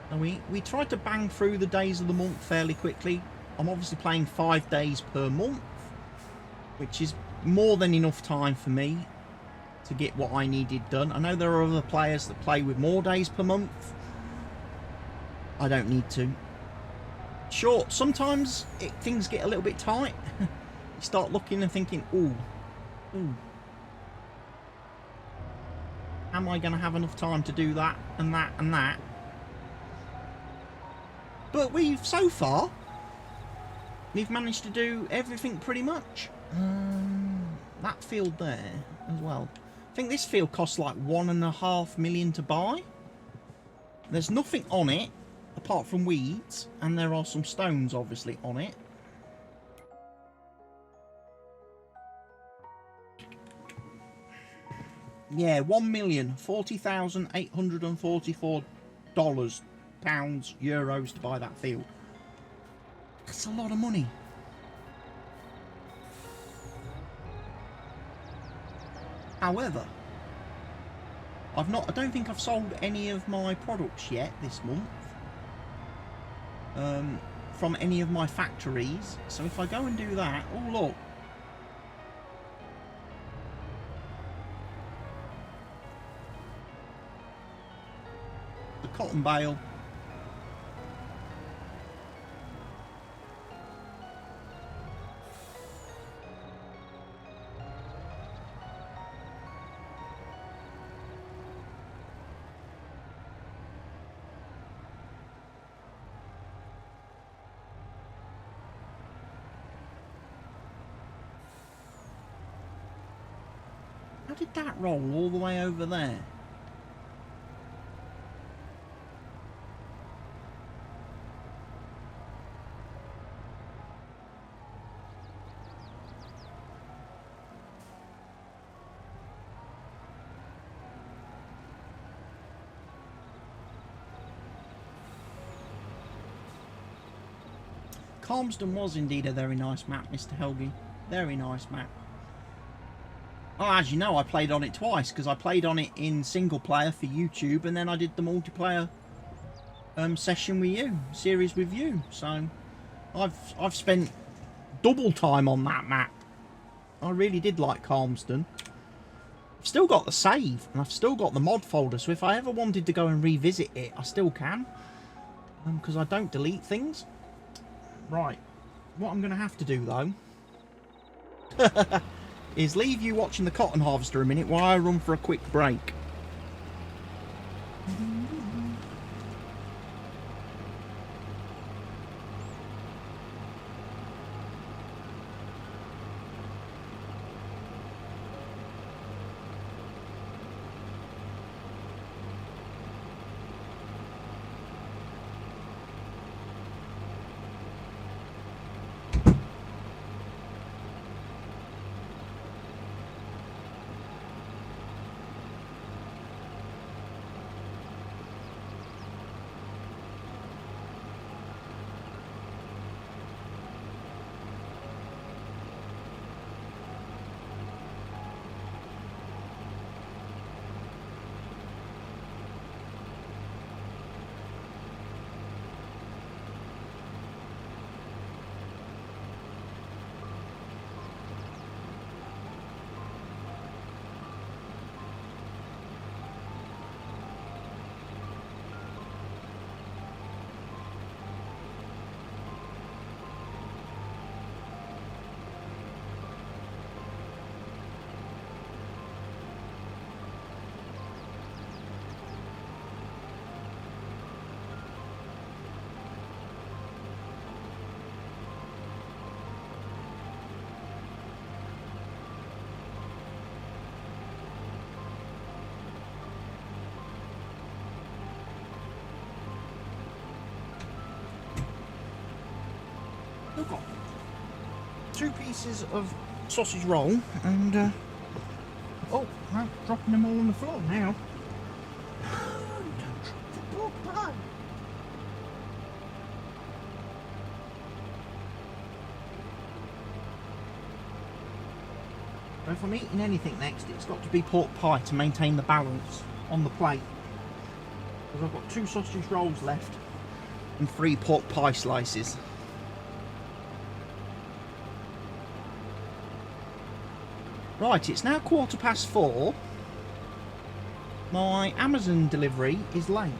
And we tried to bang through the days of the month fairly quickly. I'm obviously playing 5 days per month, which is more than enough time for me to get what I needed done. I know there are other players that play with more days per month. I don't need to. Sure, sometimes things get a little bit tight. You start looking and thinking, ooh, am I going to have enough time to do that and that and that? But so far, we've managed to do everything pretty much. That field there as well. I think this field costs like 1.5 million to buy. There's nothing on it apart from weeds, and there are some stones obviously on it. Yeah, $1,040,844 pounds, euros to buy that field. That's a lot of money. However, I don't think I've sold any of my products yet this month. From any of my factories. So if I go and do that, oh look. The cotton bale. How did that roll all the way over there? Calmsden was indeed a very nice map, Mr. Helgi. Very nice map. Oh, as you know, I played on it twice, because I played on it in single player for YouTube, and then I did the multiplayer session with you, series with you. So I've spent double time on that map. I really did like Calmsden. I've still got the save, and I've still got the mod folder, so if I ever wanted to go and revisit it, I still can, because I don't delete things. Right, what I'm going to have to do though is leave you watching the cotton harvester a minute while I run for a quick break. I've got 2 pieces of sausage roll and oh, I'm dropping them all on the floor now. Don't drop the book, man. So if I'm eating anything next, it's got to be pork pie to maintain the balance on the plate. Because I've got 2 sausage rolls left and 3 pork pie slices. Right, it's now 4:15. My Amazon delivery is late.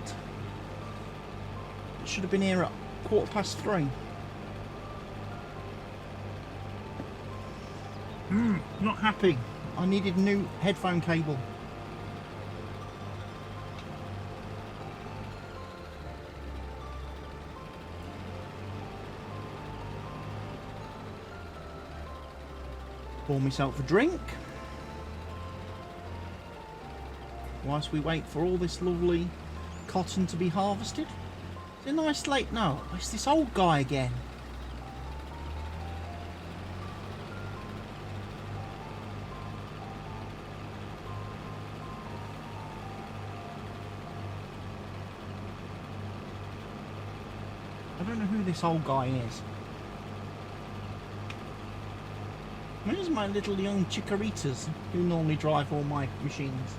It should have been here at 3:15. Not happy. I needed a new headphone cable. Pour myself a drink whilst we wait for all this lovely cotton to be harvested. It's a nice late note. It's this old guy again. I don't know who this old guy is. Where's my little young chicaritas who normally drive all my machines?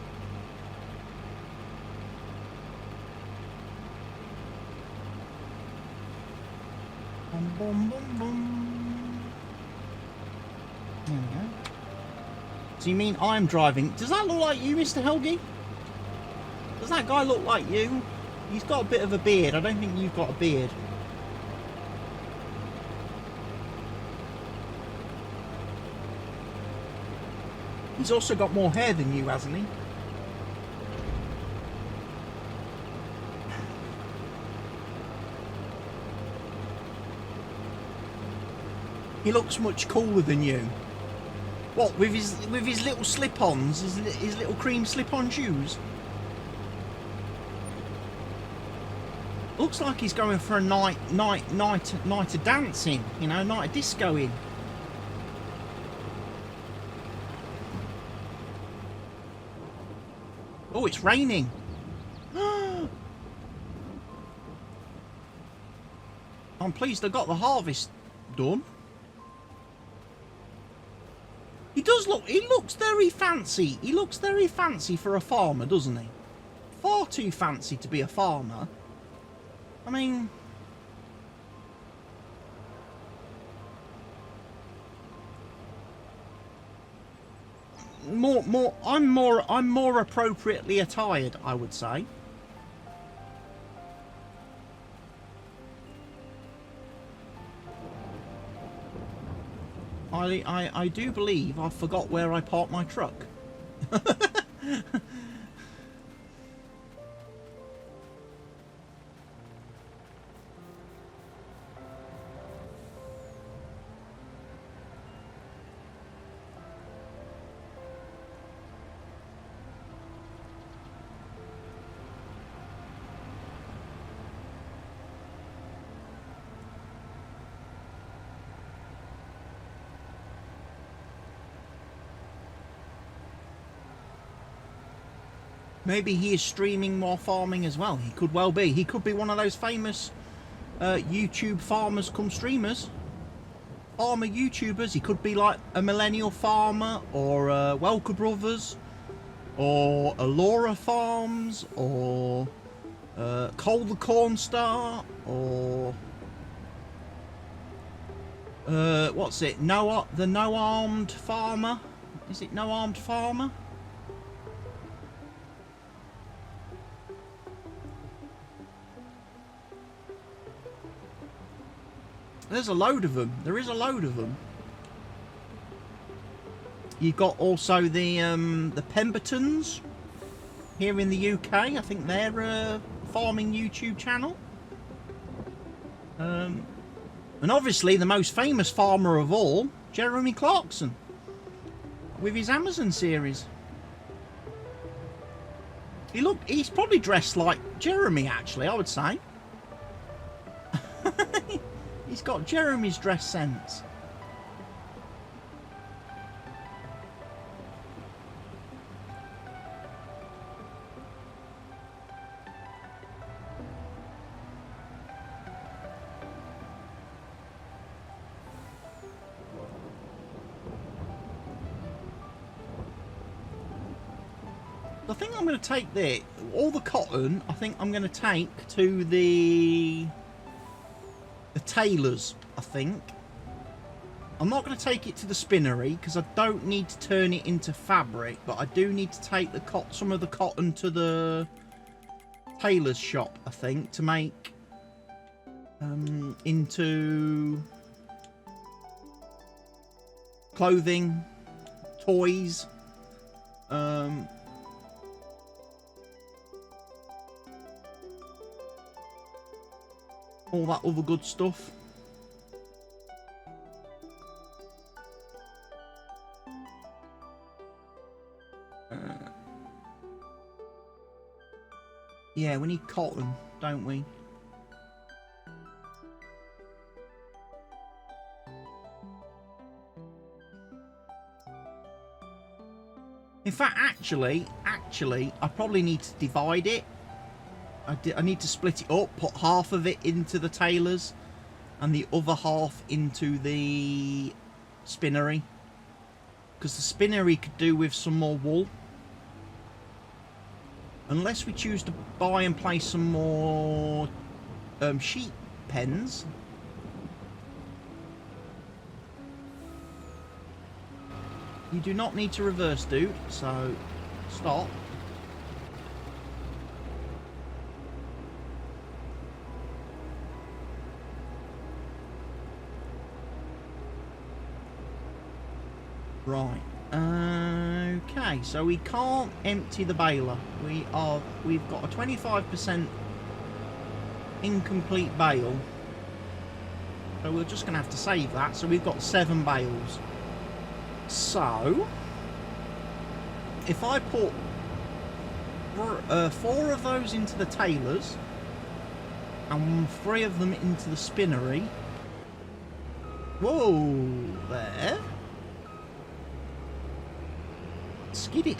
Bum, bum, bum, bum. There we go. So you mean I'm driving? Does that look like you, Mr. Helgi? Does that guy look like you? He's got a bit of a beard. I don't think you've got a beard. He's also got more hair than you, hasn't he? He looks much cooler than you. What, with his little slip-ons, his little cream slip-on shoes? Looks like he's going for a night of dancing, you know, night of discoing. Oh, it's raining. I'm pleased I got the harvest done. He looks very fancy. He looks very fancy for a farmer, doesn't he? Far too fancy to be a farmer. I mean, I'm more appropriately attired, I would say. I do believe I forgot where I parked my truck. Maybe he is streaming while farming as well. He could well be. He could be one of those famous YouTube farmers come streamers. Farmer YouTubers. He could be like a Millennial Farmer or Welker Brothers or Laura Farms or Cole the Corn Star or what's it? The No Armed Farmer. Is it No Armed Farmer? There's a load of them. There is a load of them. You've got also the Pembertons here in the UK. I think they're a farming YouTube channel. And obviously the most famous farmer of all, Jeremy Clarkson, with his Amazon series. He's probably dressed like Jeremy, actually, I would say. He's got Jeremy's dress sense. think I'm going to take all the cotton. I think I'm going to take to the tailors. I think I'm not going to take it to the spinnery because I don't need to turn it into fabric, but I do need to take some of the cotton to the tailor's shop. I think to make into clothing, toys. All that other good stuff. Yeah, we need cotton, don't we? In fact, actually, I probably need to divide it. I need to split it up, put half of it into the tailors and the other half into the spinnery. Because the spinnery could do with some more wool. Unless we choose to buy and place some more sheep pens. You do not need to reverse, dude, so stop. Right. Okay, so we can't empty the baler. We've got a 25% incomplete bale. So we're just gonna have to save that. So we've got 7 bales. So if I put 4 of those into the tailors and 3 of them into the spinnery. Whoa, there. Skidded.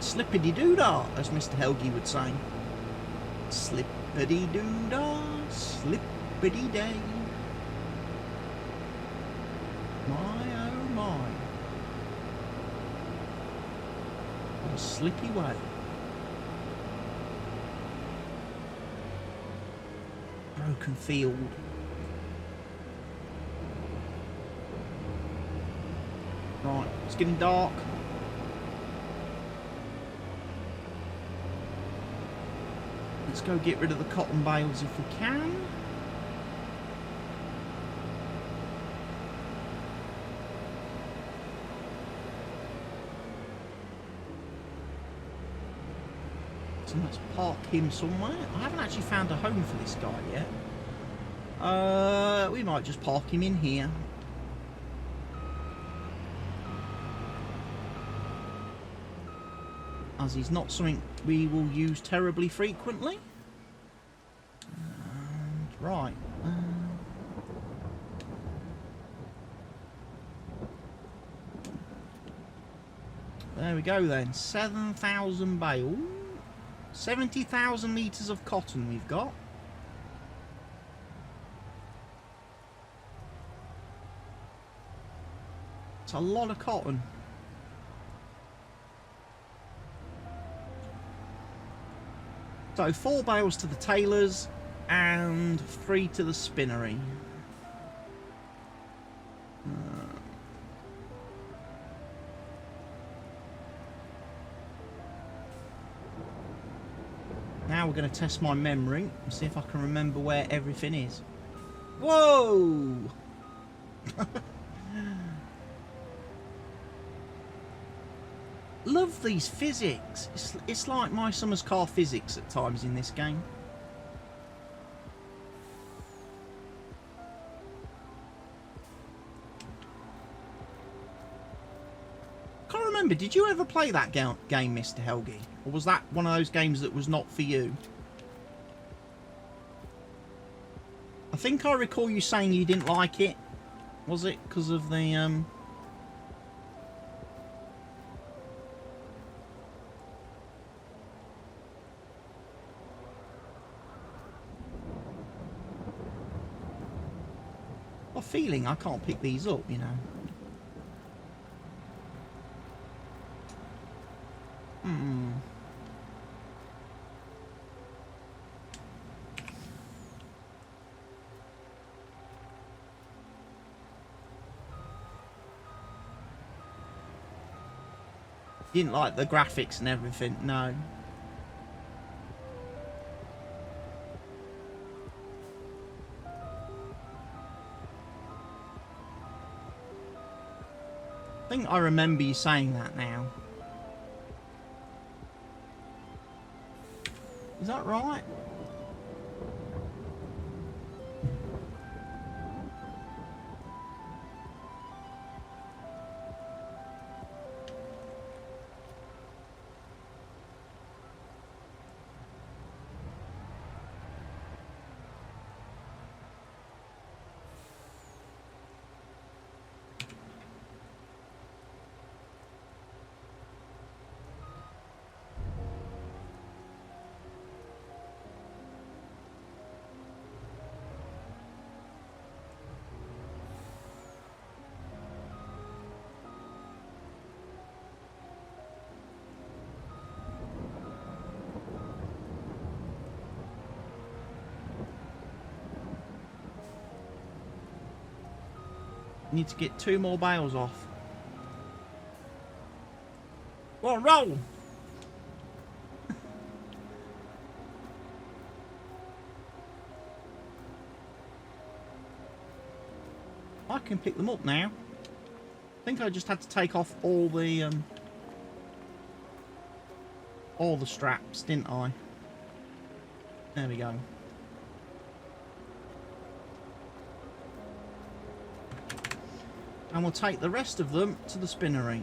Slippity-doo-dah, as Mr. Helgi would say. Slippity-doo-dah, slippity-day. My oh my. What a slippy way. Broken field. Right, it's getting dark. Let's go get rid of the cotton bales if we can. So let's park him somewhere. I haven't actually found a home for this guy yet. We might just park him in here. As he's not something we will use terribly frequently. And, right. There we go then. 7,000 bale. 70,000 litres of cotton we've got. It's a lot of cotton. So 4 bales to the tailors and 3 to the spinnery. Now we're going to test my memory and see if I can remember where everything is. Whoa! Love these physics. It's like my summer's car physics at times in this game. Can't remember, did you ever play that game, Mr. Helgi? Or was that one of those games that was not for you? I think I recall you saying you didn't like it. Was it because of the a feeling I can't pick these up, you know. Didn't like the graphics and everything, no. I think I remember you saying that now. Is that right? Need to get 2 more bales off. Go on, roll! I can pick them up now. I think I just had to take off all the straps, didn't I? There we go. And we'll take the rest of them to the spinnery.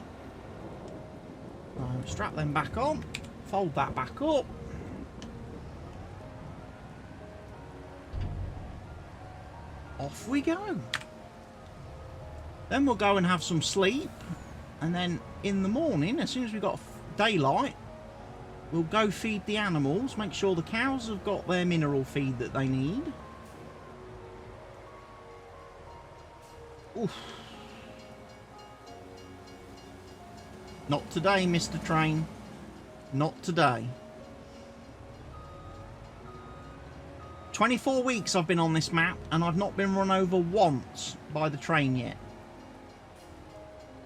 Strap them back on, fold that back up. Off we go. Then we'll go and have some sleep. And then in the morning, as soon as we've got daylight, we'll go feed the animals, make sure the cows have got their mineral feed that they need. Oof. Not today, Mr. Train. Not today. 24 weeks I've been on this map and I've not been run over once by the train yet.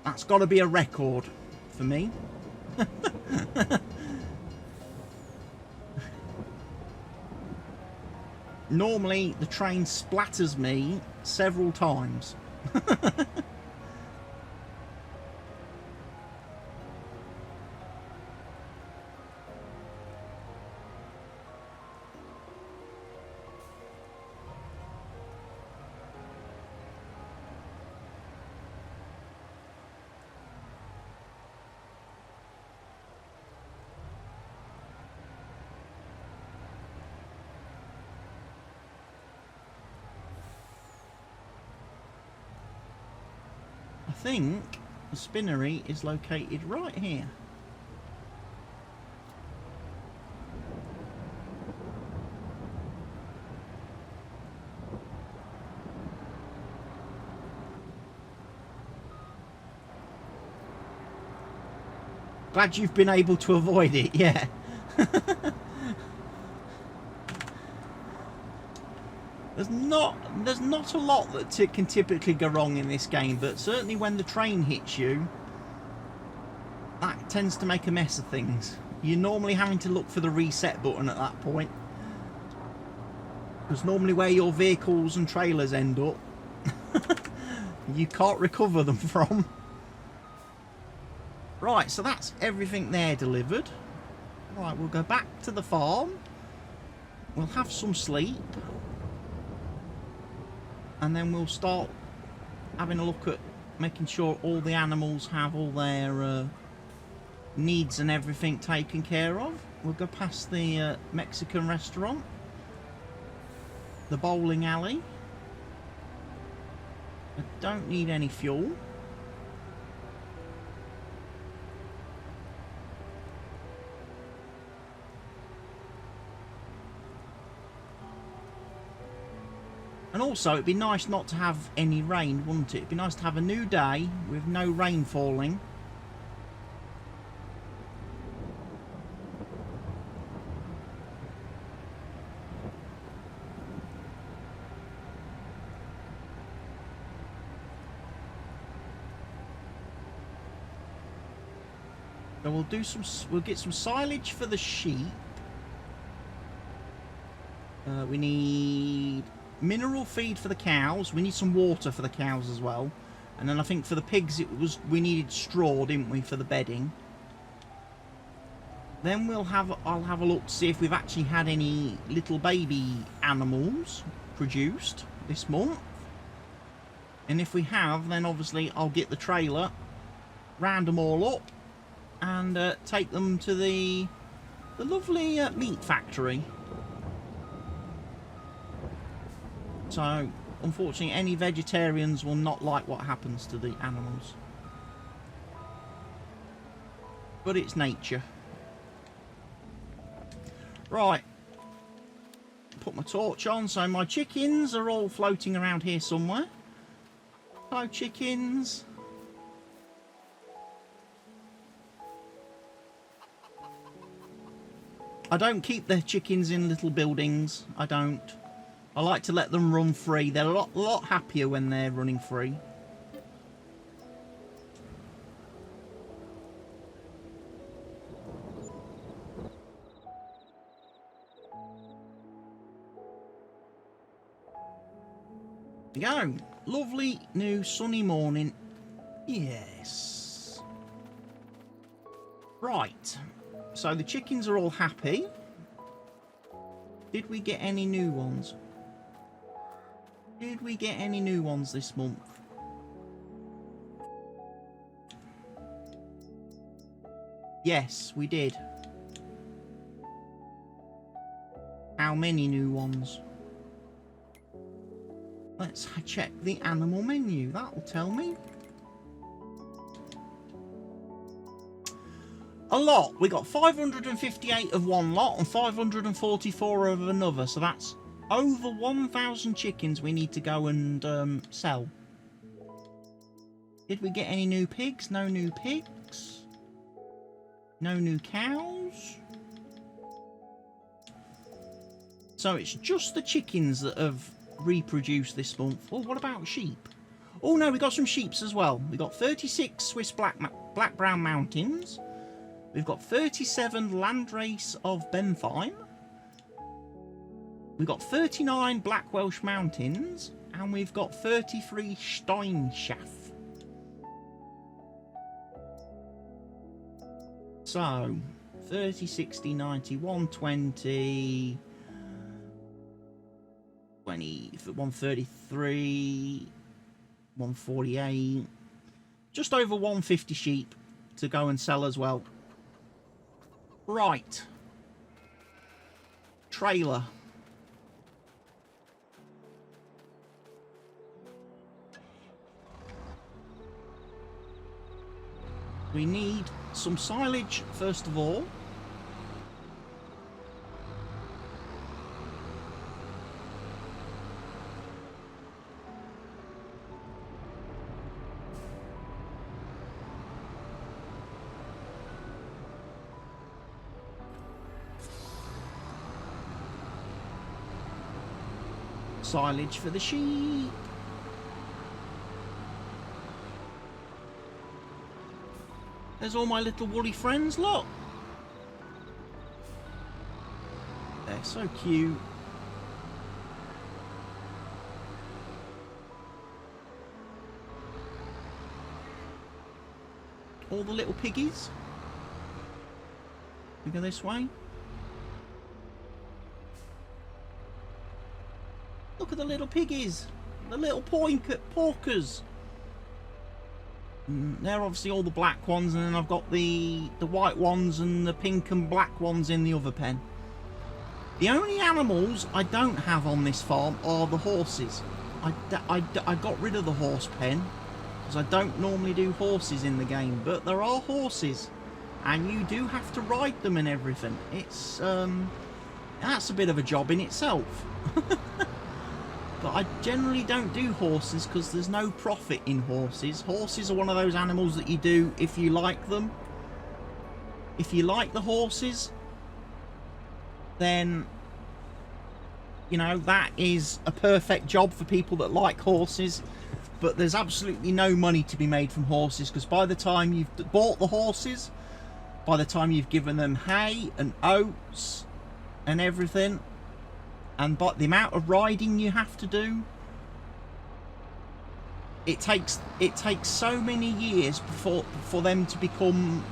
That's got to be a record for me. Normally the train splatters me several times. I think the spinnery is located right here. Glad you've been able to avoid it, yeah. There's not a lot that can typically go wrong in this game, but certainly when the train hits you, that tends to make a mess of things. You're normally having to look for the reset button at that point, because normally where your vehicles and trailers end up, you can't recover them from. Right, so that's everything there delivered. Right, we'll go back to the farm. We'll have some sleep. And then we'll start having a look at making sure all the animals have all their needs and everything taken care of. We'll go past the Mexican restaurant, the bowling alley. I don't need any fuel. And Also, it'd be nice not to have any rain, wouldn't it? It'd be nice to have a new day with no rain falling. So we'll get some silage for the sheep. We need mineral feed for the cows. We need some water for the cows as well. And then I think for the pigs we needed straw, didn't we, for the bedding. Then I'll have a look to see if we've actually had any little baby animals produced this month. And if we have, then obviously I'll get the trailer, round them all up, and take them to the lovely meat factory. So, unfortunately, any vegetarians will not like what happens to the animals. But it's nature. Right. Put my torch on, so my chickens are all floating around here somewhere. Hello, chickens. I don't keep the chickens in little buildings. I don't. I like to let them run free. They're a lot happier when they're running free. There we go. Lovely new sunny morning. Yes. Right. So the chickens are all happy. Did we get any new ones? Did we get any new ones this month? Yes, we did. How many new ones? Let's check the animal menu. That'll tell me. A lot. We got 558 of one lot and 544 of another. So that's over 1,000 chickens we need to go and sell. Did we get any new pigs? No new pigs. No new cows. So it's just the chickens that have reproduced this month. Oh, what about sheep? Oh no, we got some sheeps as well. We got 36 Swiss Black Brown Mountains. We've got 37 Landrace of Bentheim. We've got 39 Black Welsh Mountains. And we've got 33 Steinschaft. So, 30, 60, 90, 120... 133, 148, just over 150 sheep to go and sell as well. Right. Trailer. We need some silage first of all. Silage for the sheep. There's all my little woolly friends, look. They're so cute. All the little piggies. We go this way. Look at the little piggies, the little porkers. They're obviously all the black ones, and then I've got the white ones and the pink and black ones in the other pen. The only animals I don't have on this farm are the horses. I got rid of the horse pen because I don't normally do horses in the game, but there are horses, and you do have to ride them and everything. It's that's a bit of a job in itself. But I generally don't do horses because there's no profit in horses. Horses are one of those animals that you do if you like them. If you like the horses, then, you know, that is a perfect job for people that like horses. But there's absolutely no money to be made from horses, because by the time you've bought the horses, by the time you've given them hay and oats and everything, and but the amount of riding you have to do, it takes so many years for them to become,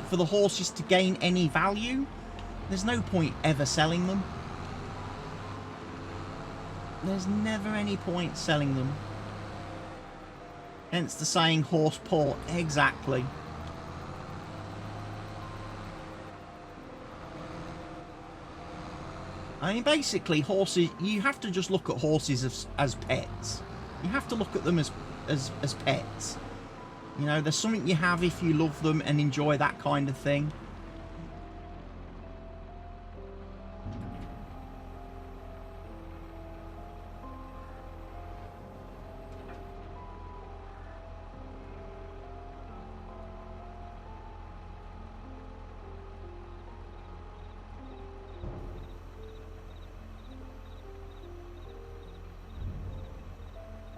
for the horses to gain any value. There's no point ever selling them. There's never any point selling them. Hence the saying, horse poor. Exactly. I mean, basically, horses, you have to just look at horses as pets. You have to look at them as pets. You know, there's something you have if you love them and enjoy that kind of thing.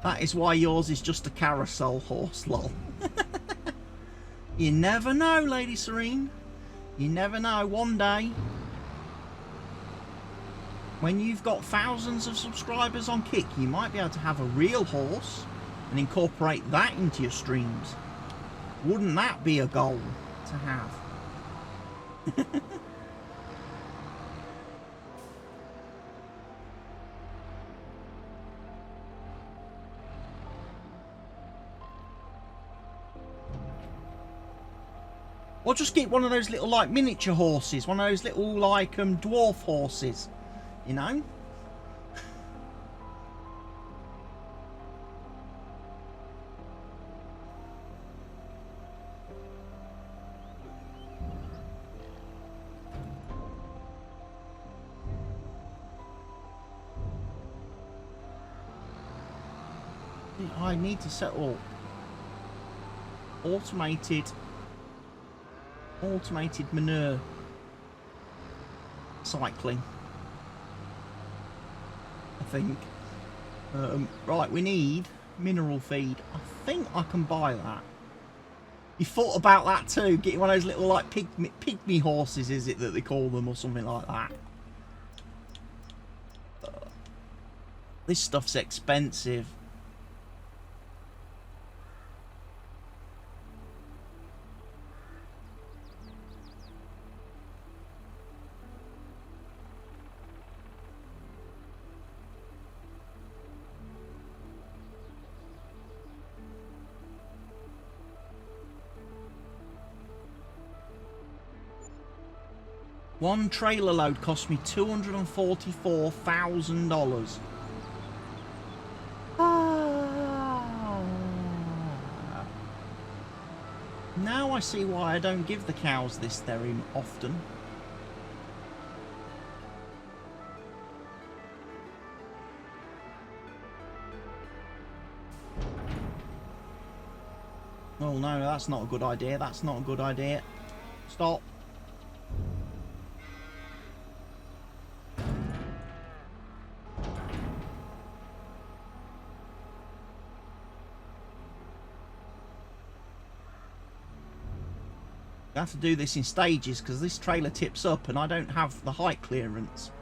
That is why yours is just a carousel horse, lol. You never know, Lady Serene. You never know. One day, when you've got thousands of subscribers on Kick, you might be able to have a real horse and incorporate that into your streams. Wouldn't that be a goal to have? Or just get one of those little, like, miniature horses. One of those little, like, dwarf horses. You know? I need to set up automated manure cycling, I think. Right, we need mineral feed. I think I can buy that. You thought about that too, getting one of those little, like, pygmy horses, is it that they call them, or something like that? This stuff's expensive. One trailer load cost me $244,000. Now I see why I don't give the cows this very often. Oh no, that's not a good idea. That's not a good idea. Stop. I have to do this in stages because this trailer tips up and I don't have the height clearance.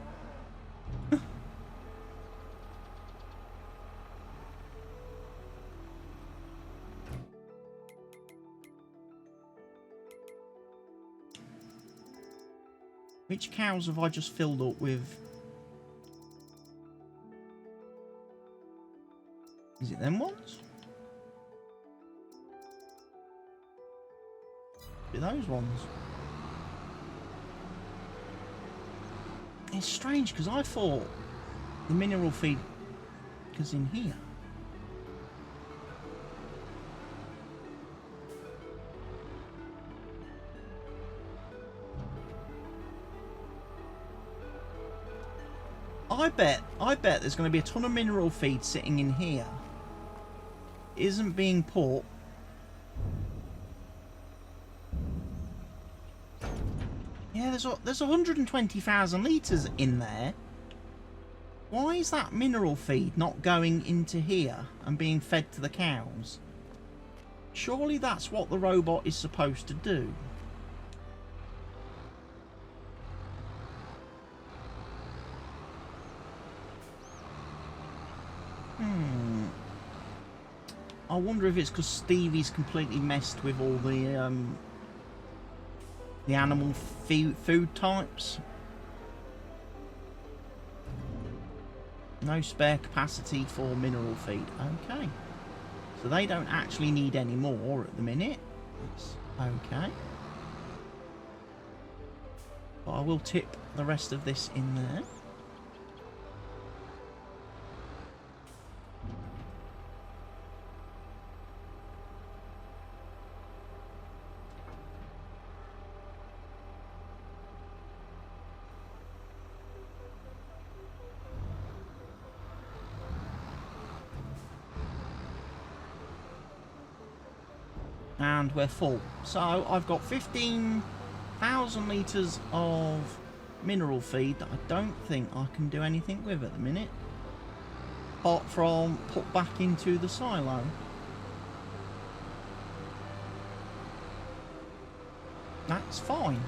Which cows have I just filled up with? Is it them ones? Those ones. It's strange because I thought the mineral feed was in here. I bet there's going to be a ton of mineral feed sitting in here. Isn't being put. Yeah, there's 120,000 litres in there. Why is that mineral feed not going into here and being fed to the cows? Surely that's what the robot is supposed to do. I wonder if it's because Stevie's completely messed with all the animal food types. No spare capacity for mineral feed. Okay. So they don't actually need any more at the minute. That's okay. But I will tip the rest of this in there. And we're full. So I've got 15,000 litres of mineral feed that I don't think I can do anything with at the minute. Apart from put back into the silo. That's fine.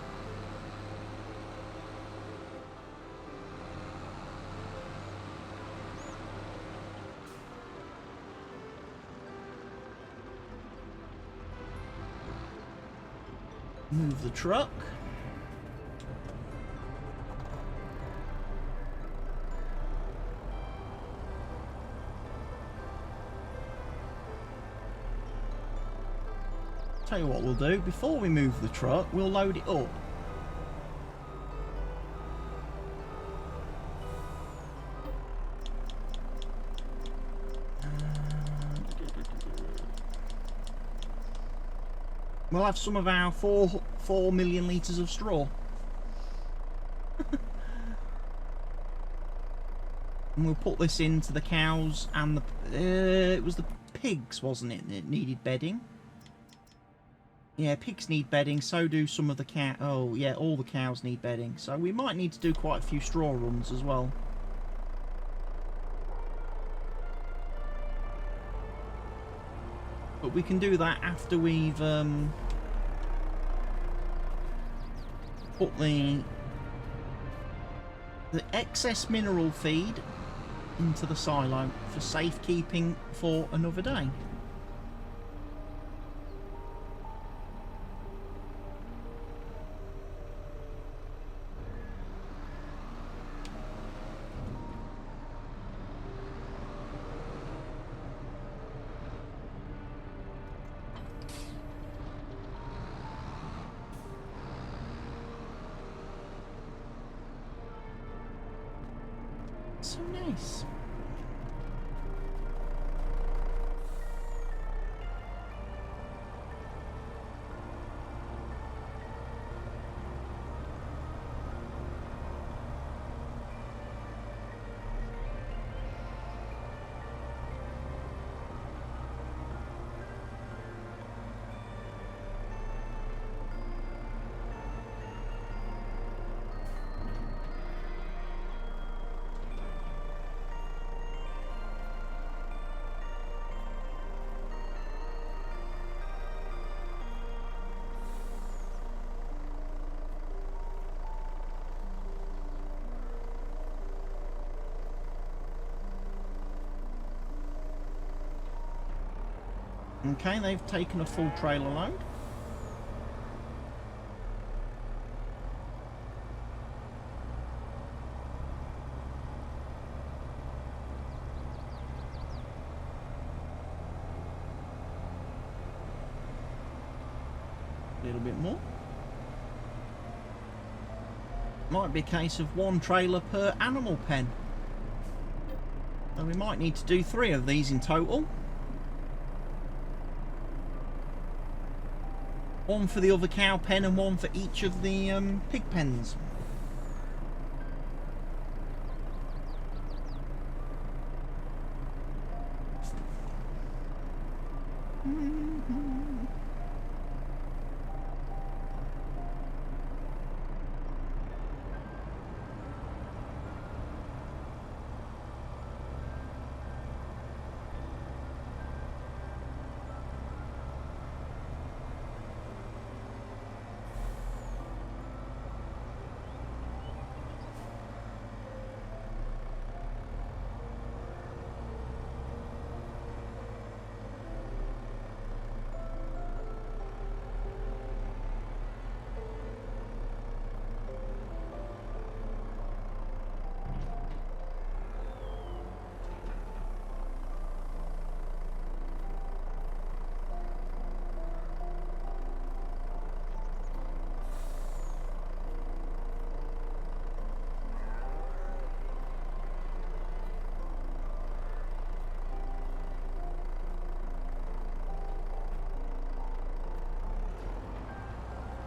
Move the truck. Tell you what we'll do, before we move the truck, we'll load it up. We'll have some of our 4 million litres of straw. And we'll put this into the cows and the... it was the pigs, wasn't it, that needed bedding? Yeah, pigs need bedding, so do some of the cow... Oh, yeah, all the cows need bedding. So we might need to do quite a few straw runs as well. But we can do that after we've put the excess mineral feed into the silo for safekeeping for another day. So nice. Okay, they've taken a full trailer load. A little bit more. Might be a case of one trailer per animal pen. So we might need to do 3 of these in total. One for the other cow pen and one for each of the pig pens.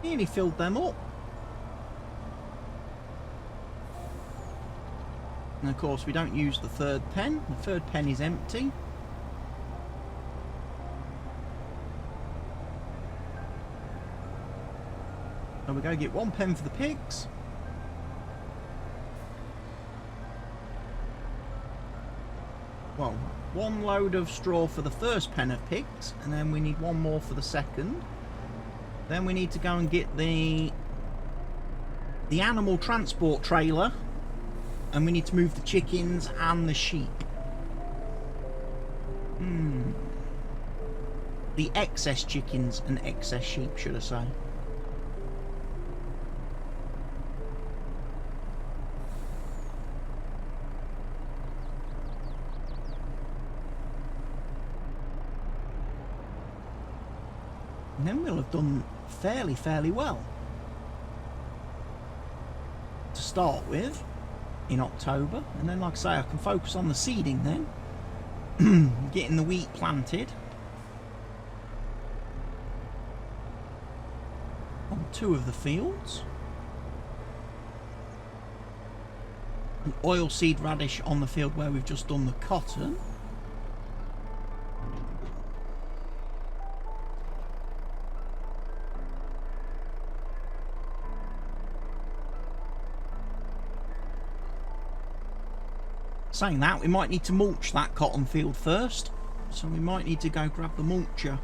Nearly filled them up. And of course we don't use the third pen. The third pen is empty. So we go get one pen for the pigs. Well, one load of straw for the first pen of pigs, and then we need one more for the second. Then we need to go and get the animal transport trailer, and we need to move the chickens and the sheep. The excess chickens and excess sheep, should I say. And then we'll have done fairly well to start with in October, and then like I say, I can focus on the seeding then, getting the wheat planted on 2 of the fields, an oilseed radish on the field where we've just done the cotton. Saying that, we might need to mulch that cotton field first, so we might need to go grab the mulcher.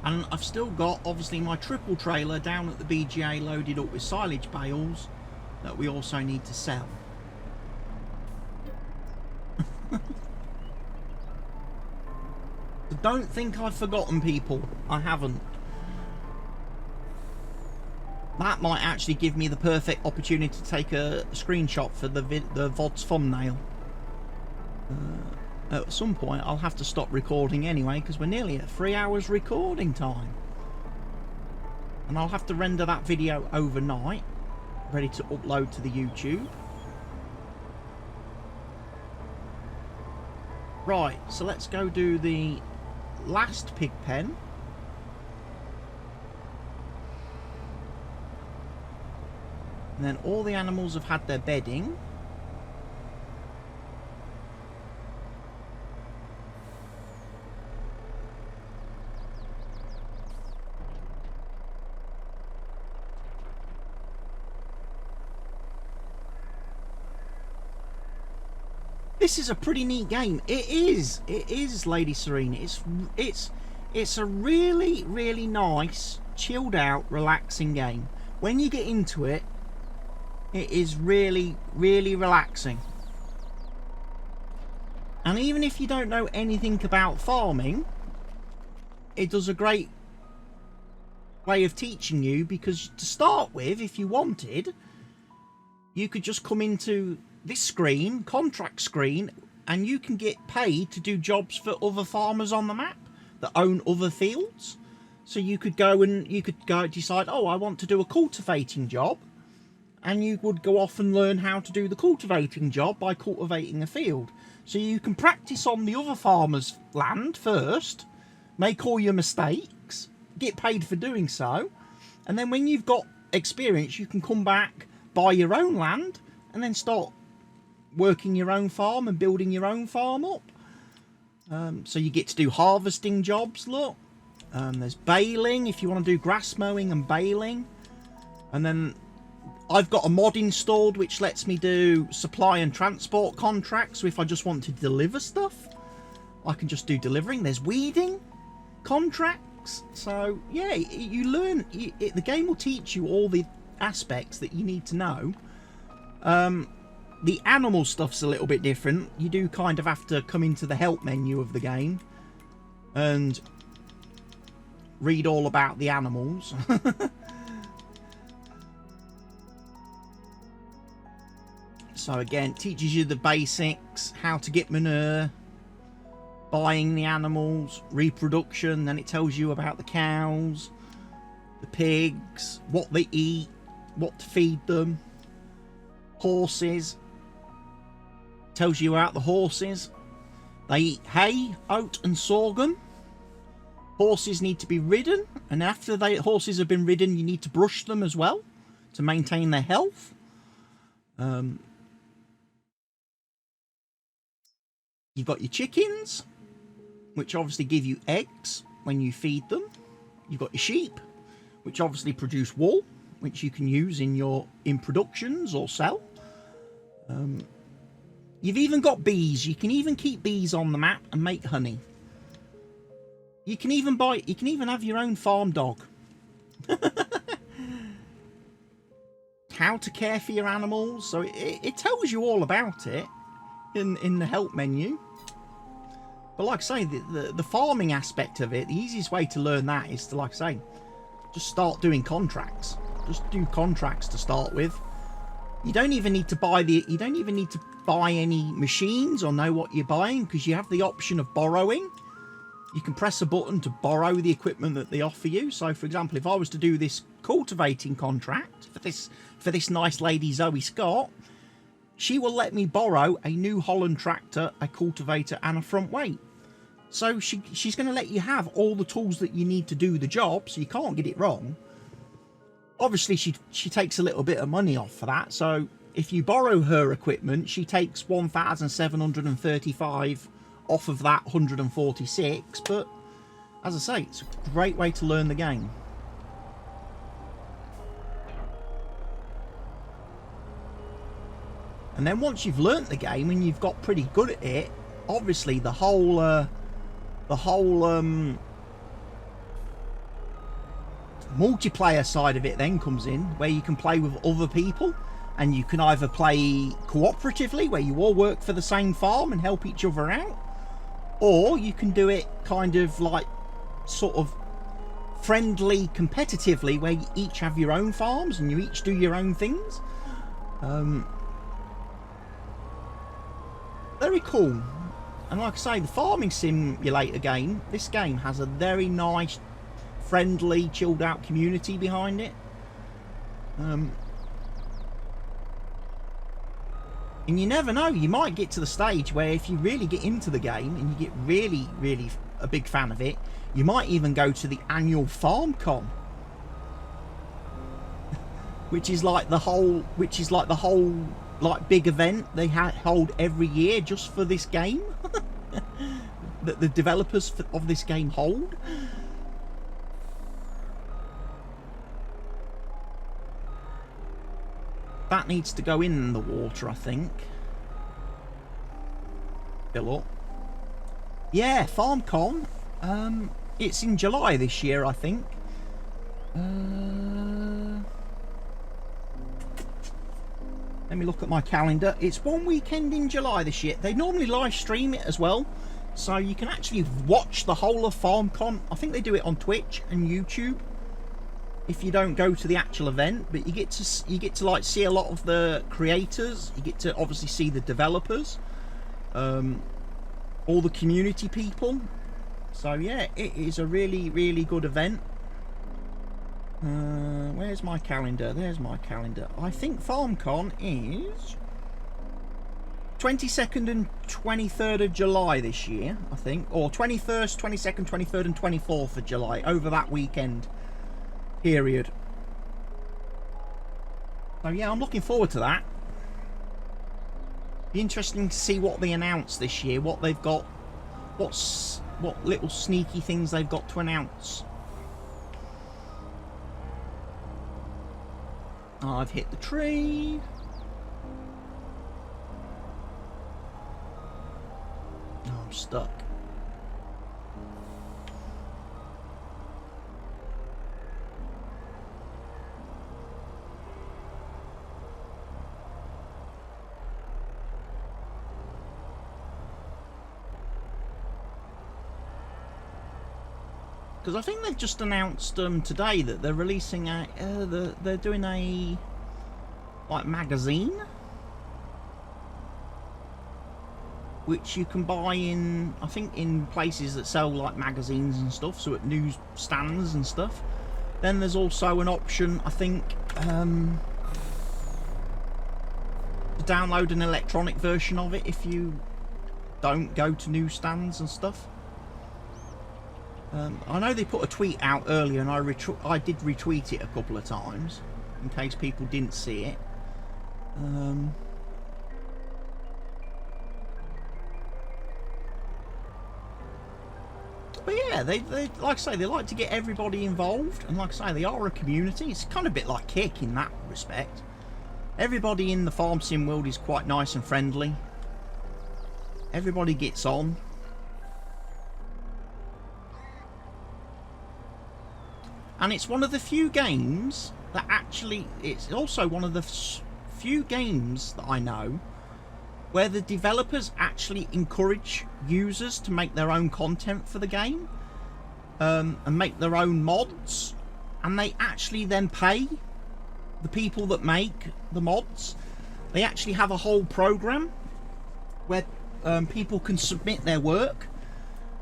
And I've still got, obviously, my triple trailer down at the BGA loaded up with silage bales that we also need to sell. Don't think I've forgotten, people. I haven't. That might actually give me the perfect opportunity to take a screenshot for the VOD's thumbnail. At some point I'll have to stop recording anyway, because we're nearly at 3 hours recording time. And I'll have to render that video overnight, ready to upload to the YouTube. Right, so let's go do the last pig pen. And then all the animals have had their bedding. This is a pretty neat game. It is, Lady Serene. It's a really nice, chilled out, relaxing game. When you get into it, it is really relaxing. And even if you don't know anything about farming, it does a great way of teaching you, because to start with, if you wanted, you could just come into this screen, contract screen, and you can get paid to do jobs for other farmers on the map that own other fields. So you could go and decide, oh, I want to do a cultivating job, and you would go off and learn how to do the cultivating job by cultivating a field. So you can practice on the other farmers' land first, make all your mistakes, get paid for doing so, and then when you've got experience, you can come back, buy your own land, and then start working your own farm and building your own farm up. So you get to do harvesting jobs, look. There's baling, if you want to do grass mowing and baling. And then I've got a mod installed which lets me do supply and transport contracts. So if I just want to deliver stuff, I can just do delivering. There's weeding contracts. So yeah, you learn. The game will teach you all the aspects that you need to know. The animal stuff's a little bit different. You do kind of have to come into the help menu of the game and read all about the animals. So again, it teaches you the basics, how to get manure, buying the animals, reproduction. Then it tells you about the cows, the pigs, what they eat, what to feed them, horses. Tells you about the horses. They eat hay, oat and sorghum. Horses need to be ridden, and after the horses have been ridden, you need to brush them as well to maintain their health. You've got your chickens, which obviously give you eggs when you feed them. You've got your sheep, which obviously produce wool, which you can use in productions or sell. You've even got bees. You can even keep bees on the map and make honey. You can even have your own farm dog. How to care for your animals. So it tells you all about it in the help menu. But like I say, the farming aspect of it, the easiest way to learn that is to, like I say, just start doing contracts. Just do contracts to start with. You don't even need to buy any machines or know what you're buying, because you have the option of borrowing. You can press a button to borrow the equipment that they offer you. So for example, if I was to do this cultivating contract for this nice lady Zoe Scott, she will let me borrow a New Holland tractor, a cultivator and a front weight. So she's going to let you have all the tools that you need to do the job, so you can't get it wrong. Obviously she takes a little bit of money off for that. So if you borrow her equipment, she takes 1,735 off of that 146. But as I say, it's a great way to learn the game. And then once you've learnt the game and you've got pretty good at it, obviously the whole multiplayer side of it then comes in, where you can play with other people, and you can either play cooperatively, where you all work for the same farm and help each other out, or you can do it kind of like sort of friendly competitively, where you each have your own farms and you each do your own things. Very cool. And like I say, the farming simulator game, this game has a very nice, friendly, chilled out community behind it. And you never know, you might get to the stage where if you really get into the game and you get really, really a big fan of it, you might even go to the annual FarmCon. which is like the whole like big event they hold every year just for this game. That the developers of this game hold. That needs to go in the water, I think. Fill up. Yeah, FarmCon. It's in July this year, I think. Let me look at my calendar. It's one weekend in July this year. They normally live stream it as well, so you can actually watch the whole of FarmCon. I think they do it on Twitch and YouTube if you don't go to the actual event, but you get to like see a lot of the creators. You get to obviously see the developers, all the community people. So yeah, it is a really, really good event. Where's my calendar? There's my calendar. I think FarmCon is 22nd and 23rd of July this year, I think, or 21st, 22nd, 23rd and 24th of July, over that weekend period. So yeah, I'm looking forward to that. Be interesting to see what they announce this year, what they've got, what little sneaky things they've got to announce. I've hit the tree. Oh, I'm stuck. Because I think they've just announced today that they're releasing a, they're doing a, like, magazine, which you can buy in, I think, in places that sell like magazines and stuff, so at newsstands and stuff. Then there's also an option, I think, to download an electronic version of it if you don't go to newsstands and stuff. I know they put a tweet out earlier, and I did retweet it a couple of times in case people didn't see it. But yeah, they like I say, they like to get everybody involved, and like I say, they are a community. It's kind of a bit like Kick in that respect. Everybody in the farm sim world is quite nice and friendly. Everybody gets on. And it's one of the few games that actually, it's also one of the few games that I know where the developers actually encourage users to make their own content for the game, and make their own mods, and they actually then pay the people that make the mods. They actually have a whole program where people can submit their work,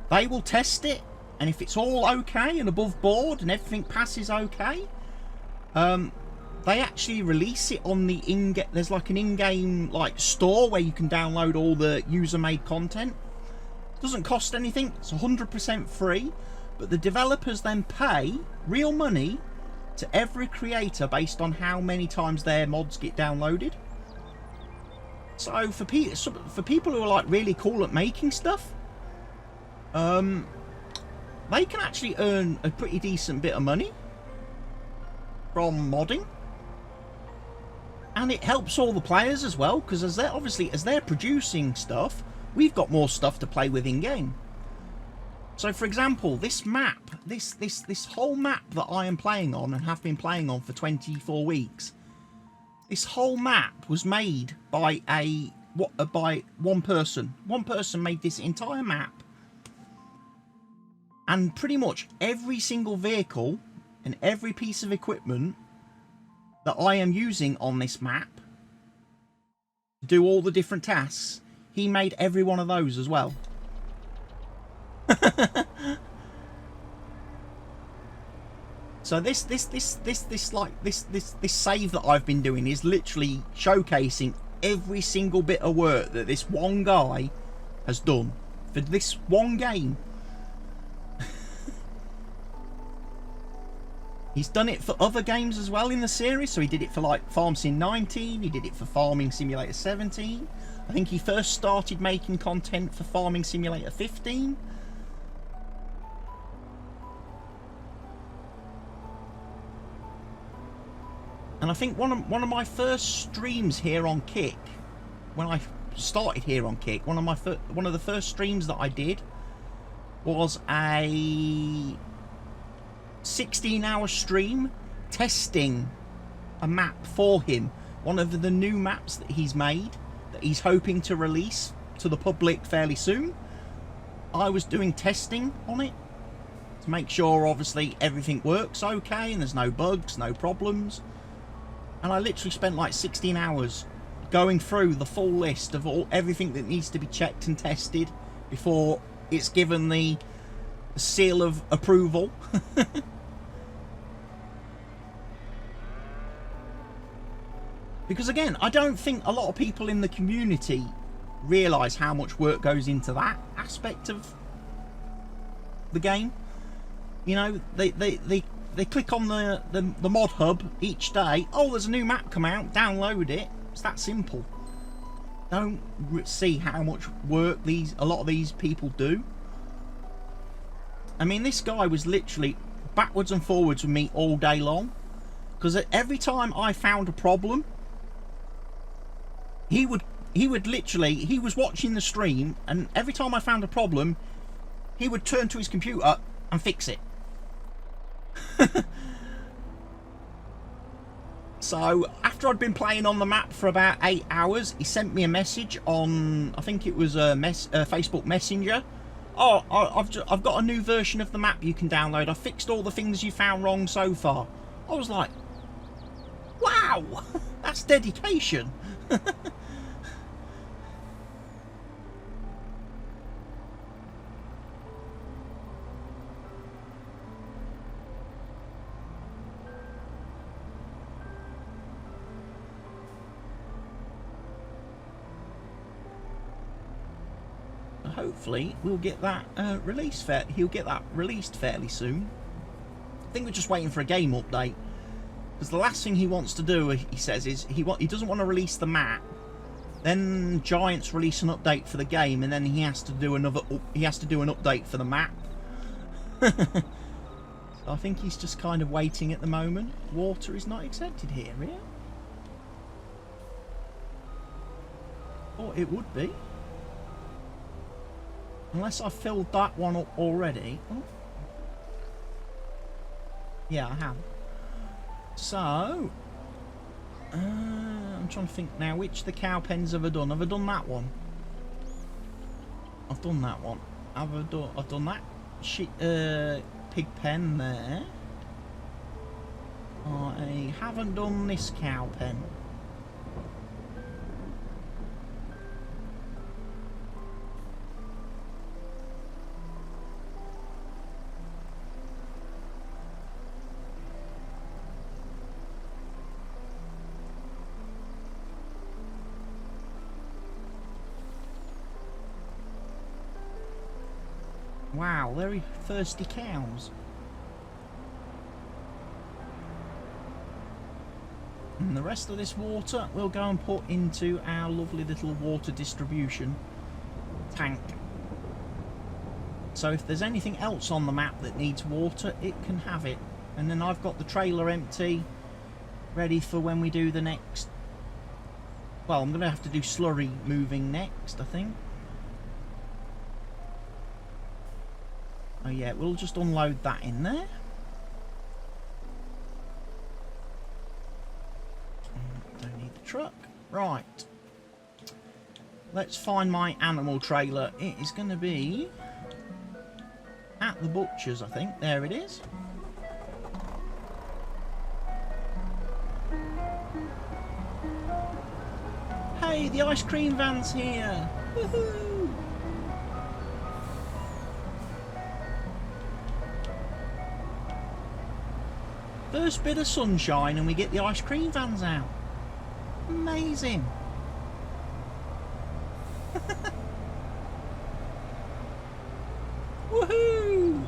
they will test it, and if it's all okay and above board and everything passes okay, they actually release it on the there's like an in-game like store where you can download all the user-made content. It doesn't cost anything, it's 100% free, but the developers then pay real money to every creator based on how many times their mods get downloaded. So for people who are like really cool at making stuff, they can actually earn a pretty decent bit of money from modding. And it helps all the players as well, because as they're producing stuff, we've got more stuff to play with in game. So for example, this map, this whole map that I am playing on and have been playing on for 24 weeks, this whole map was made by one person. One person made this entire map. And pretty much every single vehicle and every piece of equipment that I am using on this map to do all the different tasks, he made every one of those as well. So this save that I've been doing is literally showcasing every single bit of work that this one guy has done for this one game. He's done it for other games as well in the series, so he did it for like Farm Sim 19, he did it for Farming Simulator 17. I think he first started making content for Farming Simulator 15. And I think one of my first streams here on Kick, when I started here on Kick, one of the first streams that I did was a 16-hour stream testing a map for him, one of the new maps that he's made that he's hoping to release to the public fairly soon. I was doing testing on it to make sure obviously everything works okay and there's no bugs, no problems, and I literally spent like 16 hours going through the full list of everything that needs to be checked and tested before it's given the seal of approval. Because again, I don't think a lot of people in the community realise how much work goes into that aspect of the game. You know, they click on the mod hub each day. Oh, there's a new map come out. Download it. It's that simple. Don't see how much work a lot of these people do. I mean, this guy was literally backwards and forwards with me all day long, because every time I found a problem, he would literally, he was watching the stream, and every time I found a problem, he would turn to his computer and fix it. So after I'd been playing on the map for about 8 hours, he sent me a message on, I think it was Facebook Messenger. Oh, I've got a new version of the map you can download. I fixed all the things you found wrong so far. I was like, wow, that's dedication. Hopefully we'll get that released. He'll get that released fairly soon. I think we're just waiting for a game update, because the last thing he wants to do, he says, is he doesn't want to release the map, then Giants release an update for the game, and then he has to do an update for the map. So I think he's just kind of waiting at the moment. Water is not accepted here, yeah? Or it would be. Unless I filled that one up already. Oh. Yeah, I have. So, I'm trying to think now, which of the cow pens have I done? Have I done that one? I've done that one. I've done that pig pen there. I haven't done this cow pen. Wow, very thirsty cows. And the rest of this water we'll go and put into our lovely little water distribution tank. So if there's anything else on the map that needs water, it can have it. And then I've got the trailer empty, ready for when we do the next... Well, I'm going to have to do slurry moving next, I think. Oh yeah, we'll just unload that in there. Don't need the truck. Right. Let's find my animal trailer. It is going to be at the butcher's, I think. There it is. Hey, the ice cream van's here. Woohoo! First bit of sunshine and we get the ice cream vans out. Amazing. Woohoo!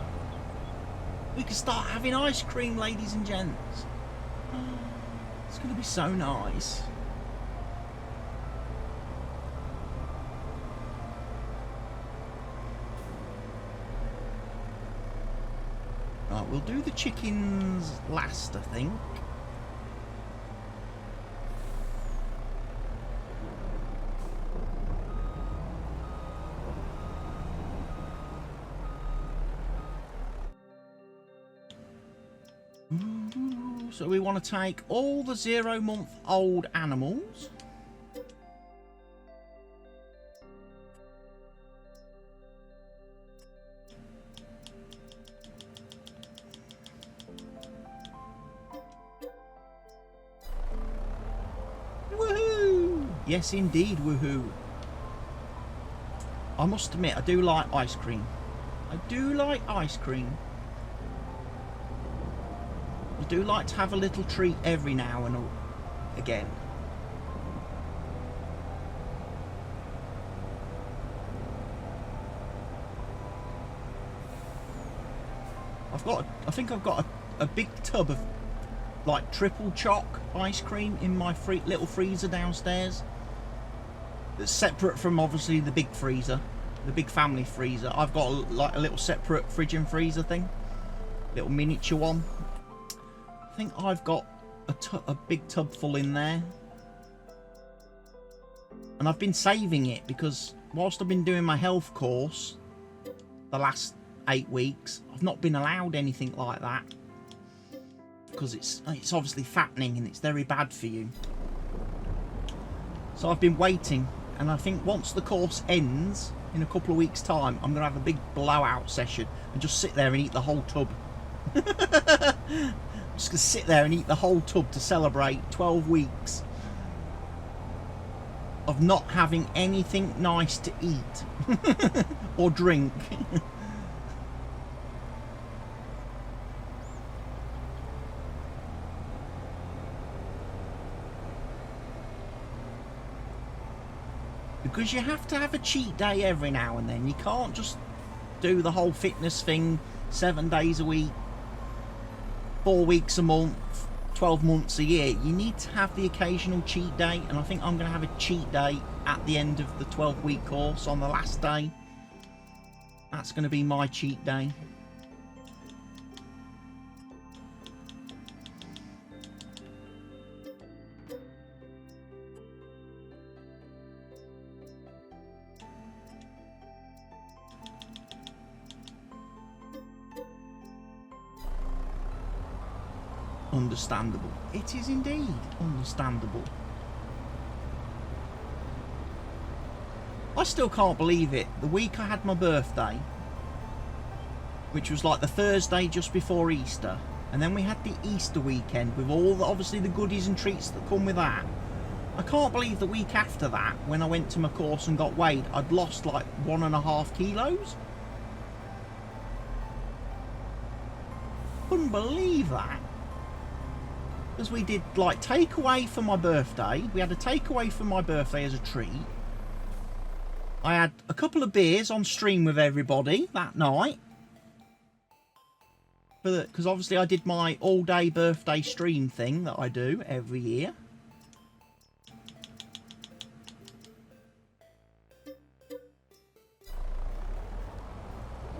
We can start having ice cream, ladies and gents. It's going to be so nice. Right, we'll do the chickens last, I think. So we want to take all the 0-month-old animals. Woohoo! Yes, indeed, woohoo. I must admit, I do like ice cream. I do like ice cream. I do like to have a little treat every now and again. I think I've got a big tub of like triple choc ice cream in my little freezer downstairs. That's separate from obviously the big freezer, the big family freezer. I've got like a little separate fridge and freezer thing, little miniature one. I think I've got a big tub full in there, and I've been saving it because whilst I've been doing my health course the last 8 weeks, I've not been allowed anything like that because it's obviously fattening and it's very bad for you. So I've been waiting, and I think once the course ends in a couple of weeks' time, I'm going to have a big blowout session and just sit there and eat the whole tub. I'm just going to sit there and eat the whole tub to celebrate 12 weeks of not having anything nice to eat or drink. Because you have to have a cheat day every now and then. You can't just do the whole fitness thing 7 days a week, 4 weeks a month, 12 months a year. You need to have the occasional cheat day, and I think I'm going to have a cheat day at the end of the 12-week course on the last day. That's going to be my cheat day. Understandable. It is indeed understandable. I still can't believe it. The week I had my birthday, which was like the Thursday just before Easter, and then we had the Easter weekend with all the, obviously the goodies and treats that come with that. I can't believe the week after that, when I went to my course and got weighed, I'd lost like 1.5 kilos. Couldn't believe that. Because we did like takeaway for my birthday. We had a takeaway for my birthday as a treat. I had a couple of beers on stream with everybody that night. Because obviously I did my all-day birthday stream thing that I do every year.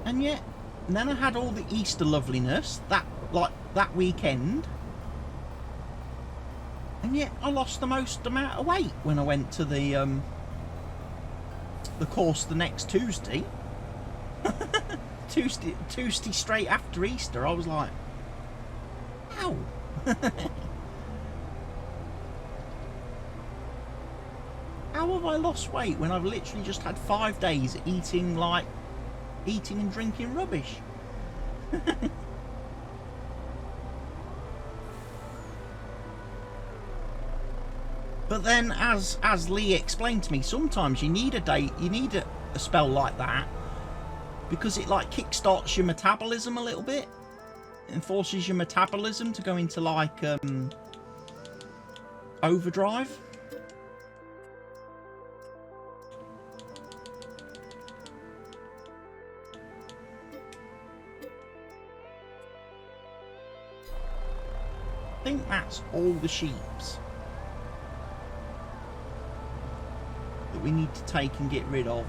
And yet, and then I had all the Easter loveliness that weekend. And yet I lost the most amount of weight when I went to the course the next Tuesday. Tuesday straight after Easter. I was like, ow. How have I lost weight when I've literally just had 5 days eating and drinking rubbish? But then, as Lee explained to me, sometimes you need a day, you need a spell like that, because it like kickstarts your metabolism a little bit, and forces your metabolism to go into like overdrive. I think that's all the sheeps that we need to take and get rid of.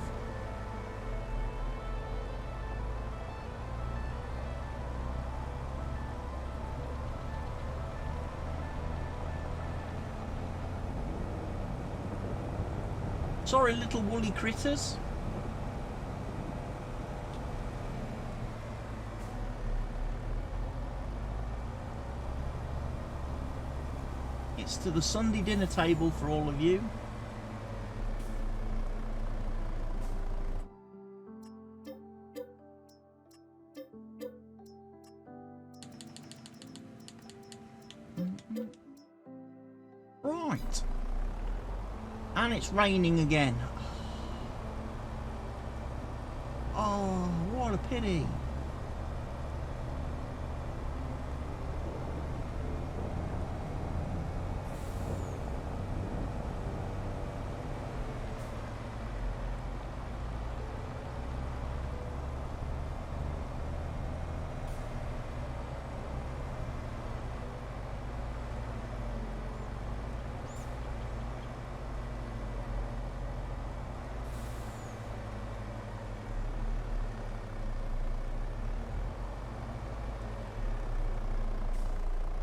Sorry, little woolly critters. It's to the Sunday dinner table for all of you. Right. And it's raining again. Oh, what a pity.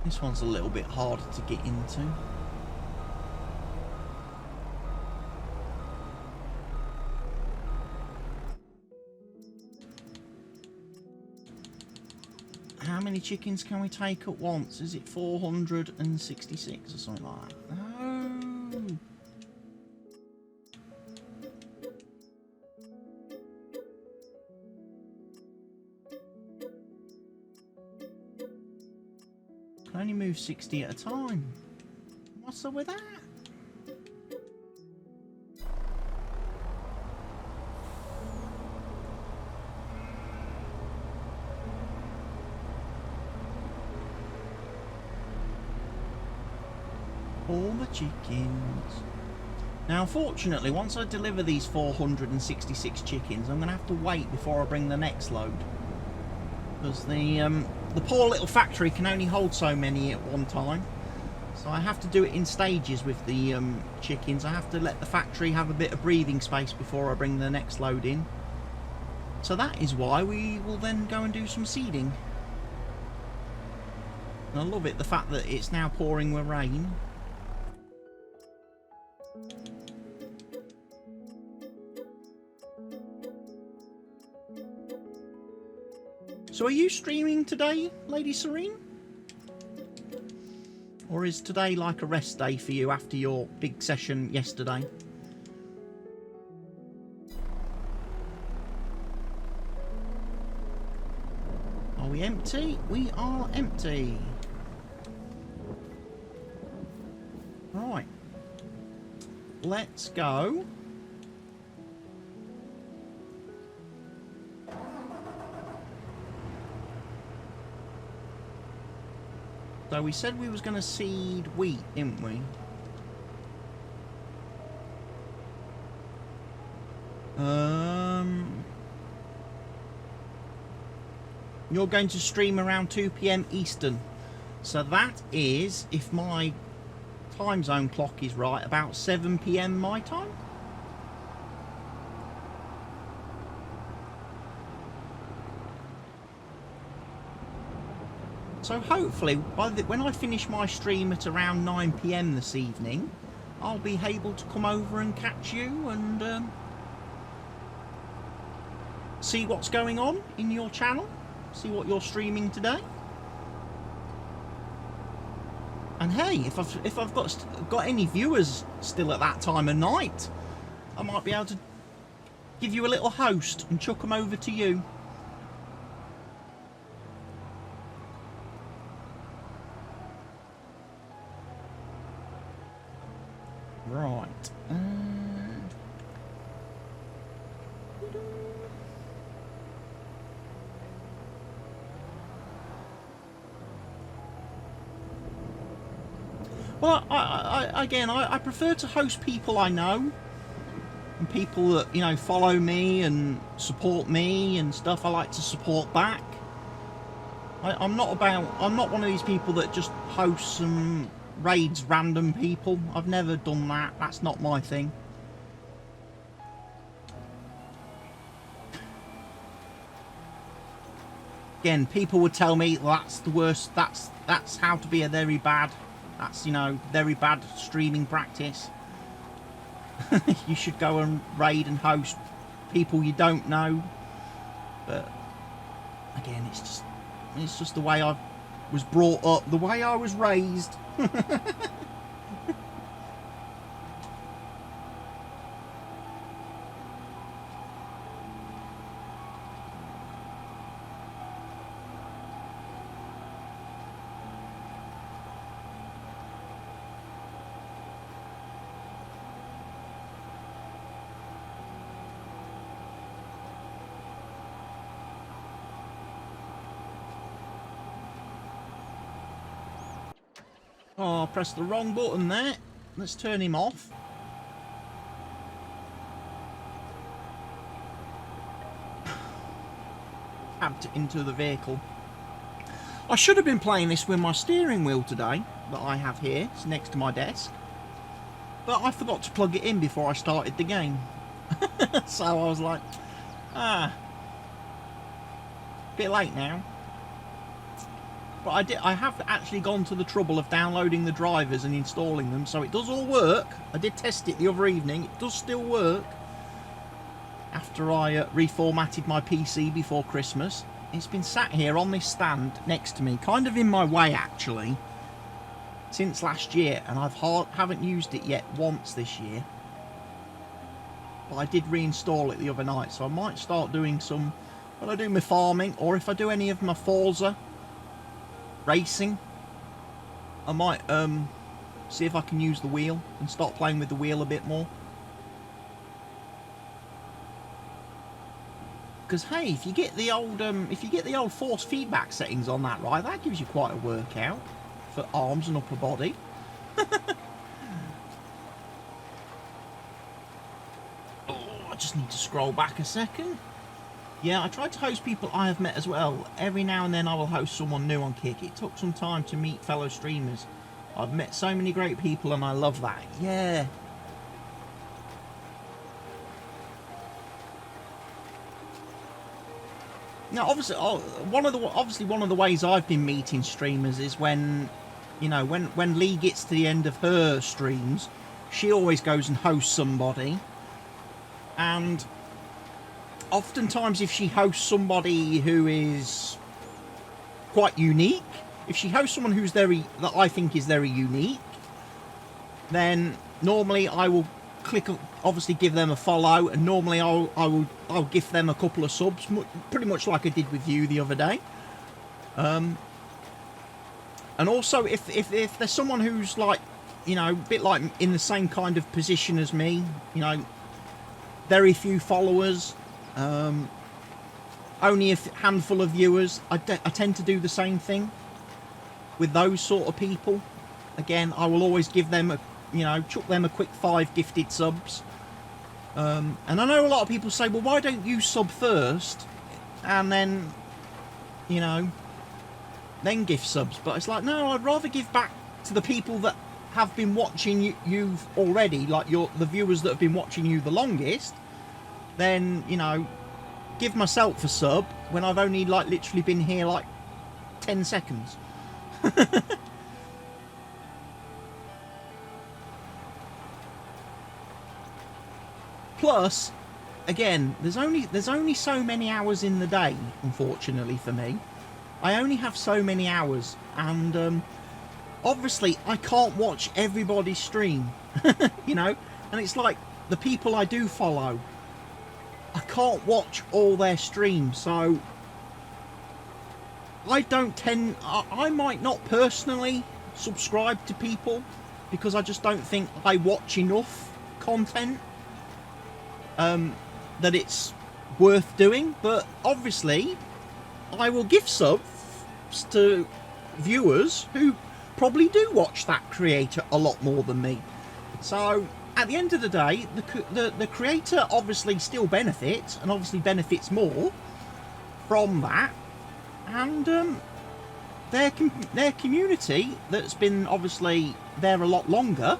This one's a little bit harder to get into. How many chickens can we take at once? Is it 466 or something like that? No. Can only move 60 at a time. What's up with that? All the chickens. Now, unfortunately, once I deliver these 466 chickens, I'm going to have to wait before I bring the next load. Because the poor little factory can only hold so many at one time. So I have to do it in stages with the chickens. I have to let the factory have a bit of breathing space before I bring the next load in. So that is why we will then go and do some seeding. And I love it, the fact that it's now pouring with rain. So are you streaming today, Lady Serene? Or is today like a rest day for you after your big session yesterday? Are we empty? We are empty. Right. Let's go. So we said we was going to seed wheat, didn't we? You're going to stream around 2 PM Eastern. So that is, if my time zone clock is right, about 7 PM my time. So hopefully, when I finish my stream at around 9 PM this evening, I'll be able to come over and catch you and see what's going on in your channel, see what you're streaming today. And hey, if I've got any viewers still at that time of night, I might be able to give you a little host and chuck them over to you. Right. Well, I prefer to host people I know and people that, you know, follow me and support me and stuff. I like to support back. I'm not one of these people that just hosts and raids random people. I've never done that. That's not my thing. Again, people would tell me, well, that's the worst. That's how to be a very bad. That's, you know, very bad streaming practice. You should go and raid and host people you don't know. But again, it's just the way I was brought up, the way I was raised. Oh, I pressed the wrong button there. Let's turn him off. Tabbed into the vehicle. I should have been playing this with my steering wheel today that I have here. It's next to my desk. But I forgot to plug it in before I started the game. So I was like, bit late now. But I have actually gone to the trouble of downloading the drivers and installing them, so it does all work. I did test it the other evening. It does still work. After I reformatted my PC before Christmas, it's been sat here on this stand next to me, kind of in my way actually, since last year, and haven't used it yet once this year. But I did reinstall it the other night, so I might start doing some, when I do my farming, or if I do any of my Forza racing, I might see if I can use the wheel and start playing with the wheel a bit more. Because hey, if you get the old force feedback settings on that right, that gives you quite a workout for arms and upper body. I just need to scroll back a second. Yeah, I tried to host people I have met as well. Every now and then I will host someone new on Kick. It took some time to meet fellow streamers. I've met so many great people and I love that. Yeah. Now, obviously, one of the ways I've been meeting streamers is when, you know, when Lee gets to the end of her streams, she always goes and hosts somebody. And oftentimes if she hosts somebody who is quite unique, if she hosts someone that I think is very unique, then normally I will obviously give them a follow, and normally I'll give them a couple of subs, pretty much like I did with you the other day. And also if there's someone who's like, you know, a bit like in the same kind of position as me, you know, very few followers, only a handful of viewers, I tend to do the same thing with those sort of people. Again, I will always give them chuck them a quick 5 gifted subs. And I know a lot of people say, well, why don't you sub first and then, you know, then gift subs? But it's like, no, I'd rather give back to the people that have been watching you already, like the viewers that have been watching you the longest, then, you know, give myself a sub when I've only like literally been here like 10 seconds. Plus, again, there's only so many hours in the day, unfortunately for me. I only have so many hours, and obviously I can't watch everybody's stream, you know, and it's like the people I do follow, I can't watch all their streams, so I might not personally subscribe to people because I just don't think I watch enough content that it's worth doing. But obviously I will give subs to viewers who probably do watch that creator a lot more than me. So at the end of the day, the creator obviously still benefits, and obviously benefits more from that, and their community that's been obviously there a lot longer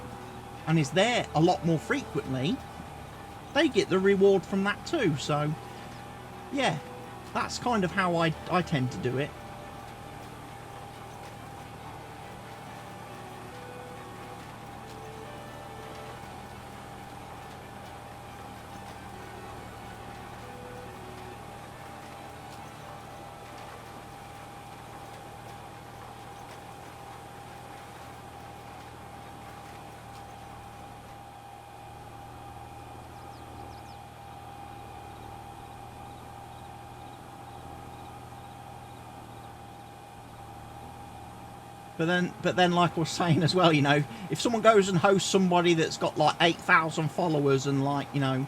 and is there a lot more frequently, they get the reward from that too. So yeah, that's kind of how I tend to do it. But then, like I was saying as well, you know, if someone goes and hosts somebody that's got like 8,000 followers and like, you know,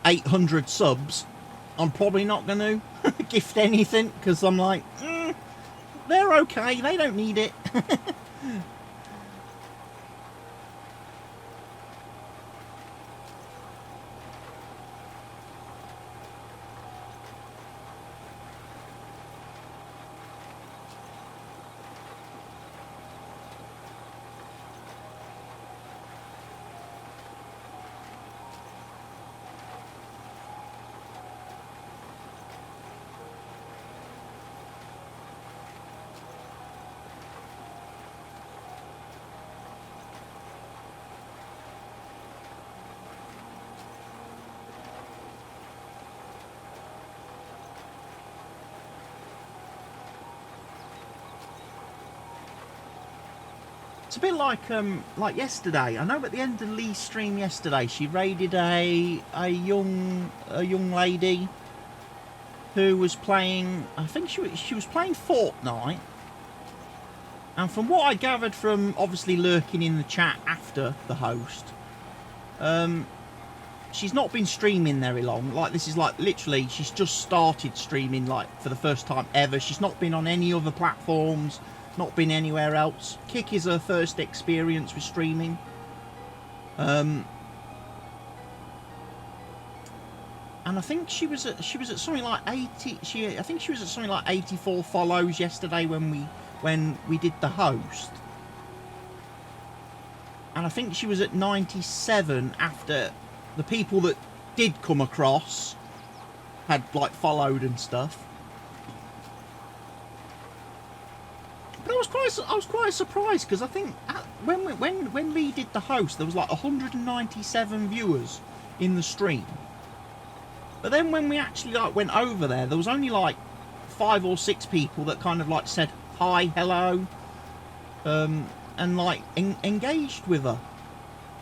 800 subs, I'm probably not going to gift anything, because I'm like, they're okay, they don't need it. It's a bit like yesterday. I know at the end of Lee's stream yesterday, she raided a young lady who was playing. I think she was playing Fortnite. And from what I gathered from obviously lurking in the chat after the host, she's not been streaming very long. Like, this is like literally she's just started streaming like for the first time ever. She's not been on any other platforms, not been anywhere else. Kick is her first experience with streaming. And I think she was at something like 80. I think she was at something like 84 follows yesterday when we did the host. And I think she was at 97 after the people that did come across had like followed and stuff. But I was quite surprised, because I think when Lee did the host, there was like 197 viewers in the stream. But then when we actually like went over there was only like 5 or 6 people that kind of like said hi, hello, and like engaged with her.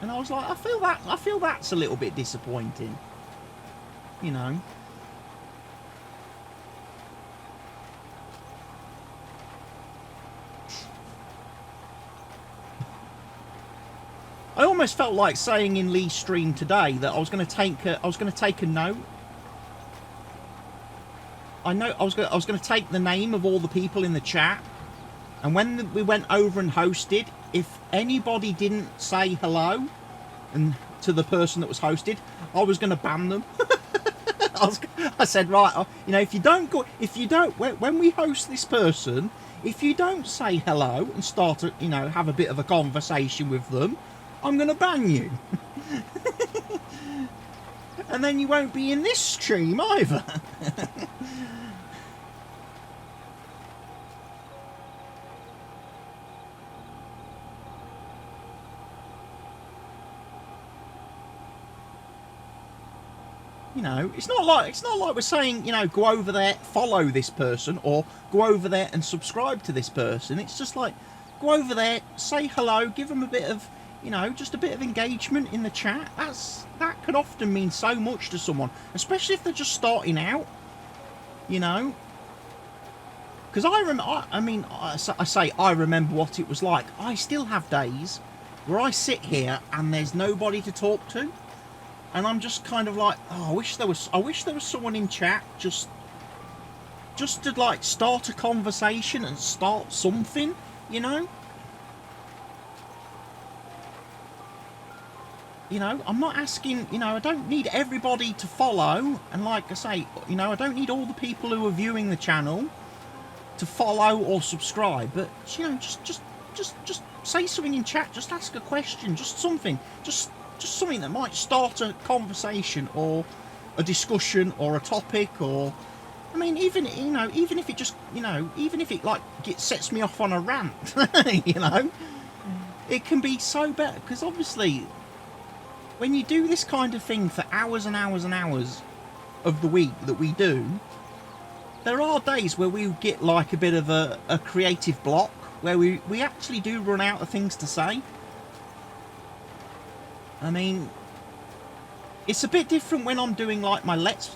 And I was like, I feel that's a little bit disappointing, you know. I almost felt like saying in Lee's stream today that I was going to take a note. I was going to take the name of all the people in the chat, and when we went over and hosted, if anybody didn't say hello and to the person that was hosted, I was going to ban them. I said, right, you know, when we host this person, if you don't say hello and start to, you know, have a bit of a conversation with them, I'm going to ban you. And then you won't be in this stream either. You know, it's not like we're saying, you know, go over there, follow this person, or go over there and subscribe to this person. It's just like, go over there, say hello, give them a bit of, you know, just a bit of engagement in the chat. That can often mean so much to someone, especially if they're just starting out, you know. Because I remember what it was like. I still have days where I sit here and there's nobody to talk to. And I'm just kind of like, oh, I wish there was someone in chat just to like start a conversation and start something, you know. You know, I'm not asking, you know, I don't need everybody to follow, and like I say, you know, I don't need all the people who are viewing the channel to follow or subscribe, but you know, just say something in chat, just ask a question, just something, just something that might start a conversation or a discussion or a topic, or I mean, even if it just, you know, even if it like sets me off on a rant, you know, it can be so better, because obviously when you do this kind of thing for hours and hours and hours of the week that we do, there are days where we get like a bit of a creative block, where we actually do run out of things to say. I mean, it's a bit different when I'm doing like my let's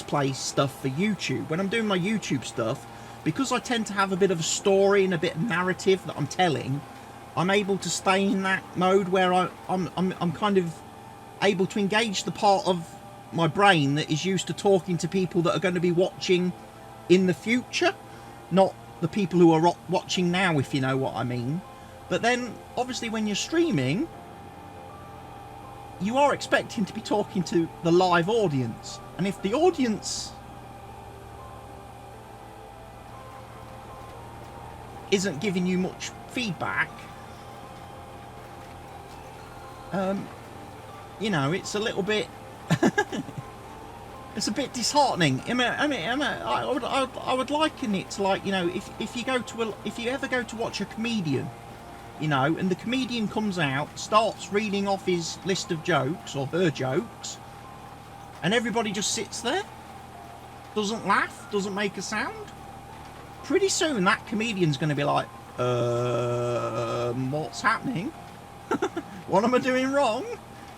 play stuff for YouTube. When I'm doing my YouTube stuff, because I tend to have a bit of a story and a bit of narrative that I'm telling, I'm able to stay in that mode where I'm kind of able to engage the part of my brain that is used to talking to people that are going to be watching in the future, not the people who are watching now, if you know what I mean. But then obviously when you're streaming, you are expecting to be talking to the live audience, and if the audience isn't giving you much feedback, you know, it's a little bit it's a bit disheartening. I would liken it to, like, you know, if you ever go to watch a comedian, you know, and the comedian comes out, starts reading off his list of jokes or her jokes, and everybody just sits there, doesn't laugh, doesn't make a sound. Pretty soon that comedian's going to be like, what's happening? What am I doing wrong?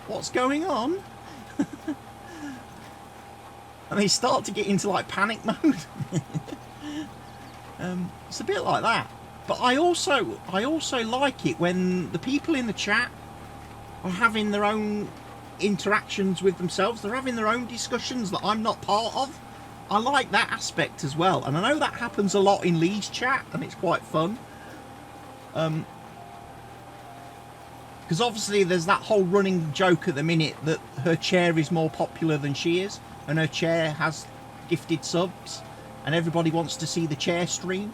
What's going on? And they start to get into like panic mode. It's a bit like that. But I also like it when the people in the chat are having their own interactions with themselves. They're having their own discussions that I'm not part of. I like that aspect as well, and I know that happens a lot in Lee's chat, and it's quite fun. Because obviously there's that whole running joke at the minute that her chair is more popular than she is, and her chair has gifted subs, and everybody wants to see the chair stream.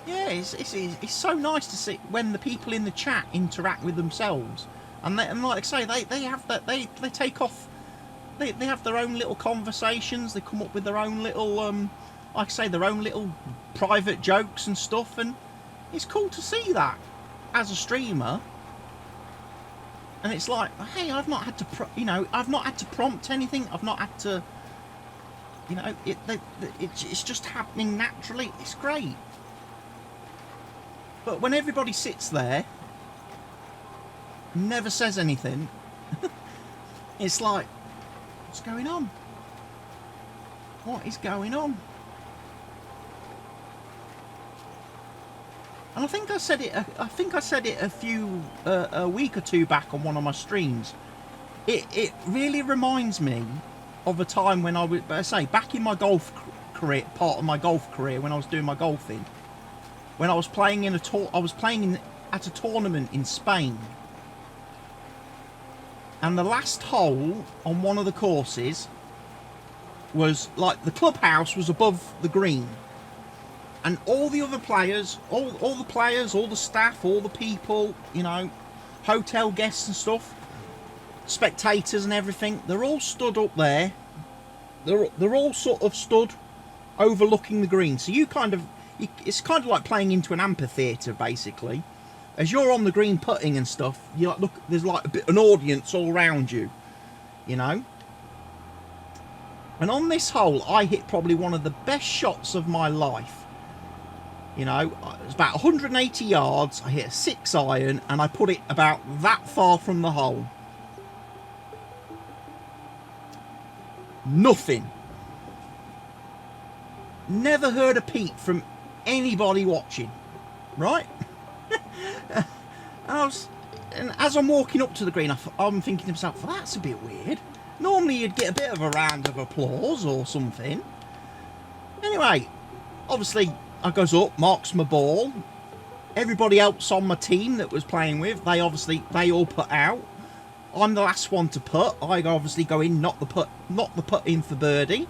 Yeah, it's so nice to see when the people in the chat interact with themselves, and like I say, they have that they take off, they have their own little conversations. They come up with their own little like I say, their own little private jokes and stuff, and it's cool to see that as a streamer. And it's like, hey, I've not had to I've not had to prompt anything. I've not had to, it's just happening naturally. It's great. But when everybody sits there, never says anything, it's like, what's going on? What is going on? And I think I said it. I think I said it a week or two back on one of my streams. It really reminds me of a time when I was, I say, back in my golf career, part of my golf career, when I was doing my golfing. When I was playing in at a tournament in Spain, and the last hole on one of the courses was like the clubhouse was above the green, and all the other players, all the players, all the staff, all the people, hotel guests and stuff, spectators and everything, they're all stood up there. They're all sort of stood overlooking the green, so it's kind of like playing into an amphitheatre, basically. As you're on the green putting and stuff, you look. There's like an audience all around you, And on this hole, I hit probably one of the best shots of my life. It was about 180 yards. I hit a 6-iron, and I put it about that far from the hole. Nothing. Never heard a peep from anybody watching, right? And as I'm walking up to the green, I'm thinking to myself, well, that's a bit weird. Normally you'd get a bit of a round of applause or something. Anyway, obviously I goes up, marks my ball. Everybody else on my team that was playing with, they all put out. I'm the last one to put. I obviously go in, not the put in for birdie.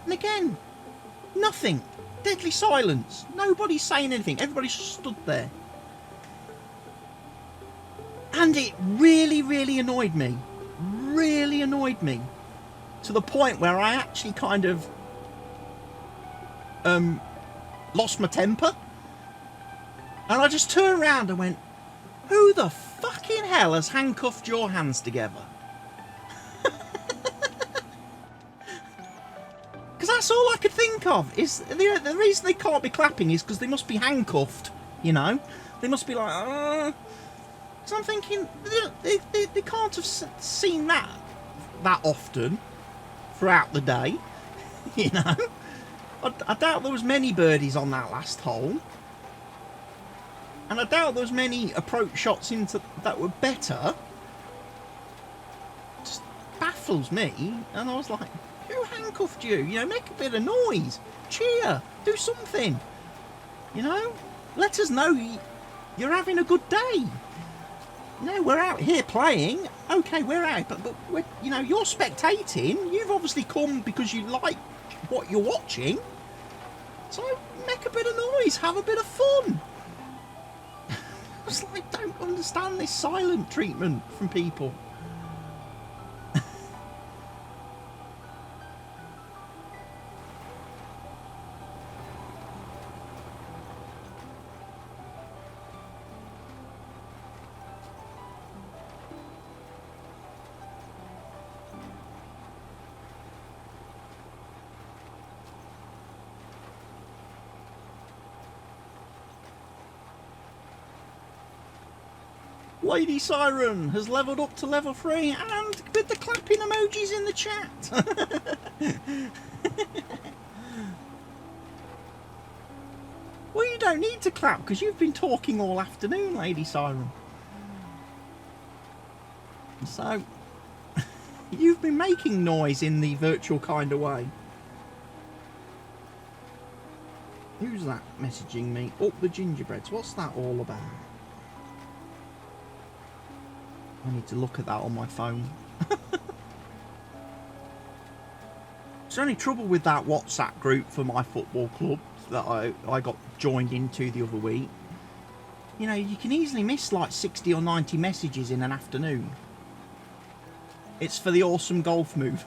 And again, nothing. Deadly silence. Nobody's saying anything. Everybody's stood there. And it really, really annoyed me. Really annoyed me. To the point where I actually kind of lost my temper. And I just turned around and went, who the fucking hell has handcuffed your hands together? Because that's all I could think of. Is the reason they can't be clapping is because they must be handcuffed, They must be like, So I'm thinking, they can't have seen that often throughout the day, I doubt there was many birdies on that last hole. And I doubt there was many approach shots into that were better. Just baffles me. And I was like, who handcuffed you? Make a bit of noise. Cheer. Do something. Let us know you're having a good day. We're out here playing. Okay, we're out. But we're, you're spectating. You've obviously come because you like what you're watching. So make a bit of noise. Have a bit of fun. I was like, I don't understand this silent treatment from people. Lady Siren has levelled up to level 3 and with the clapping emojis in the chat. Well, you don't need to clap because you've been talking all afternoon, Lady Siren. So, you've been making noise in the virtual kind of way. Who's that messaging me? Up the gingerbreads. What's that all about? I need to look at that on my phone. There's only trouble with that WhatsApp group for my football club that I got joined into the other week. You know, you can easily miss like 60 or 90 messages in an afternoon. It's for the awesome golf move.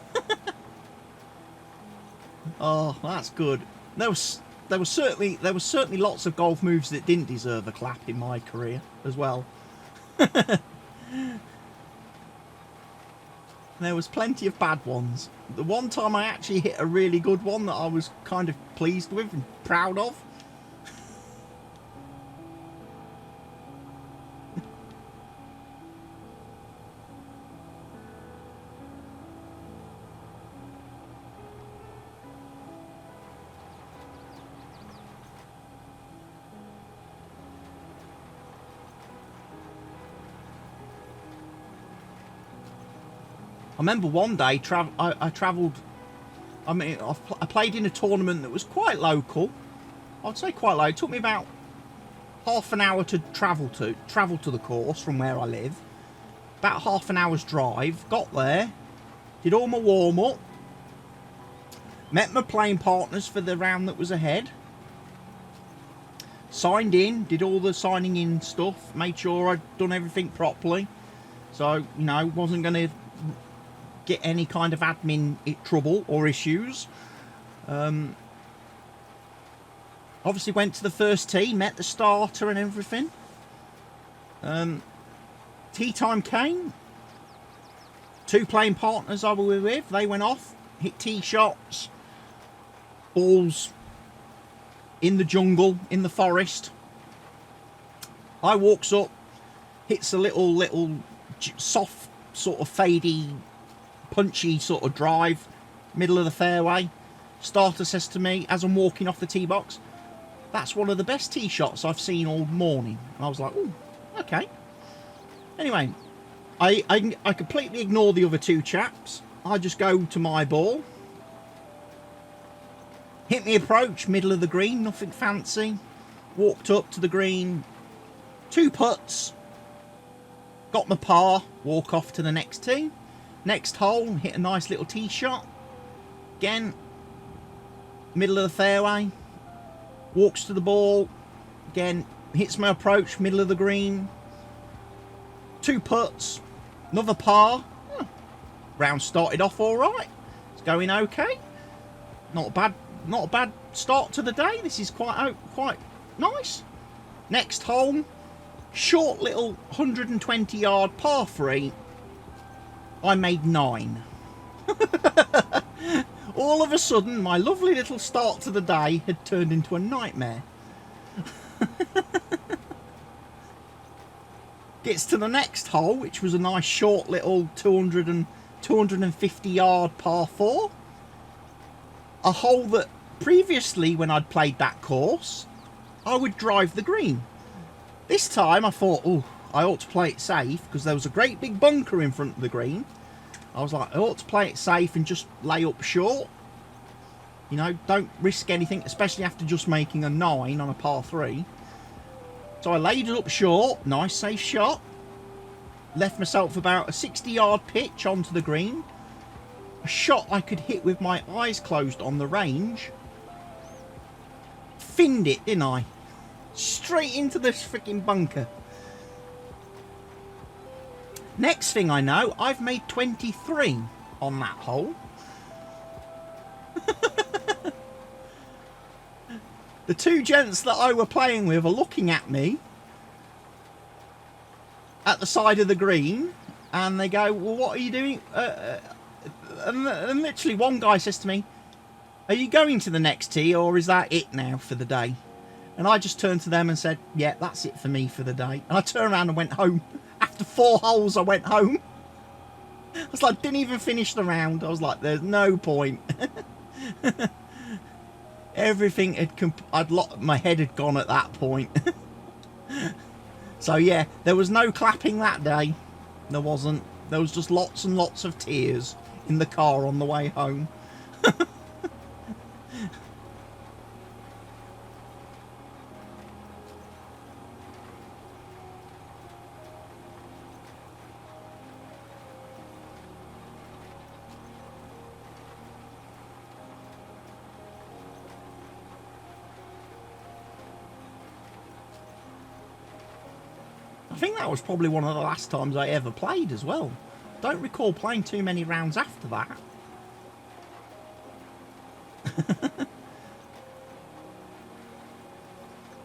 Oh, that's good. There was certainly lots of golf moves that didn't deserve a clap in my career as well. There was plenty of bad ones. The one time I actually hit a really good one that I was kind of pleased with and proud of. I remember one day I travelled. I mean, I played in a tournament that was quite local. I'd say quite low. It took me about half an hour to travel to the course from where I live. About half an hour's drive. Got there, did all my warm up, met my playing partners for the round that was ahead. Signed in, did all the signing in stuff, made sure I'd done everything properly. So, you know, wasn't going to get any kind of admin trouble or issues. Obviously went to the first tee, met the starter and everything. Tee time came. Two playing partners I was with, they went off, hit tee shots, balls in the jungle, in the forest. I walks up, hits a little soft sort of fadey, punchy sort of drive, middle of the fairway. Starter says to me as I'm walking off the tee box, "That's one of the best tee shots I've seen all morning." And I was like, "Oh, okay." Anyway, I completely ignore the other two chaps. I just go to my ball. Hit me approach, middle of the green, nothing fancy. Walked up to the green, 2 putts, got my par, walk off to the next tee. Next hole, hit a nice little tee shot. Again, middle of the fairway. Walks to the ball. Again, hits my approach, middle of the green. 2 putts, another par. Round started off all right. It's going okay. Not a bad start to the day. This is quite nice. Next hole, short little 120-yard par 3. I made 9. All of a sudden, my lovely little start to the day had turned into a nightmare. Gets to the next hole, which was a nice short little 250-yard par 4. A hole that previously, when I'd played that course, I would drive the green. This time I thought, oh, I ought to play it safe because there was a great big bunker in front of the green. I was like, I ought to play it safe and just lay up short. You know, don't risk anything, especially after just making a 9 on a par 3. So I laid it up short, nice safe shot. Left myself about a 60-yard pitch onto the green. A shot I could hit with my eyes closed on the range. Finned it, didn't I? Straight into this freaking bunker. Next thing I know, I've made 23 on that hole. The two gents that I were playing with are looking at me at the side of the green, and they go, "Well, what are you doing?" And literally one guy says to me, "Are you going to the next tee, or is that it now for the day?" And I just turned to them and said, "Yeah, that's it for me for the day." And I turned around and went home After 4 holes, I went home. I was like, didn't even finish the round. I was like, there's no point. Everything had my head had gone at that point. So yeah, there was no clapping that day. There wasn't. There was just lots and lots of tears in the car on the way home. I think that was probably one of the last times I ever played as well. Don't recall playing too many rounds after that.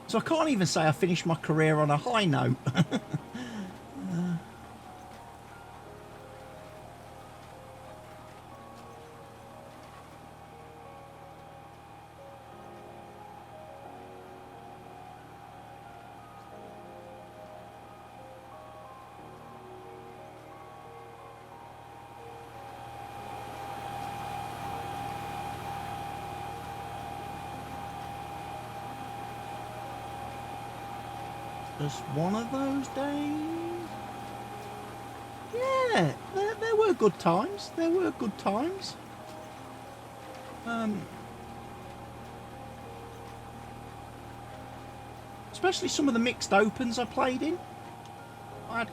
So I can't even say I finished my career on a high note. Just one of those days. Yeah, there were good times. There were good times. Especially some of the mixed opens I played in. I had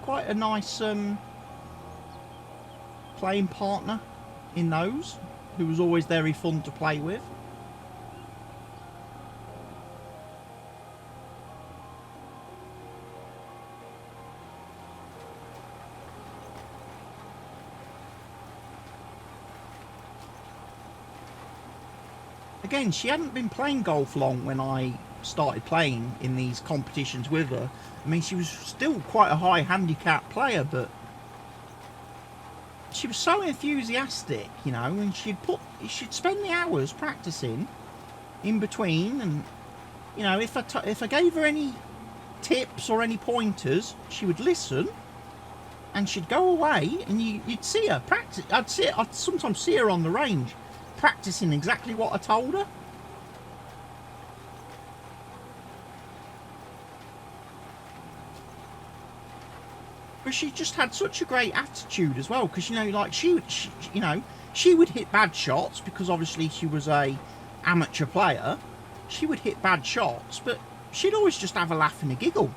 quite a nice playing partner in those, who was always very fun to play with. Again, she hadn't been playing golf long when I started playing in these competitions with her. I mean, she was still quite a high handicap player, but she was so enthusiastic, you know, and she'd spend the hours practicing in between, and you know, if I gave her any tips or any pointers, she would listen, and she'd go away, and you'd see her practice. I'd sometimes see her on the range practicing exactly what I told her. But she just had such a great attitude as well, because you know, like she would hit bad shots because obviously she was a amateur player. She would hit bad shots, but she'd always just have a laugh and a giggle,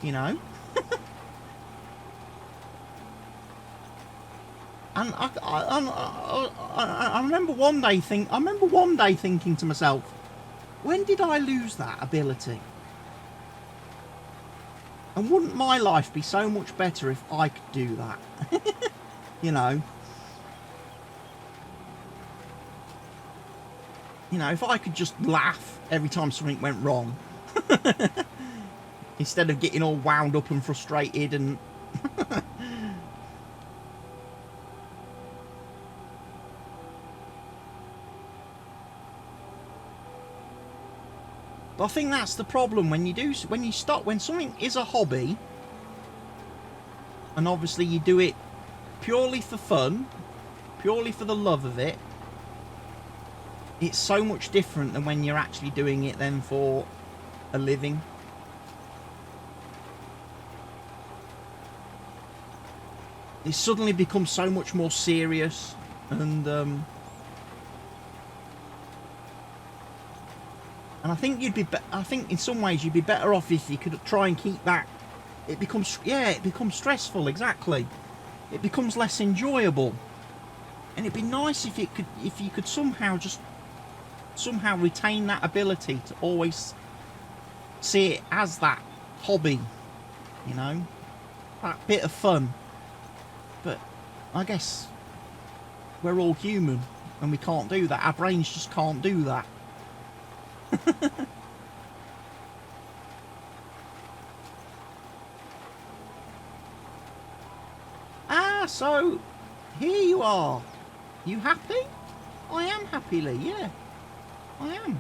you know. And I remember one day thinking to myself, when did I lose that ability? And wouldn't my life be so much better if I could do that? You know. You know, if I could just laugh every time something went wrong. Instead of getting all wound up and frustrated and... But I think that's the problem when something is a hobby, and obviously you do it purely for fun, purely for the love of it. It's so much different than when you're actually doing it then for a living. It suddenly becomes so much more serious, and I think I think in some ways you'd be better off if you could try and keep that. It becomes stressful. Exactly. It becomes less enjoyable, and it'd be nice if you could somehow retain that ability to always see it as that hobby, you know, that bit of fun. But I guess we're all human, and we can't do that. Our brains just can't do that. So here you are. You happy? I am happy, Lee. Yeah, I am.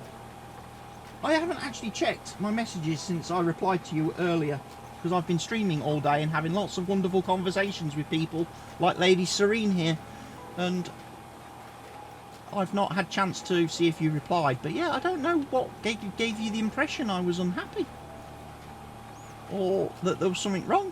I haven't actually checked my messages since I replied to you earlier because I've been streaming all day and having lots of wonderful conversations with people like Lady Serene here, and I've not had chance to see if you replied. But yeah, I don't know what gave you the impression I was unhappy or that there was something wrong.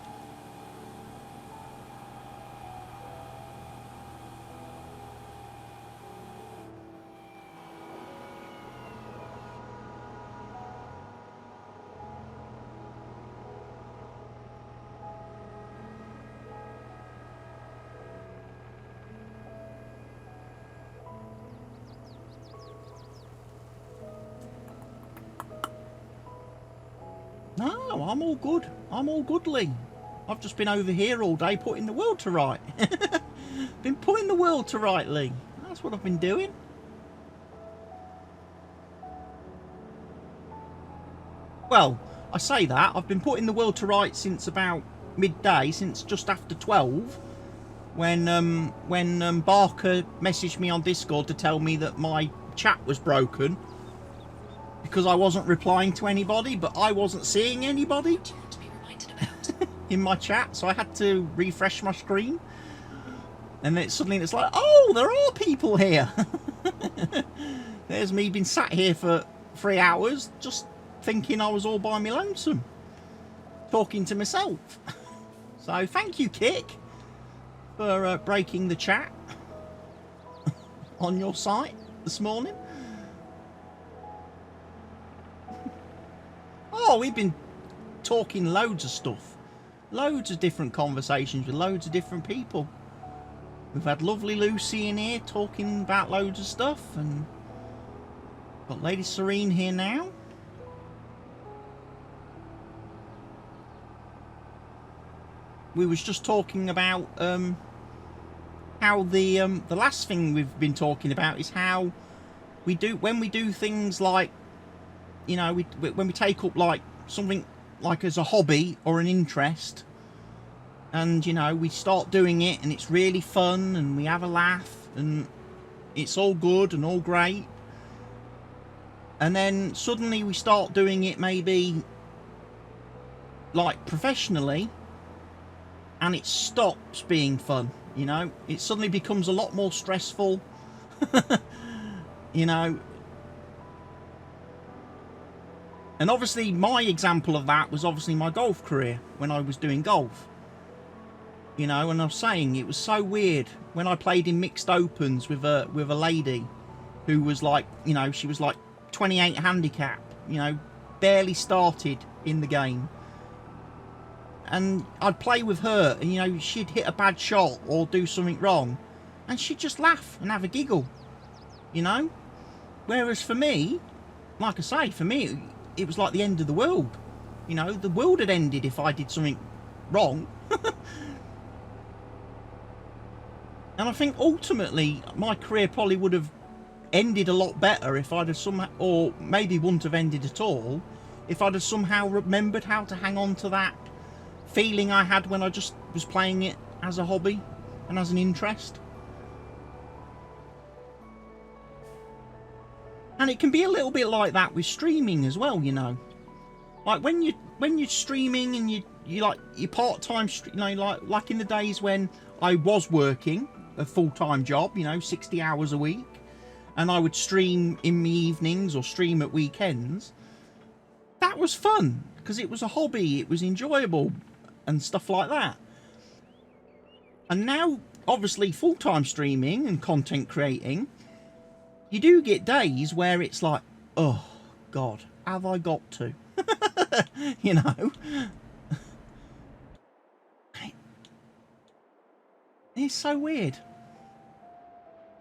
No, I'm all good. I'm all good, Lee. I've just been over here all day putting the world to right. Been putting the world to right, Lee. That's what I've been doing. Well, I say that. I've been putting the world to right since about midday, since just after 12, when Barker messaged me on Discord to tell me that my chat was broken because I wasn't replying to anybody, but I wasn't seeing anybody. What do you want to be reminded about? In my chat, so I had to refresh my screen, and then suddenly it's like, oh, there are people here. There's me been sat here for 3 hours just thinking I was all by me lonesome, talking to myself. So thank you, Kick, for breaking the chat on your site this morning. Oh, we've been talking loads of stuff. Loads of different conversations with loads of different people. We've had lovely Lucy in here talking about loads of stuff, and got Lady Serene here now. We was just talking about how the last thing we've been talking about is how we do when we do things like, you know, when we take up like something like as a hobby or an interest, and you know, we start doing it and it's really fun and we have a laugh and it's all good and all great, and then suddenly we start doing it maybe like professionally and it stops being fun. You know, it suddenly becomes a lot more stressful. You know, and obviously my example of that was obviously my golf career when I was doing golf. You know, and I was saying it was so weird when I played in mixed opens with a lady who was like, you know, she was like 28 handicap, you know, barely started in the game. And I'd play with her and, you know, she'd hit a bad shot or do something wrong and she'd just laugh and have a giggle, you know. Whereas for me, like I say, for me, it was like the end of the world. You know, the world had ended if I did something wrong. And I think ultimately my career probably would have ended a lot better if I'd have somehow, or maybe wouldn't have ended at all, if I'd have somehow remembered how to hang on to that feeling I had when I just was playing it as a hobby and as an interest. And it can be a little bit like that with streaming as well, you know. Like when you're streaming and you like your part-time, you know, like in the days when I was working a full-time job, you know, 60 hours a week, and I would stream in the evenings or stream at weekends. That was fun because it was a hobby, it was enjoyable and stuff like that. And now, obviously, full-time streaming and content creating, you do get days where it's like, oh God, have I got to? You know, it's so weird.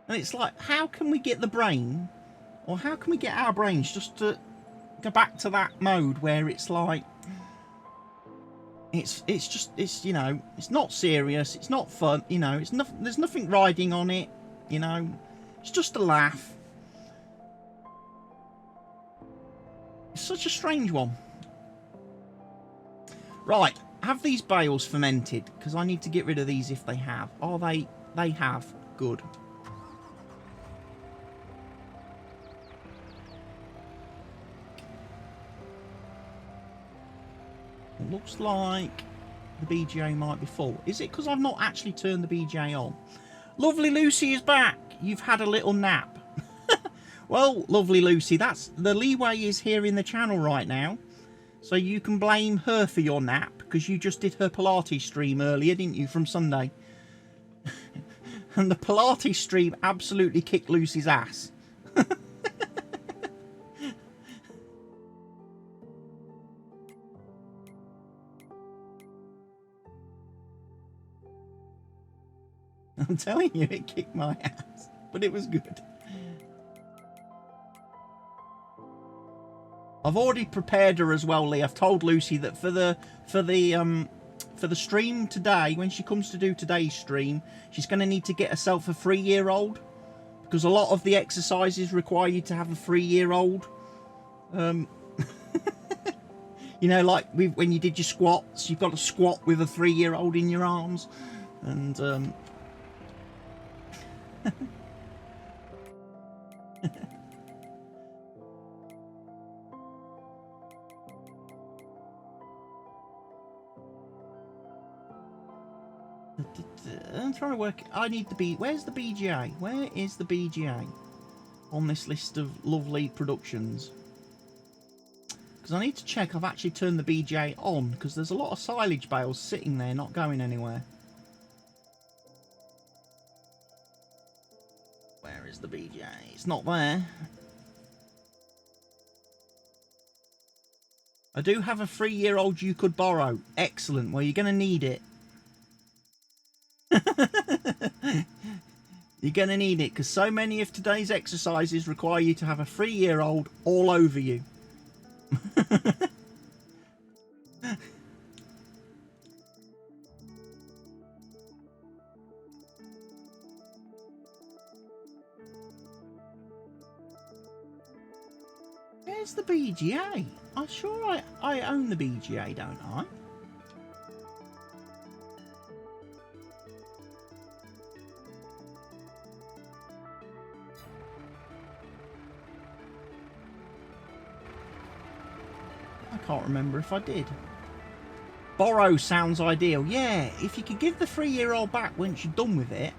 And it's like, how can we get the brain, or how can we get our brains just to go back to that mode where it's like, it's you know, it's not serious, it's not fun, you know, it's nothing, there's nothing riding on it, you know, it's just a laugh. It's such a strange one. Right, have these bales fermented? Because I need to get rid of these if they have. Oh, they have. Good. It looks like the BGA might be full. Is it because I've not actually turned the BGA on? Lovely Lucy is back. You've had a little nap. Well, lovely Lucy, that's the leeway is here in the channel right now. So you can blame her for your nap because you just did her Pilates stream earlier, didn't you, from Sunday? And the Pilates stream absolutely kicked Lucy's ass. I'm telling you, it kicked my ass, but it was good. I've already prepared her as well, Lee. I've told Lucy that for the stream today, when she comes to do today's stream, she's going to need to get herself a 3-year-old because a lot of the exercises require you to have a 3-year-old. You know, like when you did your squats, you've got to squat with a 3-year-old in your arms, and I'm trying to work. I need the Where's the BGA? Where is the BGA on this list of lovely productions? Because I need to check I've actually turned the BGA on, because there's a lot of silage bales sitting there not going anywhere. Where is the BGA? It's not there. I do have a 3-year-old you could borrow. Excellent. Well, you're going to need it. You're going to need it because so many of today's exercises require you to have a 3-year-old all over you. Where's the BGA? I'm sure I own the BGA, don't I? I can't remember if I did. Borrow sounds ideal. Yeah, if you could give the 3-year-old back once you're done with it,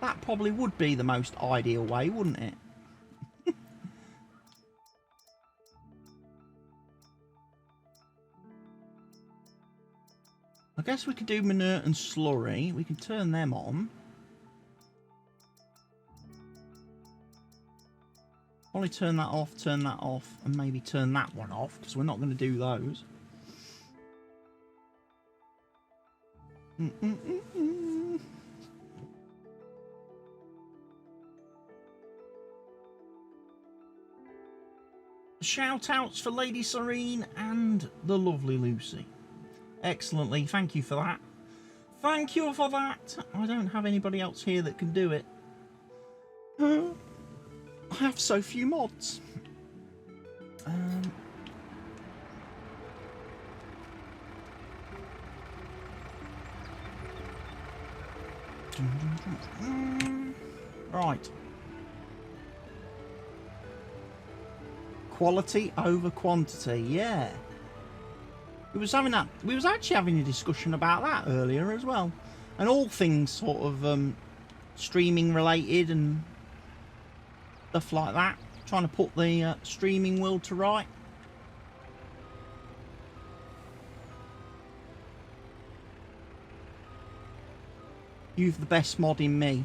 that probably would be the most ideal way, wouldn't it? I guess we could do manure and slurry. We can turn them on. Probably turn that off, and maybe turn that one off, because we're not going to do those. Shout outs for Lady Serene and the lovely Lucy. Excellently, thank you for that. Thank you for that. I don't have anybody else here that can do it. I have so few mods. Right. Quality over quantity, yeah. We was actually having a discussion about that earlier as well. And all things sort of streaming related and stuff like that. Trying to put the streaming world to right. You've the best mod in me.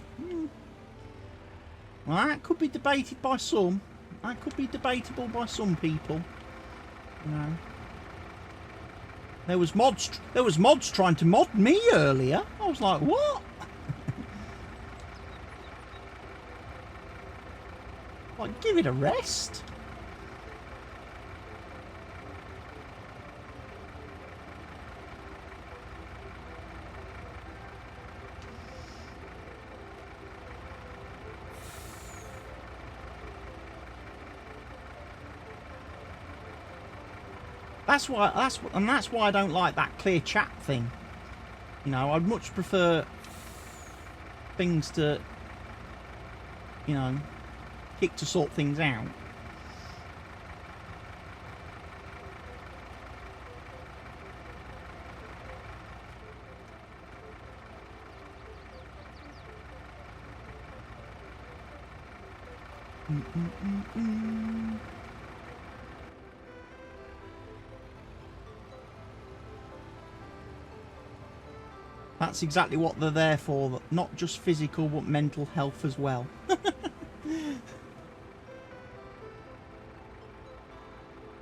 Well, that could be debated by some. That could be debatable by some people. You know. There was mods trying to mod me earlier. I was like, what? Like, give it a rest. That's why I don't like that clear chat thing. You know, I'd much prefer things to, you know, kick to sort things out. That's exactly what they're there for, not just physical but mental health as well.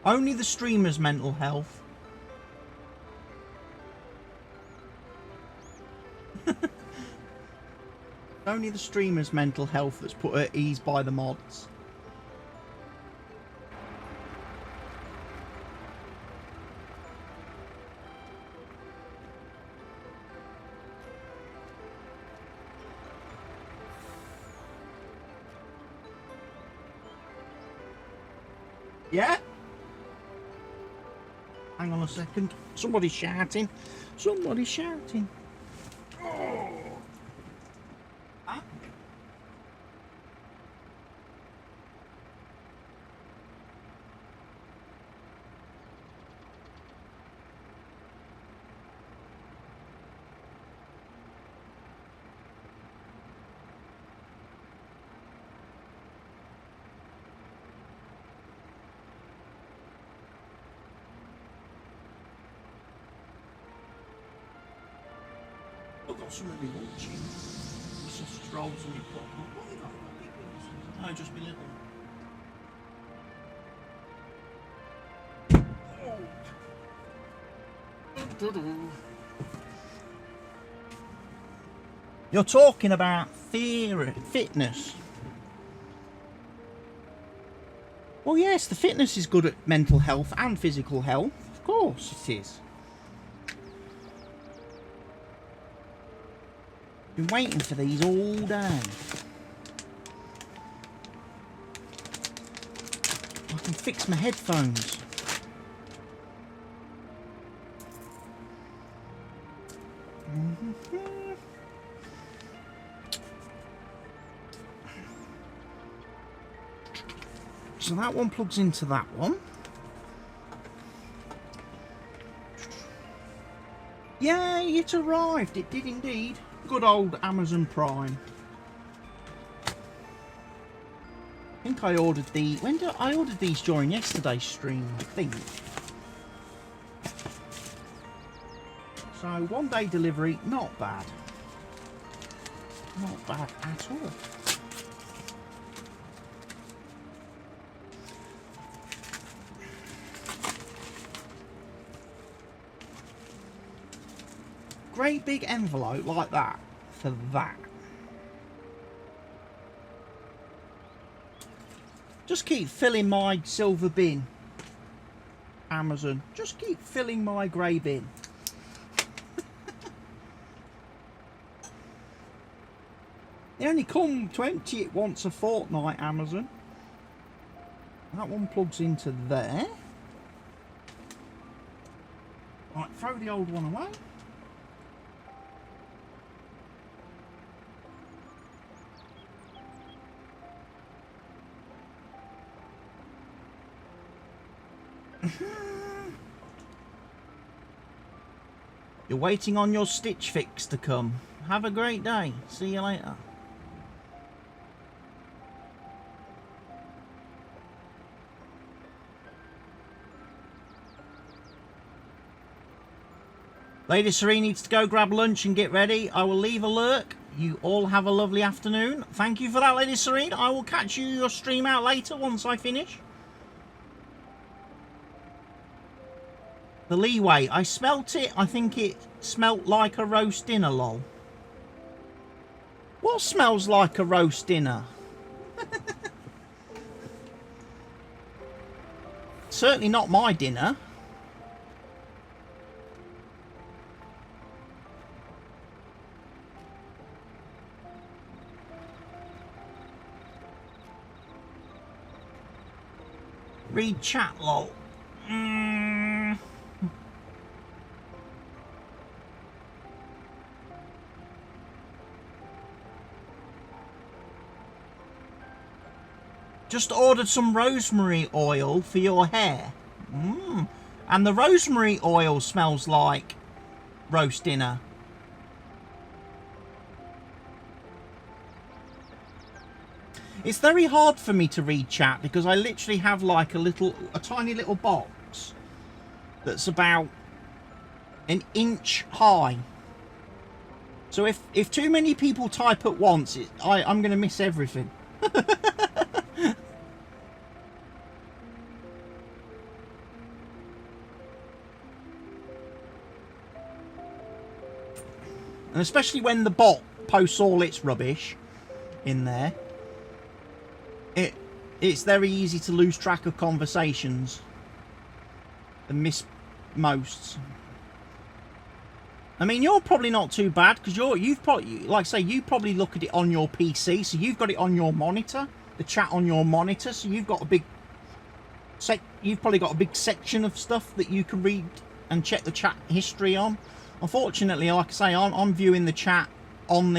Only the streamer's mental health. Only the streamer's mental health that's put at ease by the mods. Yeah? Hang on a second. Somebody's shouting. Somebody's shouting. Oh. Huh? I've got some really watching. Sausage rolls and you put them. What have you got? Big ones? No, just be little. You're talking about fitness. Well, yes, the fitness is good at mental health and physical health. Of course it is. Been waiting for these all day. I can fix my headphones. So that one plugs into that one. Yay, it arrived. It did indeed. Good old Amazon Prime. I think I ordered the... When did I ordered these? During yesterday's stream, I think. So, 1 day delivery, not bad. Not bad at all. Great big envelope like that for that. Just keep filling my silver bin, Amazon. Just keep filling my grey bin. They only come to empty it once a fortnight, Amazon. That one plugs into there. Right, throw the old one away. You're waiting on your Stitch Fix to come. Have a great day. See you later. Lady Serene needs to go grab lunch and get ready. I will leave a lurk. You all have a lovely afternoon. Thank you for that, Lady Serene. I will catch you your stream out later once I finish. The leeway. I smelt it. I think it smelt like a roast dinner, lol. What smells like a roast dinner? Certainly not my dinner. Read chat, lol. Just ordered some rosemary oil for your hair. And the rosemary oil smells like roast dinner. It's very hard for me to read chat because I literally have like a tiny little box that's about an inch high. So if too many people type at once, I'm going to miss everything. And especially when the bot posts all its rubbish in there, it's very easy to lose track of conversations and miss most. I mean, you're probably not too bad because you've probably, like I say, you probably look at it on your PC, so you've got it on your monitor, the chat on your monitor, so you've got a big you've probably got a big section of stuff that you can read and check the chat history on. Unfortunately, like I say, I'm viewing the chat on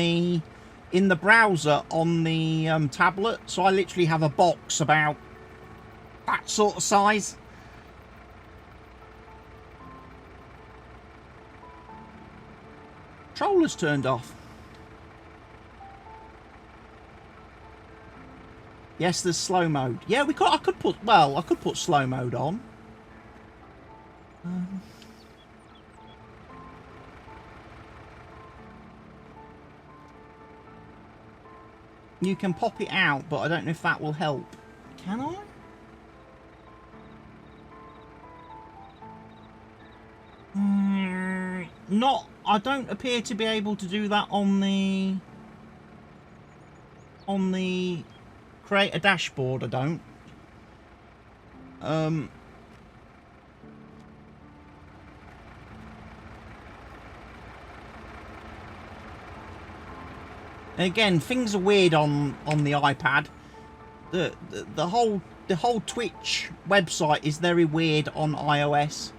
in the browser on the tablet, so I literally have a box about that sort of size. Troller's turned off. Yes, there's slow mode. Yeah, I could put slow mode on. You can pop it out, but I don't know if that will help. Can I? I don't appear to be able to do that on the create a dashboard. I don't. And again, things are weird on the iPad. The whole Twitch website is very weird on iOS.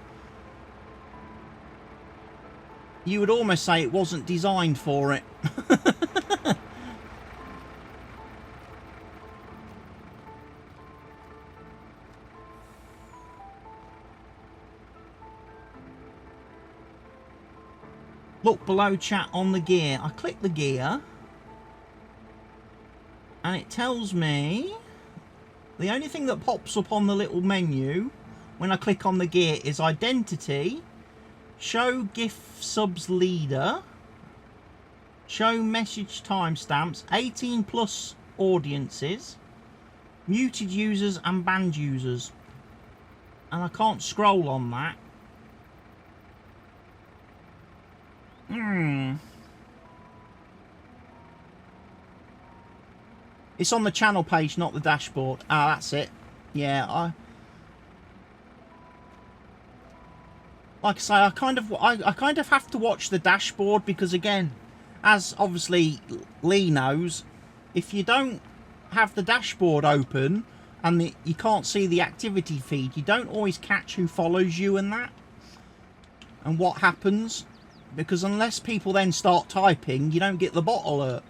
You would almost say it wasn't designed for it. Look below chat on the gear. I click the gear and it tells me the only thing that pops up on the little menu when I click on the gear is identity, show GIF subs leader, show message timestamps, 18 plus audiences, muted users and banned users. And I can't scroll on that. It's on the channel page, not the dashboard. Ah, that's it. Yeah, like I say, I kind of have to watch the dashboard because, again, as obviously Lee knows, if you don't have the dashboard open and you can't see the activity feed, you don't always catch who follows you and that and what happens, because unless people then start typing, you don't get the bot alert.